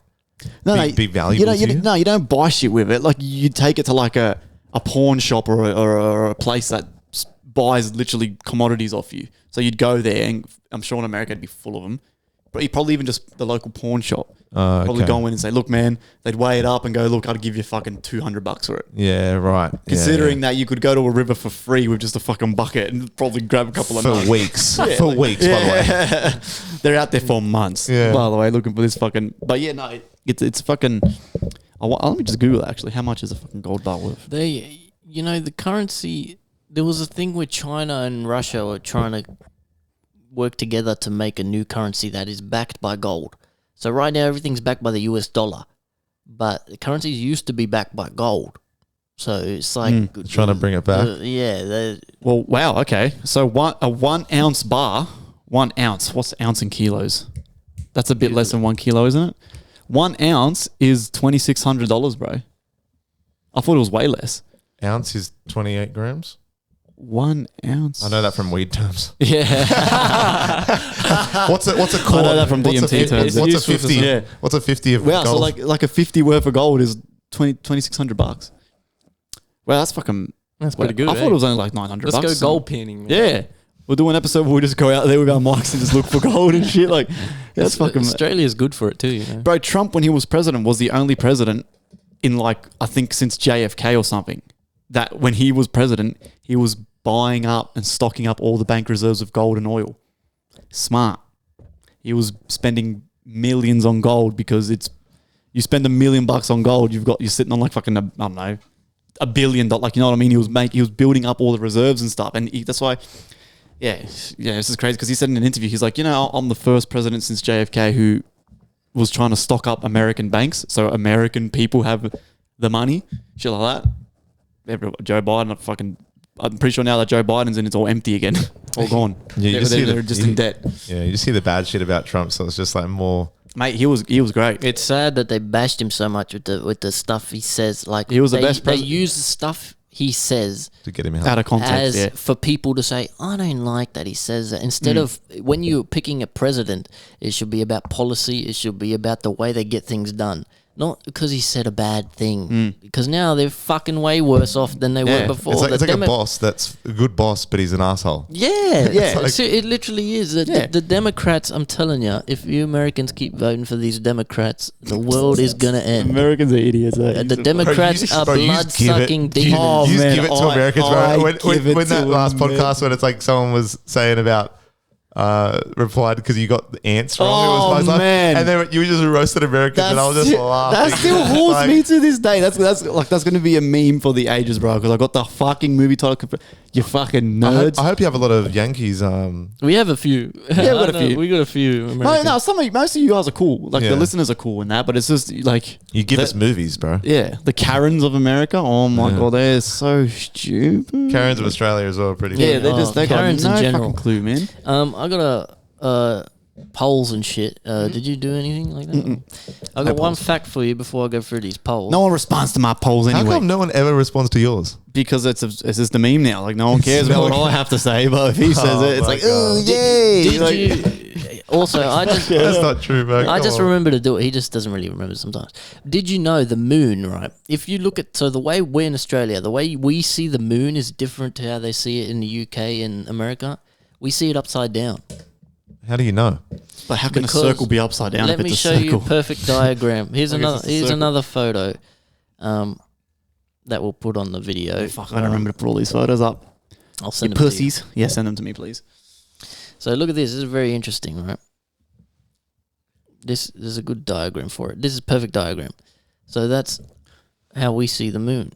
be valuable.
You don't buy shit with it. Like you take it to like a pawn shop or a place that buys literally commodities off you. So you'd go there, and I'm sure in America it'd be full of them. But you probably even just the local pawn shop. Probably go in and say, "Look, man," they'd weigh it up and go, "Look, I'd give you fucking $200 for it."
Yeah, right.
Considering that you could go to a river for free with just a fucking bucket and probably grab a couple of
for weeks. By the way.
They're out there for months.
Yeah.
By the way, looking for this fucking. But yeah, no, it's fucking. Let me just Google it, actually. How much is a fucking gold bar worth?
The currency. There was a thing where China and Russia were trying to work together to make a new currency that is backed by gold. So right now everything's backed by the US dollar, but the currencies used to be backed by gold. So it's like
trying to bring it back.
Well, wow. Okay, so a 1 ounce bar, 1 ounce. What's an ounce in kilos? That's a bit less than 1 kilo, isn't it? 1 ounce is $2,600, bro. I thought it was way less.
Ounce is 28 grams.
1 ounce.
I know that from weed terms.
Yeah.
What's a quarter?
I know that from DMT terms.
What's a 50?
Yeah.
What's a 50 of
Wow,
gold?
so like a 50 worth of gold is $2,600. Well, that's fucking.
That's pretty good.
I thought it was only like $900.
Let's go gold panning, man.
Yeah. We'll do an episode where we just go out there with our mics and just look for gold and shit. Like, that's fucking.
Australia's good for it too,
Bro, Trump, when he was president, was the only president in like, I think since JFK or something, that when he was president, he was buying up and stocking up all the bank reserves of gold and oil. Smart. He was spending millions on gold because you spend $1 million on gold, you're sitting on like fucking, I don't know, $1 billion. Like, you know what I mean? He was building up all the reserves and stuff. And that's why, this is crazy because he said in an interview, he's like, I'm the first president since JFK who was trying to stock up American banks so American people have the money, shit like that. Joe Biden, I'm pretty sure now that Joe Biden's in, it's all empty again, all gone.
Yeah,
they're just in debt.
Yeah, you just hear the bad shit about Trump, so it's just like more.
Mate, he was great.
It's sad that they bashed him so much with the stuff he says. Like
he was the best
They
president.
use the stuff he says
To get him
out of context,
for people to say, I don't like that he says that. Instead of when you're picking a president, it should be about policy. It should be about the way they get things done. Not because he said a bad thing. Because now they're fucking way worse off than they were before.
It's like a boss that's a good boss, but he's an asshole.
Yeah.
Yeah.
So it literally is. The Democrats, I'm telling you, if you Americans keep voting for these Democrats, the world is going to end.
Americans are idiots.
The Democrats are blood-sucking demons.
You just give it to Americans, bro. When that last
America.
podcast, when it's like someone was saying about replied because you got the ants wrong.
Oh,
it was
man.
And then you just roasted Americans, and I was just laughing.
That still haunts me to this day. That's going to be a meme for the ages, bro. Because I got the fucking movie title. You fucking nerds.
I hope you have a lot of Yankees.
We have a few.
Yeah, we got a few.
We got a few. Americans.
No, most of you guys are cool. Like, the listeners are cool in that, but it's just like...
You give us movies, bro.
Yeah. The Karens of America. Oh, my God. They're so stupid.
Karens of Australia as well are pretty
Yeah,
funny.
they got
Karens in
no
general.
fucking clue, man.
I got polls and shit. Did you do anything like that? I got one fact for you before I go through these polls.
No one responds to my polls
How
anyway.
come no one ever responds to yours?
Because it's just the meme now. Like, no one cares about what I have to say, but if he says it, it's
my
like,
God.
oh, yay.
Did
Like-
you? Also, I just
That's not true, bro.
I
Come
just
on.
remember to do it. He just doesn't really remember sometimes. Did you know the moon, right? If you look at, so the way we're in Australia, the way we see the moon is different to how they see it in the UK and America. We see it upside down.
How do you know?
But how can
Because-
a circle be upside down
Let
if
me
it's
show
a
you a
circle?
perfect diagram. Here's
I guess
another.
it's a
Here's
circle.
another photo. that we'll put on the video.
Fuck, I don't remember to put all these photos up.
I'll send
You
them
pussies.
to you.
Yeah, send them to me, please.
So look at this. This is very interesting, right? This is a good diagram for it. This is a perfect diagram. So that's how we see the moon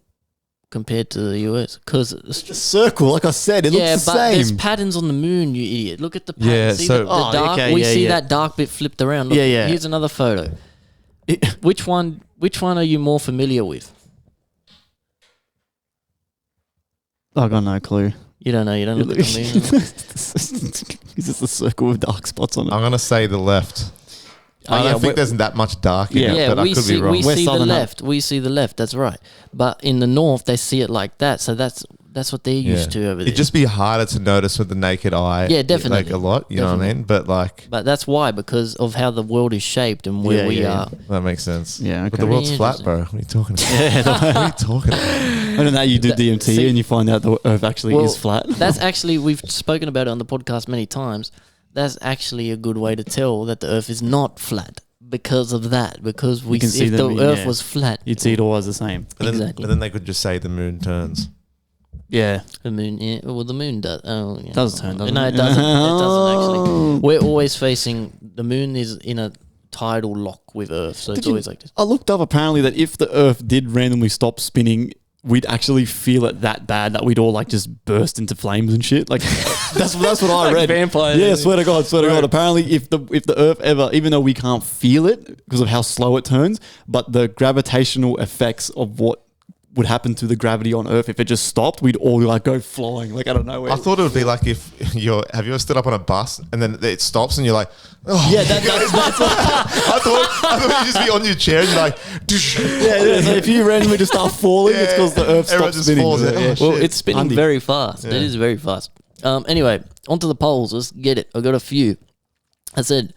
compared to the US. Because
It's a circle, like I said. It looks the
but there's
same.
patterns on the moon, you idiot. Look at the pattern.
Yeah,
see
so-
the dark.
okay,
we
yeah,
see
yeah.
that dark bit flipped around. Look,
Yeah, yeah.
Here's another photo.
It-
Which one are you more familiar with?
I got no clue.
You don't know. You don't look at the moon.
It's just a circle with dark spots on it.
I'm gonna say the left. I
yeah,
don't think there's that much dark in it, but I could be wrong.
we
We're
see the
southern
left. We see the left. That's right. But in the north, they see it like that. So that's what they're used to over there.
It'd just be harder to notice with the naked eye.
Yeah, definitely.
Like a lot, you know what I mean? But like,
But that's why, because of how the world is shaped and where
Yeah,
we
yeah,
are.
that makes sense.
Yeah, okay.
But the world's
Very
flat, bro. What are you talking about? What are you talking about?
I don't know. You do DMT
see-
and you find out the Earth actually
Well,
is flat.
That's actually, we've spoken about it on the podcast many times. That's actually a good way to tell that the Earth is not flat because of that. Because we
can see
if
the
the
moon,
Earth
yeah.
was flat,
You'd see it all as the same.
Exactly.
And then they could just say the moon turns.
Yeah.
the moon. Yeah, well, the moon does. Oh, yeah.
Does turn, doesn't
No,
it?
it doesn't. It doesn't
Oh.
actually. We're always facing the moon is in a tidal lock with Earth, so it's
you-
always like this.
I looked up apparently that if the Earth did randomly stop spinning, we'd actually feel it that bad that we'd all like just burst into flames and shit. Like that's what I
Like
read.
vampires.
Yeah, swear to God. Apparently, if the Earth ever, even though we can't feel it because of how slow it turns, but the gravitational effects of what would happen to the gravity on Earth if it just stopped, we'd all like go flying like out of nowhere.
I thought it would be like if have you ever stood up on a bus and then it stops and you're like, oh.
Yeah, that's
I thought you'd just be on your chair and you're like,
yeah. So if you randomly just start falling, it's because the Earth
Everyone
stops
just
spinning.
falls.
Yeah.
Oh,
Well,
shit.
it's spinning
Andy.
very fast.
Yeah.
It is very fast. Anyway, onto the polls. Let's get it. I got a few. I said,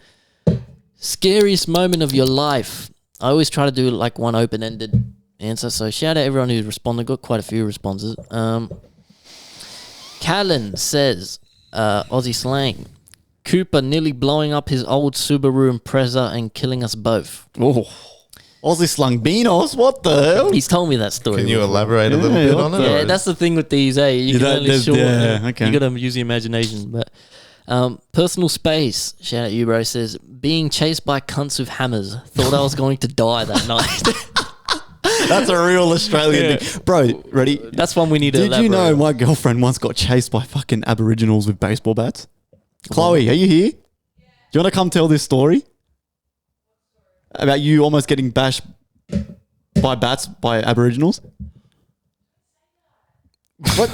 scariest moment of your life. I always try to do like one open-ended answer. So shout out everyone who responded. Got quite a few responses. Callan says, Aussie slang, Cooper nearly blowing up his old Subaru Impreza and killing us both.
Oh, Aussie slung beanos. What the hell?
He's told me that story.
Can you
before.
elaborate a little
Yeah,
bit
what
on it?
the-
or
Yeah,
is-
that's the thing with these, eh? You can only
there's-
short.
yeah, okay.
You gotta use your imagination. But personal space, shout out you, bro, says being chased by cunts with hammers. Thought I was going to die that night.
That's a real Australian thing. Bro, ready?
That's one we need to
Did you know
elaborate on.
my girlfriend once got chased by fucking Aboriginals with baseball bats? Chloe, are you here? Do you want to come tell this story? About you almost getting bashed by bats by Aboriginals?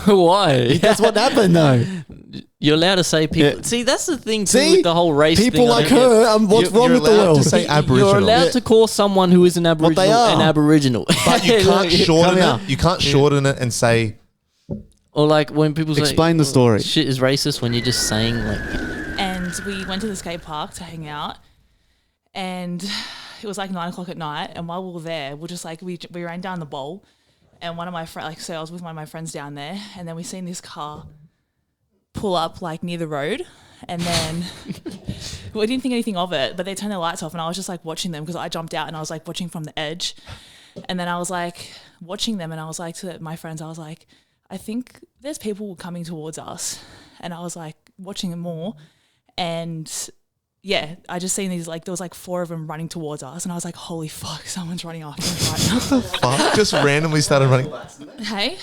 Why?
That's what happened though.
You're allowed to say people.
Yeah.
See, that's the thing too
See?
with the whole race thing.
People
I
like
don't get.
her, what's wrong
You're
with the
allowed
world?
to say Aboriginal.
You're allowed
Yeah.
to call someone who is an Aboriginal
they are.
an Aboriginal.
But you can't shorten
Come
it. You can't shorten it and say,
Or like when people say,
Explain the story.
Shit is racist when you're just saying like,
And we went to the skate park to hang out, and it was like 9 o'clock at night. And while we were there, we're just like we ran down the bowl, and one of my friends, like, so I was with one of my friends down there, and then we seen this car pull up like near the road, and then we didn't think anything of it, but they turned their lights off, and I was just like watching them because I jumped out and I was like watching from the edge, and then I was like watching them, and I was like to my friends, I was like, I think there's people coming towards us, and I was like watching them more. And yeah, I just seen these, like, there was like 4 of them running towards us, and I was like, holy fuck, someone's running after us right now.
fuck, just randomly started running.
Hey?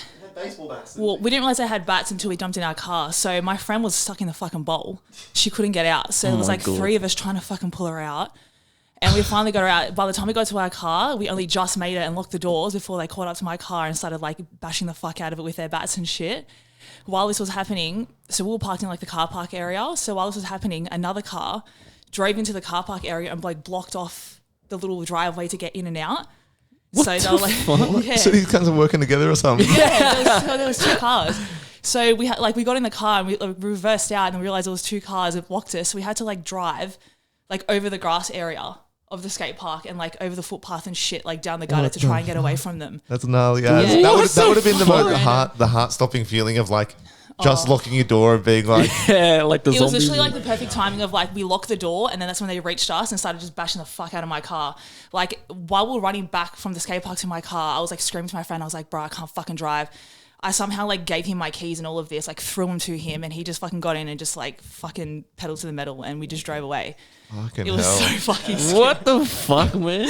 Well, we didn't realize they had bats until we jumped in our car. So my friend was stuck in the fucking bowl. She couldn't get out. So there was like 3 of us trying to fucking pull her out. And we finally got her out. By the time we got to our car, we only just made it and locked the doors before they caught up to my car and started like bashing the fuck out of it with their bats and shit. While this was happening, so we were parked in like the car park area. So while this was happening, another car drove into the car park area and like blocked off the little driveway to get in and out. So they were like, yeah.
So these guys are working together or something.
Yeah, there was 2 cars. So we had we got in the car and we reversed out and we realized there was 2 cars that blocked us. So we had to like drive like over the grass area of the skate park and like over the footpath and shit, like down the gutter to try and get away from them.
That's gnarly.
Yeah.
That would have been
funny.
the heart stopping feeling of like, just locking your door and being like,
Yeah, like the
It was
zombies.
literally like the perfect timing of like we locked the door and then that's when they reached us and started just bashing the fuck out of my car. Like while we were running back from the skate park to my car, I was like screaming to my friend. I was like, bro, I can't fucking drive. I somehow like gave him my keys and all of this, like threw them to him and he just fucking got in and just like fucking pedaled to the metal and we just drove away.
fucking
It was
hell.
so fucking scary.
What the fuck, man?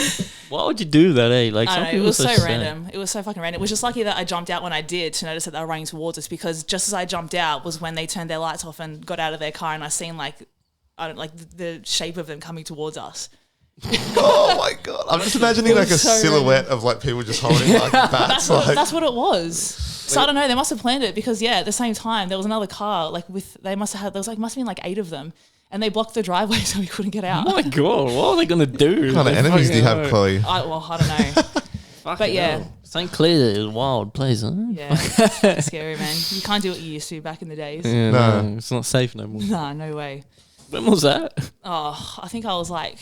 Why would you do that, eh? Like,
I
some
know, it
people
was
are
so
sad.
random. It was so fucking random. It was just lucky that I jumped out when I did to notice that they were running towards us because just as I jumped out was when they turned their lights off and got out of their car and I seen like, I don't like the shape of them coming towards us.
Oh my god! I'm just imagining
It
like a
was so
silhouette of like people just holding like bats.
That's what it was. So I don't know. They must have planned it because at the same time there was another car like there must have been like 8 of them, and they blocked the driveway so we couldn't get out.
Oh my god, what are they gonna do?
What kind of enemies do you have, Chloe?
I don't know. But yeah,
St. Clair is a wild place, huh?
yeah, scary man. You can't do what you used to back in the days.
Yeah,
No.
no, it's not safe no more.
Nah, no way.
When was that?
Oh, I think I was like,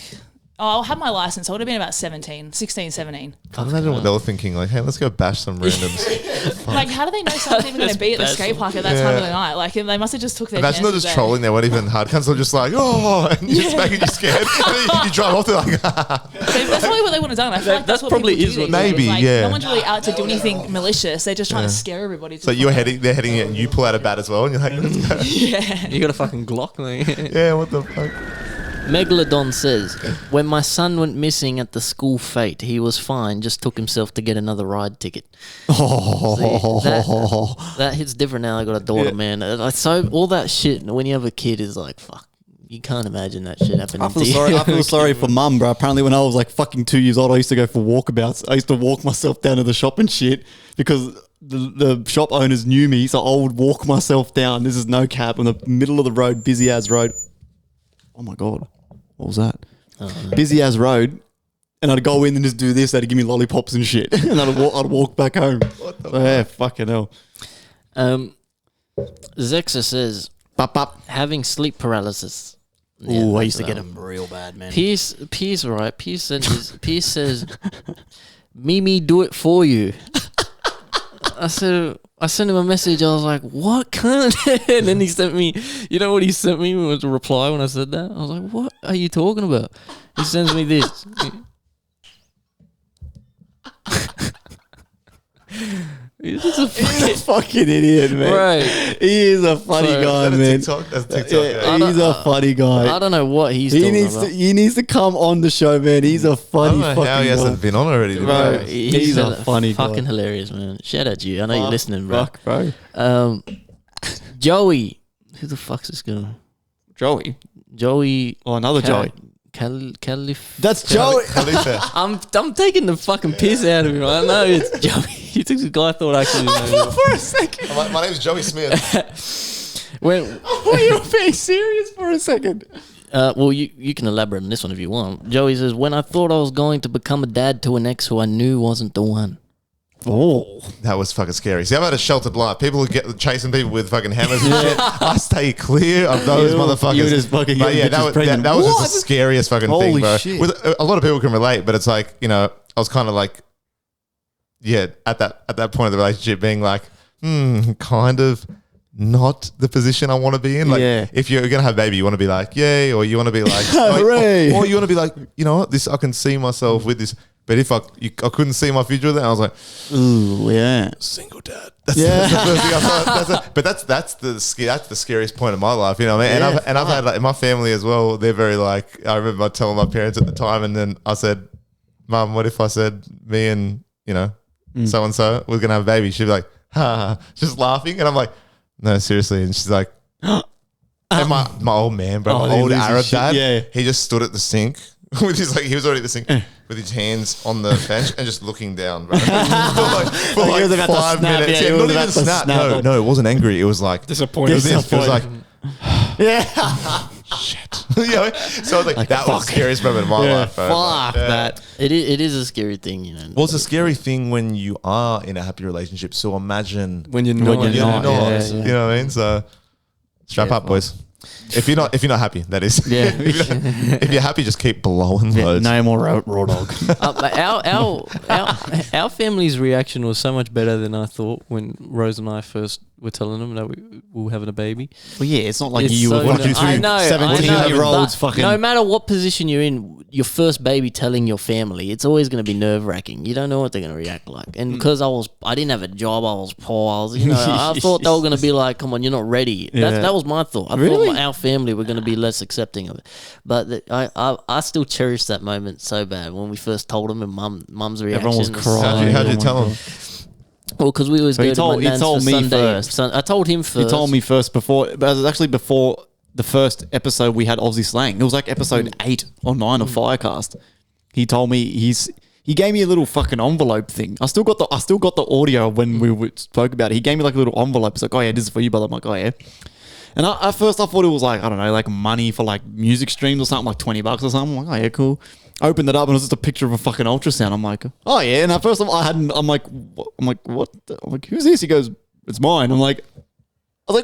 I had my license. I would have been about 16, 17.
I imagine what they were thinking. Like, hey, let's go bash some randoms.
Like, how do they know someone's even going to be at the skate park at that time of the night? Like, they must have just took their
Imagine they're
chances
just
there.
trolling. They weren't even hard cunts. They're just like, oh, and just making you scared. And then you drive off. They're like,
That's probably what they would have done. I feel like that's what
probably
people
is
do
what
these
Maybe,
days. Like,
yeah.
No one's really out to do anything malicious. They're just trying to scare everybody.
so they're heading it, and you pull out a bat as well, and you're like, let's go.
Yeah.
You got a fucking Glock, man.
Yeah, what the fuck?
Megalodon says, when my son went missing at the school fete, he was fine, just took himself to get another ride ticket. See, that hits different now. I got a daughter, man. Like, so all that shit, when you have a kid, is like, fuck. You can't imagine that shit happening
I
to
feel
you.
sorry. I feel sorry for mum, bro. Apparently, when I was like fucking 2 years old, I used to go for walkabouts. I used to walk myself down to the shop and shit because the shop owners knew me, so I would walk myself down. This is no cap in the middle of the road, busy as road. Oh my god, what was that? Busy as road, and I'd go in and just do this. They'd give me lollipops and shit, and I'd walk back home. Yeah, fucking hell.
Zexa says,
Bop, bop.
having sleep paralysis.
Ooh, I used to
that's
get
that one.
them real bad, man.
Pierce, right? Pierce says, Mimi, do it for you. I sent him a message. I was like, what cunt? And then he sent me, you know what he sent me was a reply when I said that? I was like, what are you talking about? He sends me this. He's just a
He's a fucking idiot, man.
right.
He is a funny
So-
guy,
Is that a
man.
TikTok? That's TikTok.
Yeah,
Yeah.
he's a funny guy.
I don't know what he's talking about.
He needs to come on the show, man. He's a
I
funny
don't know
fucking
how he hasn't
guy.
been on already. to be
Bro,
honest.
he's a funny guy.
fucking hilarious, man. Shout out to you. I know you're listening, bro.
Fuck, bro.
Joey. Who the fuck's this guy?
Joey.
Joey.
Oh, another Joey.
Caliph.
That's Joey.
Khalifa.
I'm taking the fucking piss out of him. I know it's Joey. You took the guy I thought actually.
For a second.
My name's Joey Smith.
When,
Were you being serious for a second?
well, you can elaborate on this one if you want. Joey says, when I thought I was going to become a dad to an ex who I knew wasn't the one.
Oh.
That was fucking scary. See, I've had a sheltered life. People who get chasing people with fucking hammers and shit. I stay clear of those motherfuckers.
You just fucking
But
get
yeah,
bitches
that was
pregnant.
just
What?
the scariest fucking
Holy
thing, bro.
shit.
With a lot of people can relate, but it's like, you know, I was kind of like, yeah, at that point of the relationship, being like, kind of not the position I want to be in. Like,
Yeah.
if you're gonna have a baby, you want to be like, yay, or you want to be like,
Hooray.
or you want to be like, you know what, this I can see myself with this. But if I couldn't see my future with it, I was like,
Ooh, yeah.
single dad. That's,
Yeah.
that's the first thing I thought. But that's the scariest point of my life, you know what I mean?
Yeah,
And I've had like in my family as well. They're very like, I remember telling my parents at the time, and then I said, Mum, what if I said me and so and so we're gonna have a baby? She'd be like, ha, just laughing, and I'm like, no, seriously. And she's like, and my old man, bro,
Oh,
my old
they lose his
Arab
shit,
dad,
yeah.
he just stood at the sink. With his he was already at the sink with his hands on the bench and just looking down, bro. for
Like he was about to
5
snap,
minutes.
yeah, he
Yeah,
was
not even
about to
snap.
snap.
No, it wasn't angry. It was like
Disappointed.
It was like
Yeah.
shit. So I was like that was the scariest moment of my life, bro.
Fuck
Yeah.
that.
It is a scary thing, you know.
Well, it's a scary thing when you are in a happy relationship. So imagine
When you're
When
not.
you're
you're
not,
not.
yeah,
You know what I mean? So strap up, boys. If you're not happy, that is.
Yeah.
if you're happy, just keep blowing
Yeah,
loads.
no more raw dog.
Our family's reaction was so much better than I thought when Rose and I first
we're telling them that we're having a baby.
Well, yeah, it's not like
It's
you
so
were fucking
good. I know,
17-year-olds
but
fucking.
No matter what position you're in, your first baby telling your family, it's always going to be nerve wracking. You don't know what they're going to react like. And because I didn't have a job, I was poor. I thought they were going to be like, "Come on, you're not ready."
Yeah.
That was my thought. I
Really?
thought our family were going to be less accepting of it. But I still cherish that moment so bad when we first told them, and mum's reaction.
Everyone was crying.
How'd you tell him?
Well, because we always
So
go to my
he
nan's
told
for
me
Sunday.
first.
I told him first.
He told me first before, but it was actually before the first episode we had Aussie slang. It was like episode 8 or 9 of FireCast. He told me he gave me a little fucking envelope thing. I still got the audio when we spoke about it. He gave me like a little envelope. It's like, oh yeah, this is for you, brother. I'm like, oh yeah. And at first I thought it was like, I don't know, like money for like music streams or something, like $20 or something. I'm like, oh yeah, cool. I opened it up and it was just a picture of a fucking ultrasound. I'm like, oh yeah. And at first I'm like, what? I'm like, who's this? He goes, it's mine. I was like,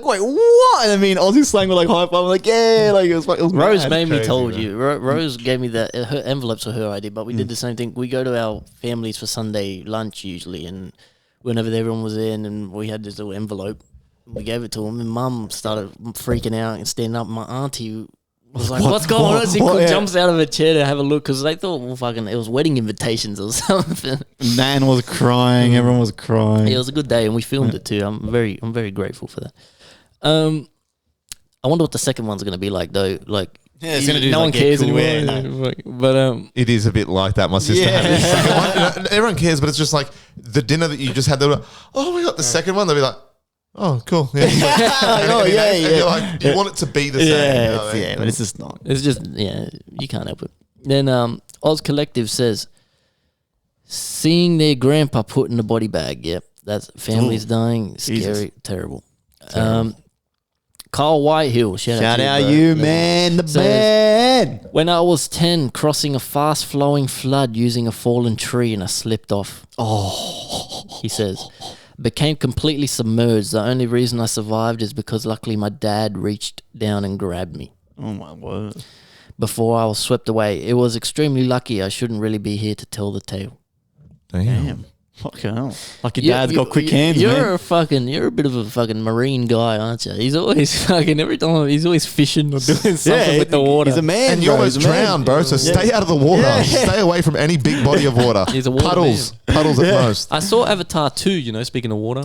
wait, what? And I mean, Aussie slang were like high five. I'm like, yeah, like it was
Rose
mad.
made me
Crazy,
told
man.
you. Rose gave me her envelopes were her idea, but we did the same thing. We go to our families for Sunday lunch usually, and whenever everyone was in, and we had this little envelope, we gave it to him, and Mum started freaking out and standing up. My auntie was like, "What's going on?" She jumps out of her chair to have a look because they thought, well, fucking, it was wedding invitations or something.
Nan was crying. Everyone was crying.
It was a good day, and we filmed it too. I'm very grateful for that. I wonder what the second one's going to be like, though. Like,
Yeah, it's gonna do
no
like,
one
yeah,
cares
cool,
anymore.
yeah,
But
It is a bit like that. My sister had the second one. Everyone cares, but it's just like the dinner that you just had. They're like, oh, we got the second one. They'll be like, oh, cool. Yeah.
oh, yeah,
And
yeah.
you're like, you want it to be the same.
Yeah,
you know what I mean?
yeah, but it's just not.
it's just, yeah, you can't help it. Then Oz Collective says, seeing their grandpa put in the body bag. Yep, that's families dying. Scary,
Jesus.
terrible. Carl Whitehill, shout
Shout out
bro.
you, man, the
Says,
man.
when I was 10, crossing a fast-flowing flood using a fallen tree and I slipped off. Oh, he says. Became completely submerged. The only reason I survived is because luckily my dad reached down and grabbed me
Oh my word.
before I was swept away. It was extremely lucky. I shouldn't really be here to tell the tale.
Damn. Fucking hell. Like your dad's got quick hands,
you're
man.
You're a bit of a fucking marine guy, aren't you? He's always fucking every time he's always fishing or doing something with the water.
He's a man,
And you
bro.
almost
He's a man.
drown, bro. So stay out of the water.
Yeah.
Stay away from any big body of water.
He's a water
Puddles. Puddles at most.
I saw Avatar 2, speaking of water.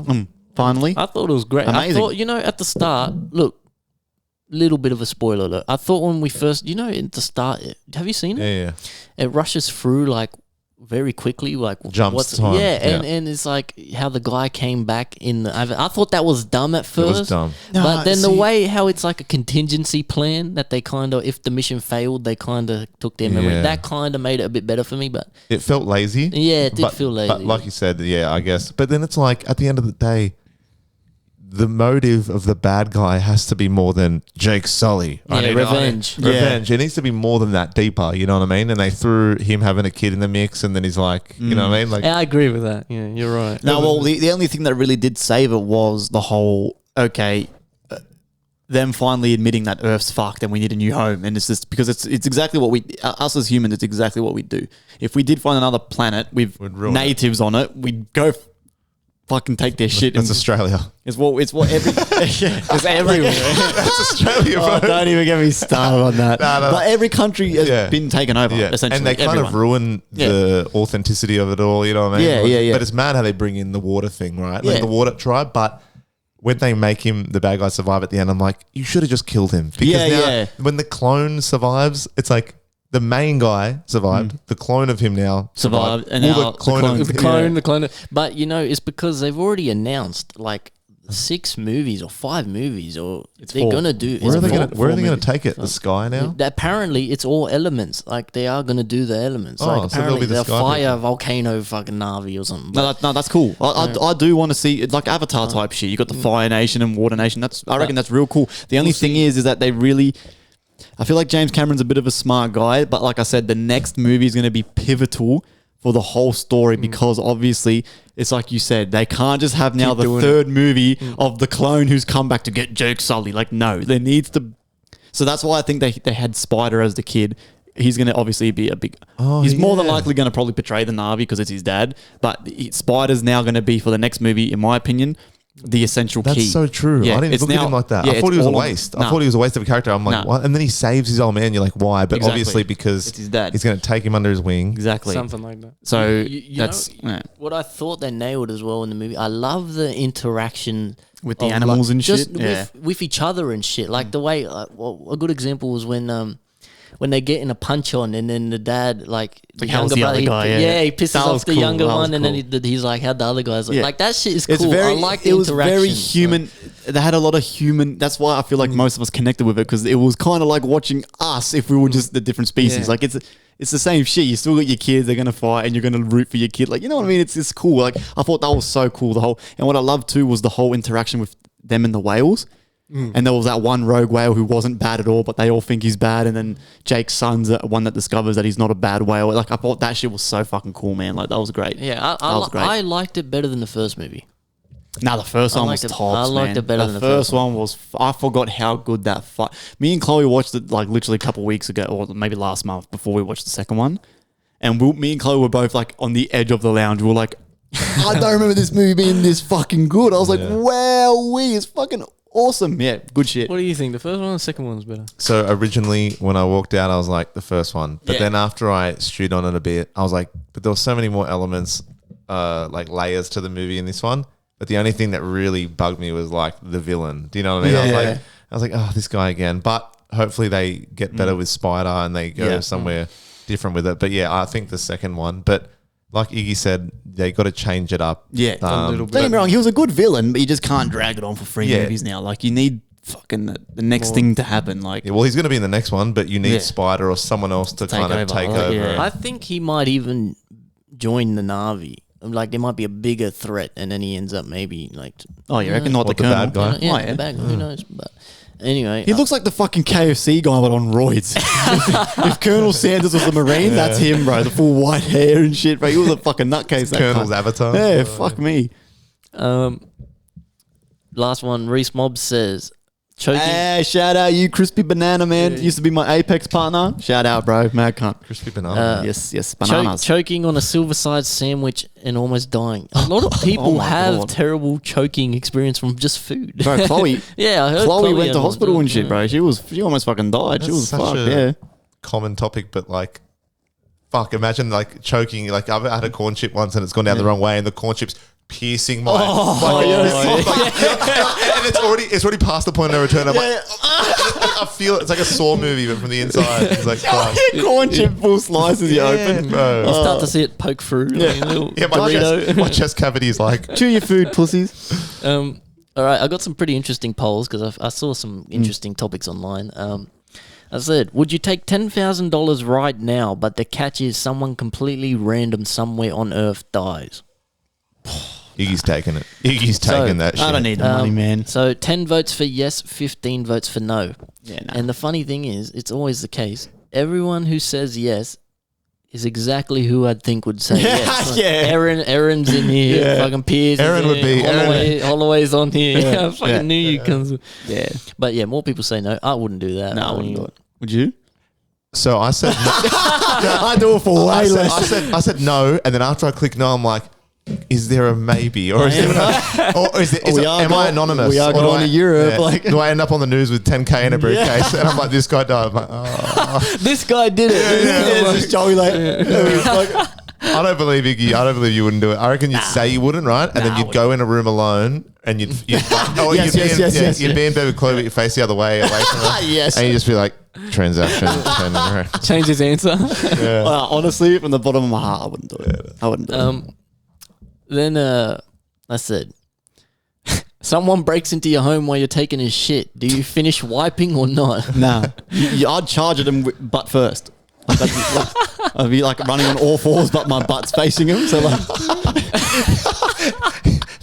Finally.
I thought it was great.
Amazing.
I thought, at the start, look, little bit of a spoiler alert. I thought when we first, at the start, have you seen it?
Yeah.
It rushes through like very quickly, like
Jumps time.
and it's like how the guy came back in the. I thought that was dumb at
It
first.
was dumb.
But
No,
then the
see-
way how it's like a contingency plan that they kind of, if the mission failed, they kind of took their memory.
Yeah.
That kind of made it a bit better for me. But
It felt lazy.
yeah, it did
but,
feel lazy.
But like you said, yeah, I guess. But then it's like at the end of the day, the motive of the bad guy has to be more than Jake Sully.
Revenge.
Revenge. It needs to be more than that, deeper. You know what I mean? And they threw him having a kid in the mix, and then he's like, you know what I mean? Like,
Yeah, I agree with that. Yeah, you're right.
No, well, the only thing that really did save it was the whole, them finally admitting that Earth's fucked and we need a new home. And it's just because it's exactly what us as humans, it's exactly what we do. If we did find another planet with
We'd ruin
natives on it, we'd go fucking take their shit.
that's
and
Australia.
it's what every
It's everywhere.
That's Australia, bro.
Oh, don't even get me started on that.
No.
But every country has
Yeah.
been taken over,
Yeah,
essentially.
and they kind
everyone.
of ruin the authenticity of it all. You know what I mean?
Yeah, yeah, yeah.
But it's mad how they bring in the water thing, right? Like
Yeah.
the water tribe. But when they make him the bad guy survive at the end, I'm like, you should have just killed him. Because
Yeah,
now
yeah.
when the clone survives, it's like the main guy survived. The clone of him now
Survived, and
Well,
now
the clone,
the
of
The clone.
But it's because they've already announced like 6 movies or 5 movies, or they're
4.
gonna do.
Where are they
four.
going to take it? The sky now?
Apparently, it's all elements. Like they are gonna do the elements.
Oh,
Like
so they'll
apparently,
be the
the
sky
fire
people.
volcano fucking Navi or something.
No, that's cool. I do want to see it, like Avatar type shit. You got the Fire Nation and Water Nation. I reckon that's real cool. The only thing is that they really. I feel like James Cameron's a bit of a smart guy, but like I said, the next movie is going to be pivotal for the whole story because obviously it's like you said, they can't just have now the third movie of the clone who's come back to get Jake Sully. Like, no, there needs to. So that's why I think they had Spider as the kid. He's going to obviously be a big. He's more than likely going to probably portray the Na'vi because it's his dad. But Spider's now going to be for the next movie, in my opinion. the essential
That's
key.
so true.
Yeah,
I didn't
it's
look at
now-
him like that.
yeah,
I thought
it's
he was a
all on-
waste.
Nah.
I thought he was a waste of a character. I'm like,
Nah.
what? And then he saves his old man. You're like, why? But
Exactly.
obviously because
It's his dad.
he's going to take him under his wing.
Exactly.
Something like that.
So
You
that's
know, what I thought they nailed as well in the movie. I love the interaction
with the
of,
animals
like,
and
just
shit. Yeah.
with each other and shit. Like the way, well, a good example was when they get in a punch on, and then the dad, like the
how's
younger
the
brother,
other guy, yeah.
he pisses
That
off
was
the
cool,
younger
that was
one, and then
cool.
he's like, "How'd the other guys look?"
Yeah.
Like that shit is cool.
It's very,
I like the
it was
interaction.
very human. They had a lot of human. That's why I feel like most of us connected with it, because it was kind of like watching us if we were just the different species.
Yeah.
Like it's the same shit. You still got your kids. They're gonna fight, and you're gonna root for your kid. Like, you know what I mean? It's cool. Like, I thought that was so cool. And what I loved too was the whole interaction with them and the whales. And there was that one rogue whale who wasn't bad at all, but they all think he's bad. And then Jake's son's the one that discovers that he's not a bad whale. Like, I thought that shit was so fucking cool, man. Like, that was great.
Yeah,
That was great.
I liked it better than the first movie.
Now the first
I
one was
liked it-
tops,
I liked
man.
it better
the
than the
first
first
one was. I forgot how good that fight. Me and Chloe watched it like literally a couple of weeks ago, or maybe last month before we watched the second one. And me and Chloe were both like on the edge of the lounge. We were like, I don't remember this movie being this fucking good. I was like, wow, it's fucking awesome. Yeah, good shit.
What do you think? The first one or the second one's better?
So originally when I walked out, I was like the first one. But
Yeah.
then after I stewed on it a bit, I was like, but there were so many more elements, like layers to the movie in this one. But the only thing that really bugged me was like the villain. Do you know what I mean?
Yeah.
I was like, oh, this guy again. But hopefully they get better with Spider and they go
Yeah.
somewhere different with it. But yeah, I think the second one. But like Iggy said, they got to change it up.
Yeah,
a little bit.
Don't get me wrong, he was a good villain, but you just can't drag it on for 3
Yeah.
movies now. Like, you need fucking the next thing to happen. Like,
Yeah, well, he's going to be in the next one, but you need
Yeah.
Spider or someone else to
Take
kind of
over.
take
Oh,
over.
yeah.
I think he might even join the Na'vi. Like there might be a bigger threat, and then he ends up maybe like.
oh, you reckon not
What,
the
the
Colonel?
bad guy?
Yeah,
Oh, yeah.
the bad guy, who knows? But anyway,
He looks like the fucking KFC guy, but on roids. If Colonel Sanders was a Marine, that's him, bro. The full white hair and shit, bro. He was a fucking nutcase. that
Colonel's
cunt.
avatar.
Yeah, fuck me.
last one. Reese Mob says choking.
Hey, shout out you, Crispy Banana, man. Used to be my Apex partner. Shout out, bro. Mad cunt.
Crispy banana.
Yes, bananas.
Choking on a silver side sandwich and almost dying. A lot of people
my
have
God.
terrible choking experience from just food.
Bro, Chloe.
Yeah, I heard
Chloe went
had
to
one.
hospital and shit, bro. She almost fucking died. She
That's
was
such
fucked.
a
Yeah.
common topic, but like, fuck, imagine like choking. Like, I've had a corn chip once and it's gone down the wrong way, and the corn chip's piercing my. And it's already past the point of no return. I'm like, I feel it's like a Saw movie, but from the inside. It's like, fuck.
Corn chip full slices you open.
Bro.
You start to see it poke through. Like a little
Yeah,
Dorito.
my chest cavity is like.
Chew your food, pussies.
All right, I got some pretty interesting polls because I saw some interesting topics online. I said, would you take $10,000 right now, but the catch is someone completely random somewhere on Earth dies?
Iggy's taking it. Iggy's taking that shit.
I don't need the money, man.
So 10 votes for yes, 15 votes for no.
Yeah, nah.
And the funny thing is, it's always the case. Everyone who says yes is exactly who I'd think would say yes. Like,
Yeah.
Aaron's in here.
Yeah.
Fucking Piers.
Aaron
is
would
in
be-
here, Holloway's on here.
Yeah.
I fucking
Yeah.
knew you comes.
Yeah.
But yeah, more people say no. I wouldn't do that.
No, I wouldn't do it. Would you?
So I said, no.
I do it for way less.
I said no, and then after I click no, I'm like, is there a maybe, or is there, or is there, am I anonymous?
We are
Or do
going
I-
to Europe.
yeah.
Like,
Do I end up on the news with 10K in a briefcase? And I'm like, this guy died. I'm like, oh.
This guy did it.
it's just Joey like,
I don't believe Iggy. I don't believe you wouldn't do it. I reckon you'd say you wouldn't, right? And then you'd go in a room alone, and you'd
Yes, yes.
you'd be in bed with Chloe with your face the other way away from her.
Yes.
And you just be like, transaction.
Change his answer.
honestly, from the bottom of my heart, I wouldn't do it. I wouldn't do it.
Then I said, someone breaks into your home while you're taking a shit. Do you finish wiping or not?
Nah. I'd charge at him butt first. Like, I'd be like running on all fours, but my butt's facing him. So like,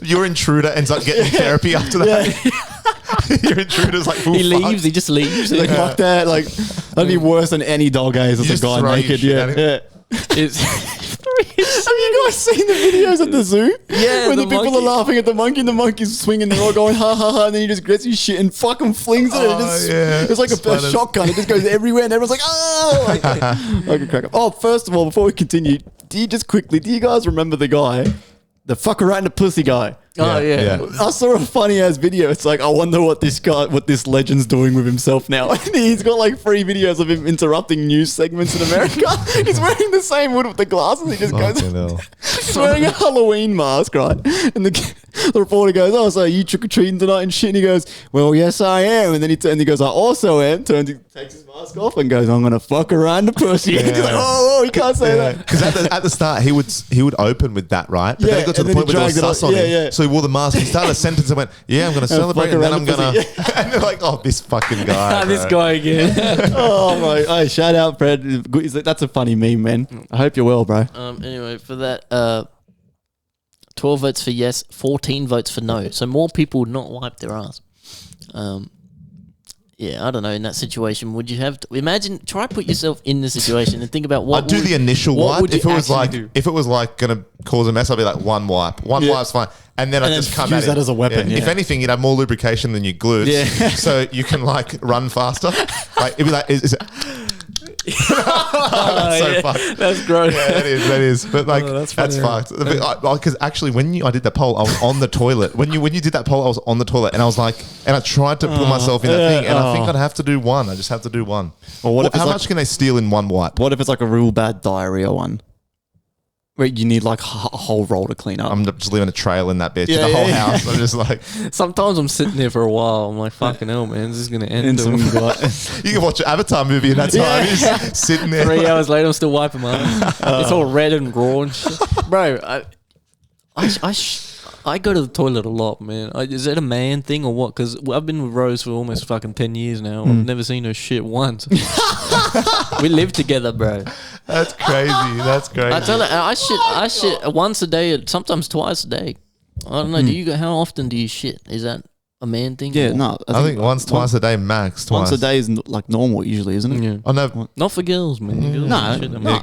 Your intruder ends up getting therapy after that. Your intruder's like, full
He
fuck.
leaves. He just leaves.
like fuck that. Like, that'd be worse than any dog gaze as
You
a
just
guy
throw your
naked.
shit
Yeah.
at him.
Yeah. Have you guys seen the videos at the zoo?
Yeah,
when the
the
people
monkey.
are laughing at the monkey and the monkey's swinging, they're all going ha ha ha, and then he just grabs his shit and fucking flings it. And it just,
yeah.
it's like a
Splatters.
shotgun. It just goes everywhere, and everyone's like, oh! Like, I could crack up. Oh, first of all, before we continue, do you guys remember the guy the fuck around the pussy guy.
Oh yeah.
I saw a funny ass video. It's like, I wonder what this legend's doing with himself now. And he's got like 3 videos of him interrupting news segments in America. He's wearing the same hood with the glasses. He just goes, he's wearing a Halloween mask, right? And the reporter goes, oh, so you trick-or-treating tonight and shit? And he goes, well, yes, I am. And then he goes, I also am. Takes his mask off and goes, I'm going to fuck around the pussy. And he's like, oh, he can't say that.
Because at the start, he would open with that, right? But then it got to the point where there was sus on him. So he wore the mask. He started a sentence and went, yeah, I'm going to celebrate, and then I'm going to... And they're like, oh, this fucking guy.
This guy again.
Oh, my... Hey, shout out, Fred. That's a funny meme, man. I hope you're well, bro.
Anyway, for that, 12 votes for yes, 14 votes for no. So more people would not wipe their ass. Yeah, I don't know. In that situation, would you have to try put yourself in the situation and think about what
I'd do the initial wipe. If it was like going to cause a mess, I'd be like, one wipe. One wipe's fine. And then I'd just come
use that as a weapon.
Yeah. If anything, you'd have more lubrication than your glutes. Yeah. So you can like run faster. Like it'd be like, is it? That's so fucked.
That's gross.
Yeah, that is. But like, that's fucked. Because actually, when I did that poll, I was on the toilet. When you did that poll, I was on the toilet, and I was like, and I tried to put myself in that thing, and I think I'd have to do one. I just have to do one. Well, how much can they steal in one wipe?
What if it's like a real bad diarrhea one? Where you need like a whole roll to clean up.
I'm just leaving a trail in that bitch. The whole house. I'm just like...
Sometimes I'm sitting there for a while. I'm like, fucking hell, man. This is going to end.
You can watch an Avatar movie in that time. You're just sitting there.
3 hours later, I'm still wiping my ass. It's all red and raw and shit. Bro, I go to the toilet a lot, man. Is that a man thing or what? Because I've been with Rose for almost fucking 10 years now. I've never seen her shit once. We live together, bro.
That's crazy. That's crazy.
I tell her, I shit once a day, sometimes twice a day. I don't know. How often do you shit? Is that a man thing?
Yeah, no.
I think once, twice a day max.
Once a day is like normal usually, isn't it?
Yeah.
Oh, no.
Not for girls, man.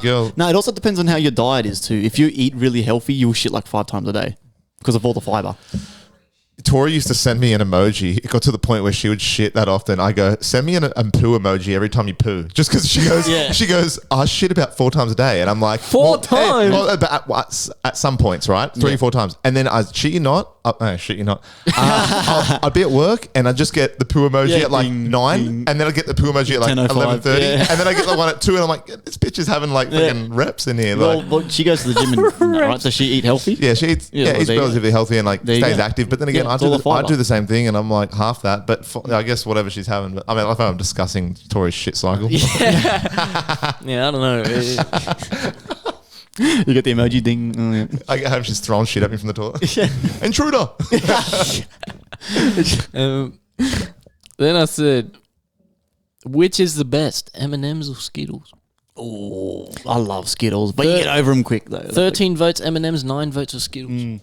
Girls
No, it also depends on how your diet is too. If you eat really healthy, you'll shit like 5 times a day because of all the fiber.
Tori used to send me an emoji. It got to the point where she would shit that often. I go, send me a poo emoji every time you poo. Just because she goes, I shit about 4 times a day. And I'm like,
4 times?
At some points, right? 3 or 4 times. And then shit you not. I'd be at work and I'd just get the poo emoji at like 9. And then I'd get the poo emoji at like 11:30. Yeah. And then I get the one at 2 and I'm like, this bitch is having like fucking reps in here.
Well, she goes to the gym and right? Does she eat healthy?
Yeah, she eats relatively healthy and like stays active. But then again, I do the same thing and I'm like half that. But I guess whatever she's having. But I mean, I'm discussing Tori's shit cycle.
Yeah, I don't know.
You get the emoji ding. Oh, yeah.
I get home, she's throwing shit at me from the toilet. Intruder.
Then I said, which is the best, M&M's or Skittles?
Oh, I love Skittles, but you get over them quick though.
13 votes M&M's, 9 votes for Skittles.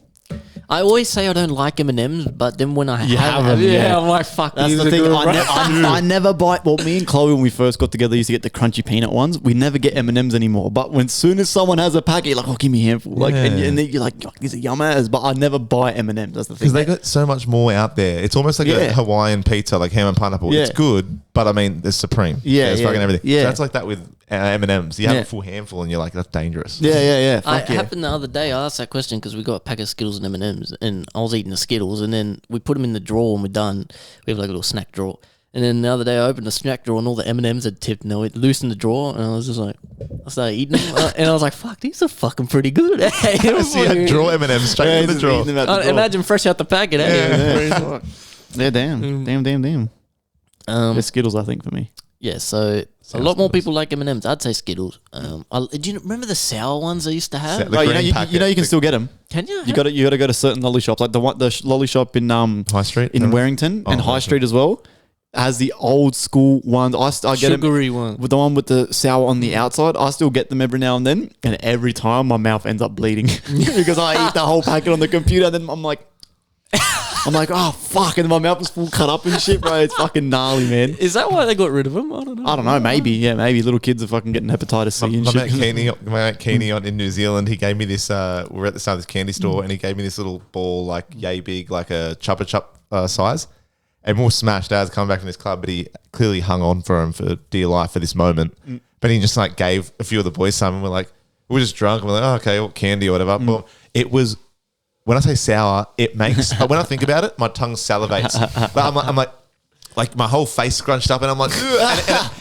I always say I don't like M&M's, but then when I have them,
I'm like, fuck.
That's the thing. I never buy. Well, me and Chloe, when we first got together, used to get the crunchy peanut ones. We never get M&M's anymore. But when soon as someone has a packet, you're like, oh, give me a handful. Like, and then you're like, these are yum ass. But I never buy M&M's. That's the thing.
Because they got so much more out there. It's almost like a Hawaiian pizza, like ham and pineapple. It's good, but I mean, it's supreme. It's fucking everything. Yeah. So that's like that with M&M's. You have a full handful and you're like, that's dangerous.
It happened the other day. I asked that question because we got a pack of Skittles and M&M's and I was eating the Skittles and then we put them in the drawer and we're done. We have like a little snack drawer. And then the other day I opened the snack drawer and all the M&M's had tipped and they were loose in the drawer and I was just like, I started eating them and I was like, fuck, these are fucking pretty good.
So you had drawer M&M's straight in the drawer.
Imagine fresh out the packet.
Damn. They're Skittles, I think, for me.
Yeah, so a lot more people like M&M's. I'd say Skittles. Do you remember the sour ones I used to have?
You can still get them.
Can you?
You got to go to certain lolly shops, like the lolly shop in
High Street
in Warrington and High Street as well. Has the old school ones. I get
sugary one
with the one with the sour on the outside. I still get them every now and then, and every time my mouth ends up bleeding because I eat the whole packet on the computer. And then I'm like, oh fuck, and my mouth is full cut up and shit, bro. It's fucking gnarly, man.
Is that why they got rid of them? I don't know.
Maybe little kids are fucking getting hepatitis C and shit.
My mate Keeney in New Zealand, he gave me this. We were at the start of this candy store, and he gave me this little ball, like yay big, like a Chupa Chup size. And more smashed. Dad's coming back from this club, but he clearly hung on for him for dear life for this moment. But he just like gave a few of the boys some, and we're just drunk, and we're like, oh, okay, what candy or whatever. Well, it was when I say sour, it makes when I think about it, my tongue salivates. But I'm like my whole face scrunched up, and I'm like,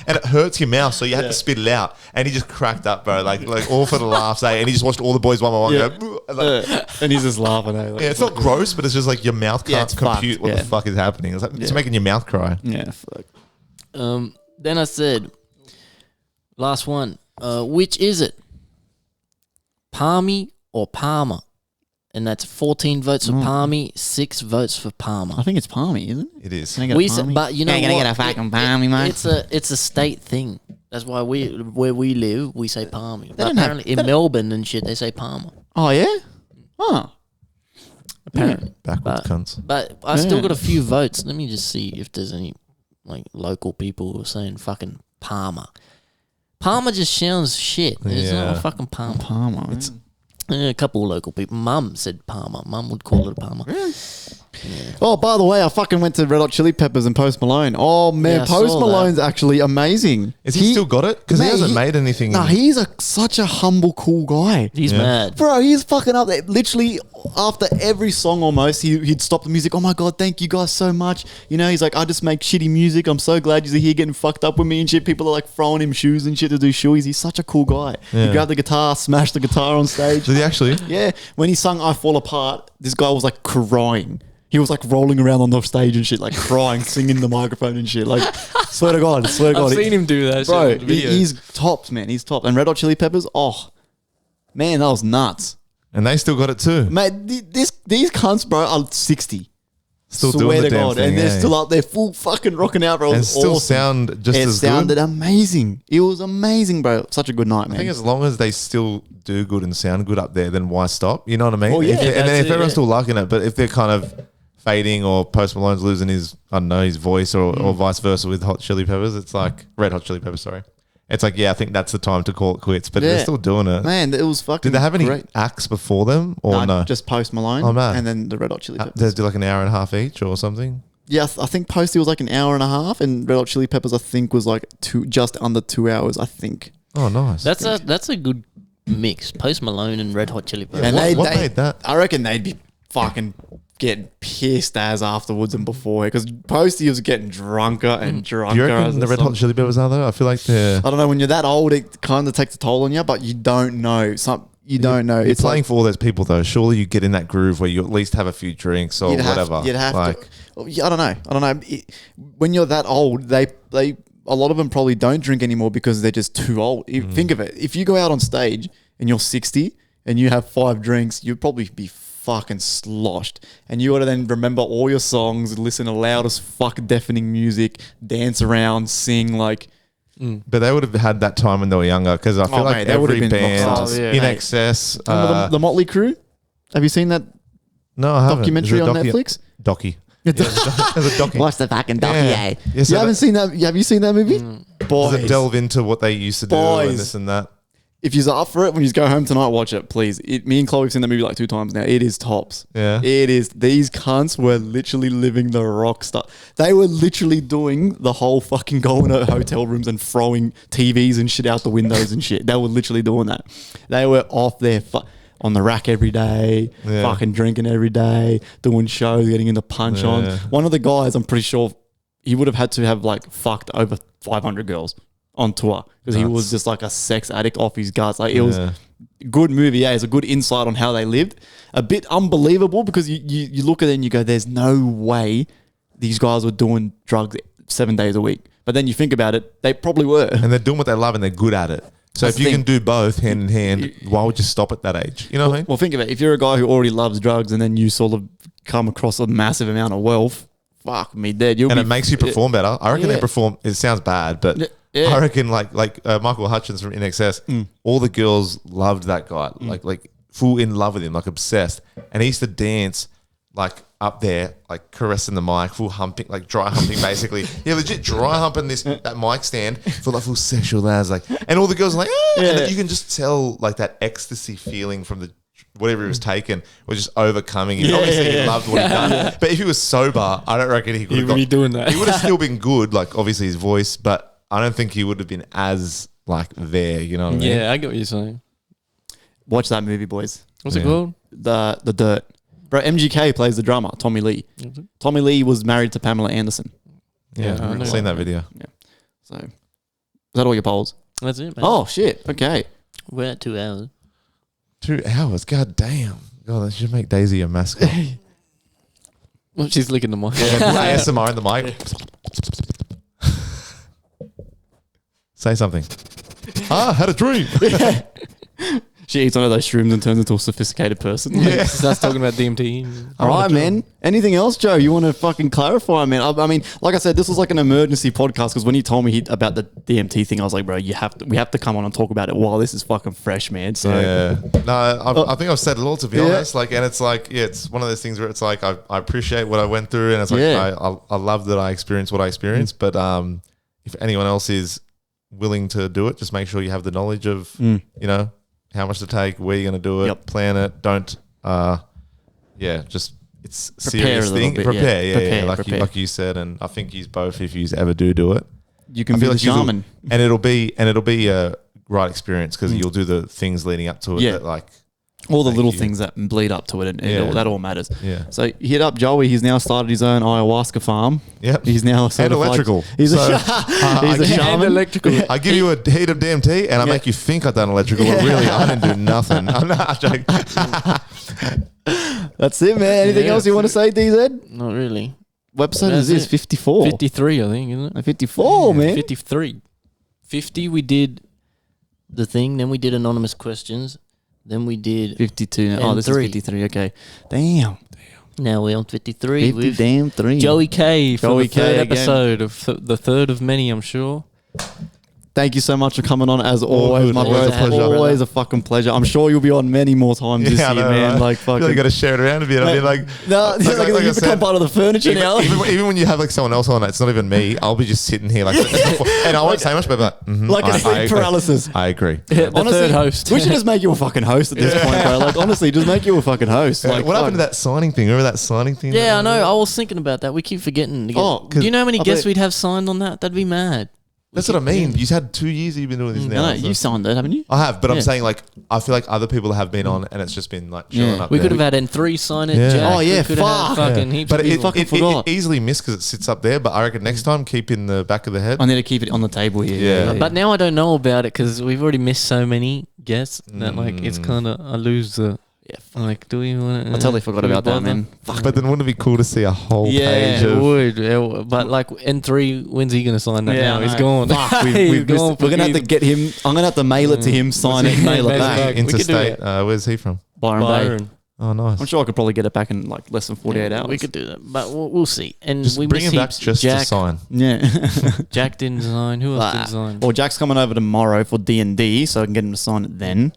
and it hurts your mouth, so you have to spit it out. And he just cracked up, bro, like all for the laughs, and he just watched all the boys one by one go,
and he's just laughing. Like,
it's not gross, but it's just like your mouth can't
it's
compute
fucked,
what the fuck is happening. It's like it's making your mouth cry.
Yeah, fuck.
Then I said, last one. Which is it? Palmy or Palmer? And that's 14 votes for Palmy, 6 votes for Palmer.
I think it's palmy, isn't it?
It is.
We said, but you know
gonna
what?
get a fucking palmy, mate.
It's a state thing. That's why where we live, we say Palmy. But
don't have-
apparently in Melbourne and shit, they say Palmer.
Oh yeah. Oh.
Apparently,
Backwards cunts.
but I still got a few votes. Let me just see if there's any like local people who are saying fucking Palmer. Palmer just sounds shit. It's not a fucking Palmer.
Palmer.
It's a couple of local people. Mum said Palmer. Mum would call it a Palmer.
Oh, by the way, I fucking went to Red Hot Chili Peppers and Post Malone. Oh man,
Yeah, I
Post
saw
Malone's actually amazing.
Is he still got it? Because he
Mate,
hasn't made anything.
No, he's such a humble, cool guy.
He's mad.
Bro, he's fucking up there. Literally, after every song almost, he'd stop the music. Oh my God, thank you guys so much. You know, he's like, I just make shitty music. I'm so glad you're here getting fucked up with me and shit. People are like throwing him shoes and shit to do shoeies. He's such a cool guy. He grabbed the guitar, smashed the guitar on stage.
Did he actually?
Yeah. When he sung I Fall Apart, this guy was like crying. He was like rolling around on the stage and shit, like crying, singing in the microphone and shit. Like, swear to God.
I've seen him do that.
Bro,
shit in the videos.
he's tops, man. He's top. And Red Hot Chili Peppers, oh, man, that was nuts.
And they still got it too.
Mate, these cunts, bro, are 60.
Still
Swear
doing the
to
damn
God.
thing.
And they're
eh?
still up there full fucking rocking out, bro. It
and
was
still
awesome.
sound just
It
as
sounded
good.
amazing. It was amazing, bro. Such a good night,
I
man.
think as long as they still do good and sound good up there, then why stop? You know what I mean?
Oh, yeah,
and then
that's
if
it,
everyone's
yeah.
still liking it, but if they're kind of fading or Post Malone's losing his, I don't know, his voice or vice versa with Hot Chili Peppers, it's like Red Hot Chili Peppers, sorry. It's like, yeah, I think that's the time to call it quits, but they're
Yeah.
still doing it.
Man, it was fucking
Did they have any
great.
acts before them or no?
Just Post Malone
Oh, man.
and then the Red Hot Chili Peppers.
They do like an hour and a half each or something?
Yeah, I think Posty was like an hour and a half, and Red Hot Chili Peppers I think was like just under 2 hours. I think.
Oh, nice.
That's a good mix. Post Malone and Red Hot Chili Peppers.
And
what made that?
I reckon they'd be fucking getting pissed as afterwards and before, because Posty was getting drunker and drunker.
Do you
as
reckon the Red Hot Chili Peppers are though? I feel like they're...
I don't know. When you're that old, it kind of takes a toll on you, but you don't know. You don't know.
You're
It's
playing
like,
for all those people though. Surely you get in that groove where you at least have a few drinks or whatever.
You'd have
like,
to. Well, yeah, I don't know. When you're that old, they a lot of them probably don't drink anymore because they're just too old. Think of it. If you go out on stage and you're 60 and you have 5 drinks, you'd probably be fucking sloshed. And you got to then remember all your songs, listen to loud as fuck deafening music, dance around, sing like.
But they would have had that time when they were younger because I feel like
mate, they would have
every
been
band
rock stars.
Oh, yeah.
in
Mate.
excess.
Remember the Motley Crue? Have you seen that
No, I haven't.
documentary
Is it
on
a
Netflix?
Docky. There's a docky.
What's the fucking docu?
Yeah. Yeah, so
You haven't seen that? Have you seen that movie?
Does
Boys,
it delve into what they used to do
Boys.
and this and that?
if you're up for it, when you go home tonight, watch it, please. Me and Chloe have seen that movie like 2 times now. It is tops.
Yeah.
It is. These cunts were literally living the rock star. They were literally doing the whole fucking going to hotel rooms and throwing TVs and shit out the windows and shit. They were literally doing that. They were off there on the rack every day,
Yeah.
fucking drinking every day, doing shows, getting into punch on.
Yeah.
One of the guys, I'm pretty sure, he would have had to have like fucked over 500 girls on tour because he was just like a sex addict off his guts. Like it was a good movie. Yeah, it's a good insight on how they lived. A bit unbelievable because you look at it and you go, there's no way these guys were doing drugs 7 days a week. But then you think about it, they probably were.
And they're doing what they love and they're good at it. So
That's
if you
the
can
thing.
do both hand in hand, why would you stop at that age? You know what I mean?
Well, think of it. If you're a guy who already loves drugs and then you sort of come across a massive amount of wealth, fuck me dead.
And it makes you perform better. I reckon
Yeah.
they perform. It sounds bad, but
Yeah.
I reckon like Michael Hutchins from INXS, all the girls loved that guy, like full in love with him, like obsessed. And he used to dance like up there, like caressing the mic, full humping, like dry humping, basically. Yeah, legit dry humping that mic stand for like full sexual as like, and all the girls are like, ah! And then you can just tell like that ecstasy feeling from the whatever he was taking was just overcoming him. Obviously, he loved what he'd done, but if he was sober, I don't reckon he could
He
have
would be doing that.
He would have still been good, like obviously his voice, but I don't think he would have been as like there. You know what I mean?
Yeah, I get what you're saying.
Watch that movie, boys.
What's it
Yeah.
called?
The Dirt. Bro, MGK plays the drummer, Tommy Lee. Tommy Lee was married to Pamela Anderson.
Yeah,
I know.
I've seen that video.
Yeah. So, is that all your polls?
That's it, man.
Oh, shit. Okay.
We're at 2 hours.
2 hours. God damn. God, that should make Daisy a mascot.
Well, she's licking the mic.
ASMR in the mic. Say something. I had a dream.
She eats one of those shrooms and turns into a sophisticated person.
Yeah.
Starts talking about DMT.
All right, man. Anything else, Joe? You want to fucking clarify, man? I mean, like I said, this was like an emergency podcast because when you told me about the DMT thing, I was like, bro, we have to come on and talk about it while this is fucking fresh, man. So
Yeah. No, I think I've said it all, to be honest. Like, and it's like, yeah, it's one of those things where it's like I appreciate what I went through, and it's like I love that I experienced what I experienced. But if anyone else is willing to do it, just make sure you have the knowledge of you know, how much to take, where you're going to do it, plan it. Don't, just it's a serious thing. Prepare, like you said, and I think you both, if you ever do it,
you can be the shaman,
and it'll be a right experience because you'll do the things leading up to it. That, like
all the little things that bleed up to it, and that all matters.
Yeah.
So hit up Joey. He's now started his own ayahuasca farm.
Yep.
He's now
and electrical.
He's a shaman.
And electrical.
I give you a heat of DMT and I make you think I've done electrical, but really I didn't do nothing. I'm not joking.
That's it, man. Anything else you want to say, DZ?
Not really.
What episode
That's
is this?
it.
54.
53, I think, isn't it?
54, man.
53.
50, we did the thing. Then we did anonymous questions. Then we did
52. Oh, this is 53. Okay. Damn.
Now we're on 53 with
damn 3.
Joey.K for
Joey
the third
K again.
episode of the third of many, I'm sure.
Thank you so much for coming on as always, my bro.
Always a
It's
pleasure.
always a fucking pleasure. I'm sure you'll be on many more times this year,
I know,
man.
right?
Like
I
fucking.
feel like you got to share it around a bit. I mean, like,
No,
like I
you've
said,
become part of the furniture now.
even when you have like someone else on, it's not even me. I'll be just sitting here like, and I won't say much, but
Like a sleep paralysis.
I agree.
The third host.
We should just make you a fucking host at this point, bro. Like, honestly, just make you a fucking host. Like,
What happened to that signing thing? Remember that signing thing?
Yeah, I know. I was thinking about that. We keep forgetting. To get,
Oh,
do you know how many
I
guests
bet-
we'd have signed on that? That'd be mad.
That's what I mean. You had 2 years that you've been doing this now.
No,
so-
you signed it, haven't you?
I have, but I'm
Yeah.
saying like I feel like other people have been on, and it's just been like chilling up
We
there.
could have had N3 sign it.
Yeah.
Jack.
Oh, yeah,
We could have had
fuck.
fucking heaps
But
of people.
forgot.
it easily missed because it sits up there. But I reckon next time keep in the back of the head.
I need to keep it on the table here.
Yeah.
But now I don't know about it because we've already missed so many guests that like it's kind of I lose the like. Do we want to?
I totally forgot about that, man.
But then wouldn't it be cool to see a whole
Yeah,
page
It
of?
would, but like N3, when's he gonna sign that now?
I
He's
know.
gone.
Fuck,
He's
we're
gone
going to have to get him. I'm going to have to mail it to him, sign it, mail it back.
We could do
Interstate. Where's he from?
Byron Bay.
Byron.
Oh, nice.
I'm sure I could probably get it back in like less than 48 hours.
We could do that, but we'll see. And
Just
we
bring
miss
him back
heaps.
just
Jack,
to sign.
Yeah.
Jack didn't sign. Who else didn't sign?
Well, Jack's coming over tomorrow for D&D, so I can get him to sign it then.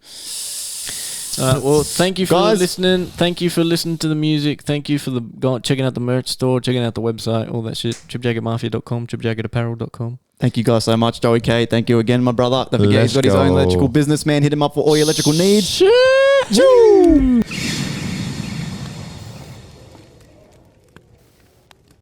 Well, thank you for
Guys.
listening. Thank you for listening to the music. Thank you for checking out the merch store, checking out the website, all that shit. TripJacketMafia.com, TripJacketApparel.com.
Thank you guys so much, Joey.K. Thank you again, my brother. Don't forget,
Let's
he's got his own
go.
electrical business, man. Hit him up for all your electrical needs. Choo!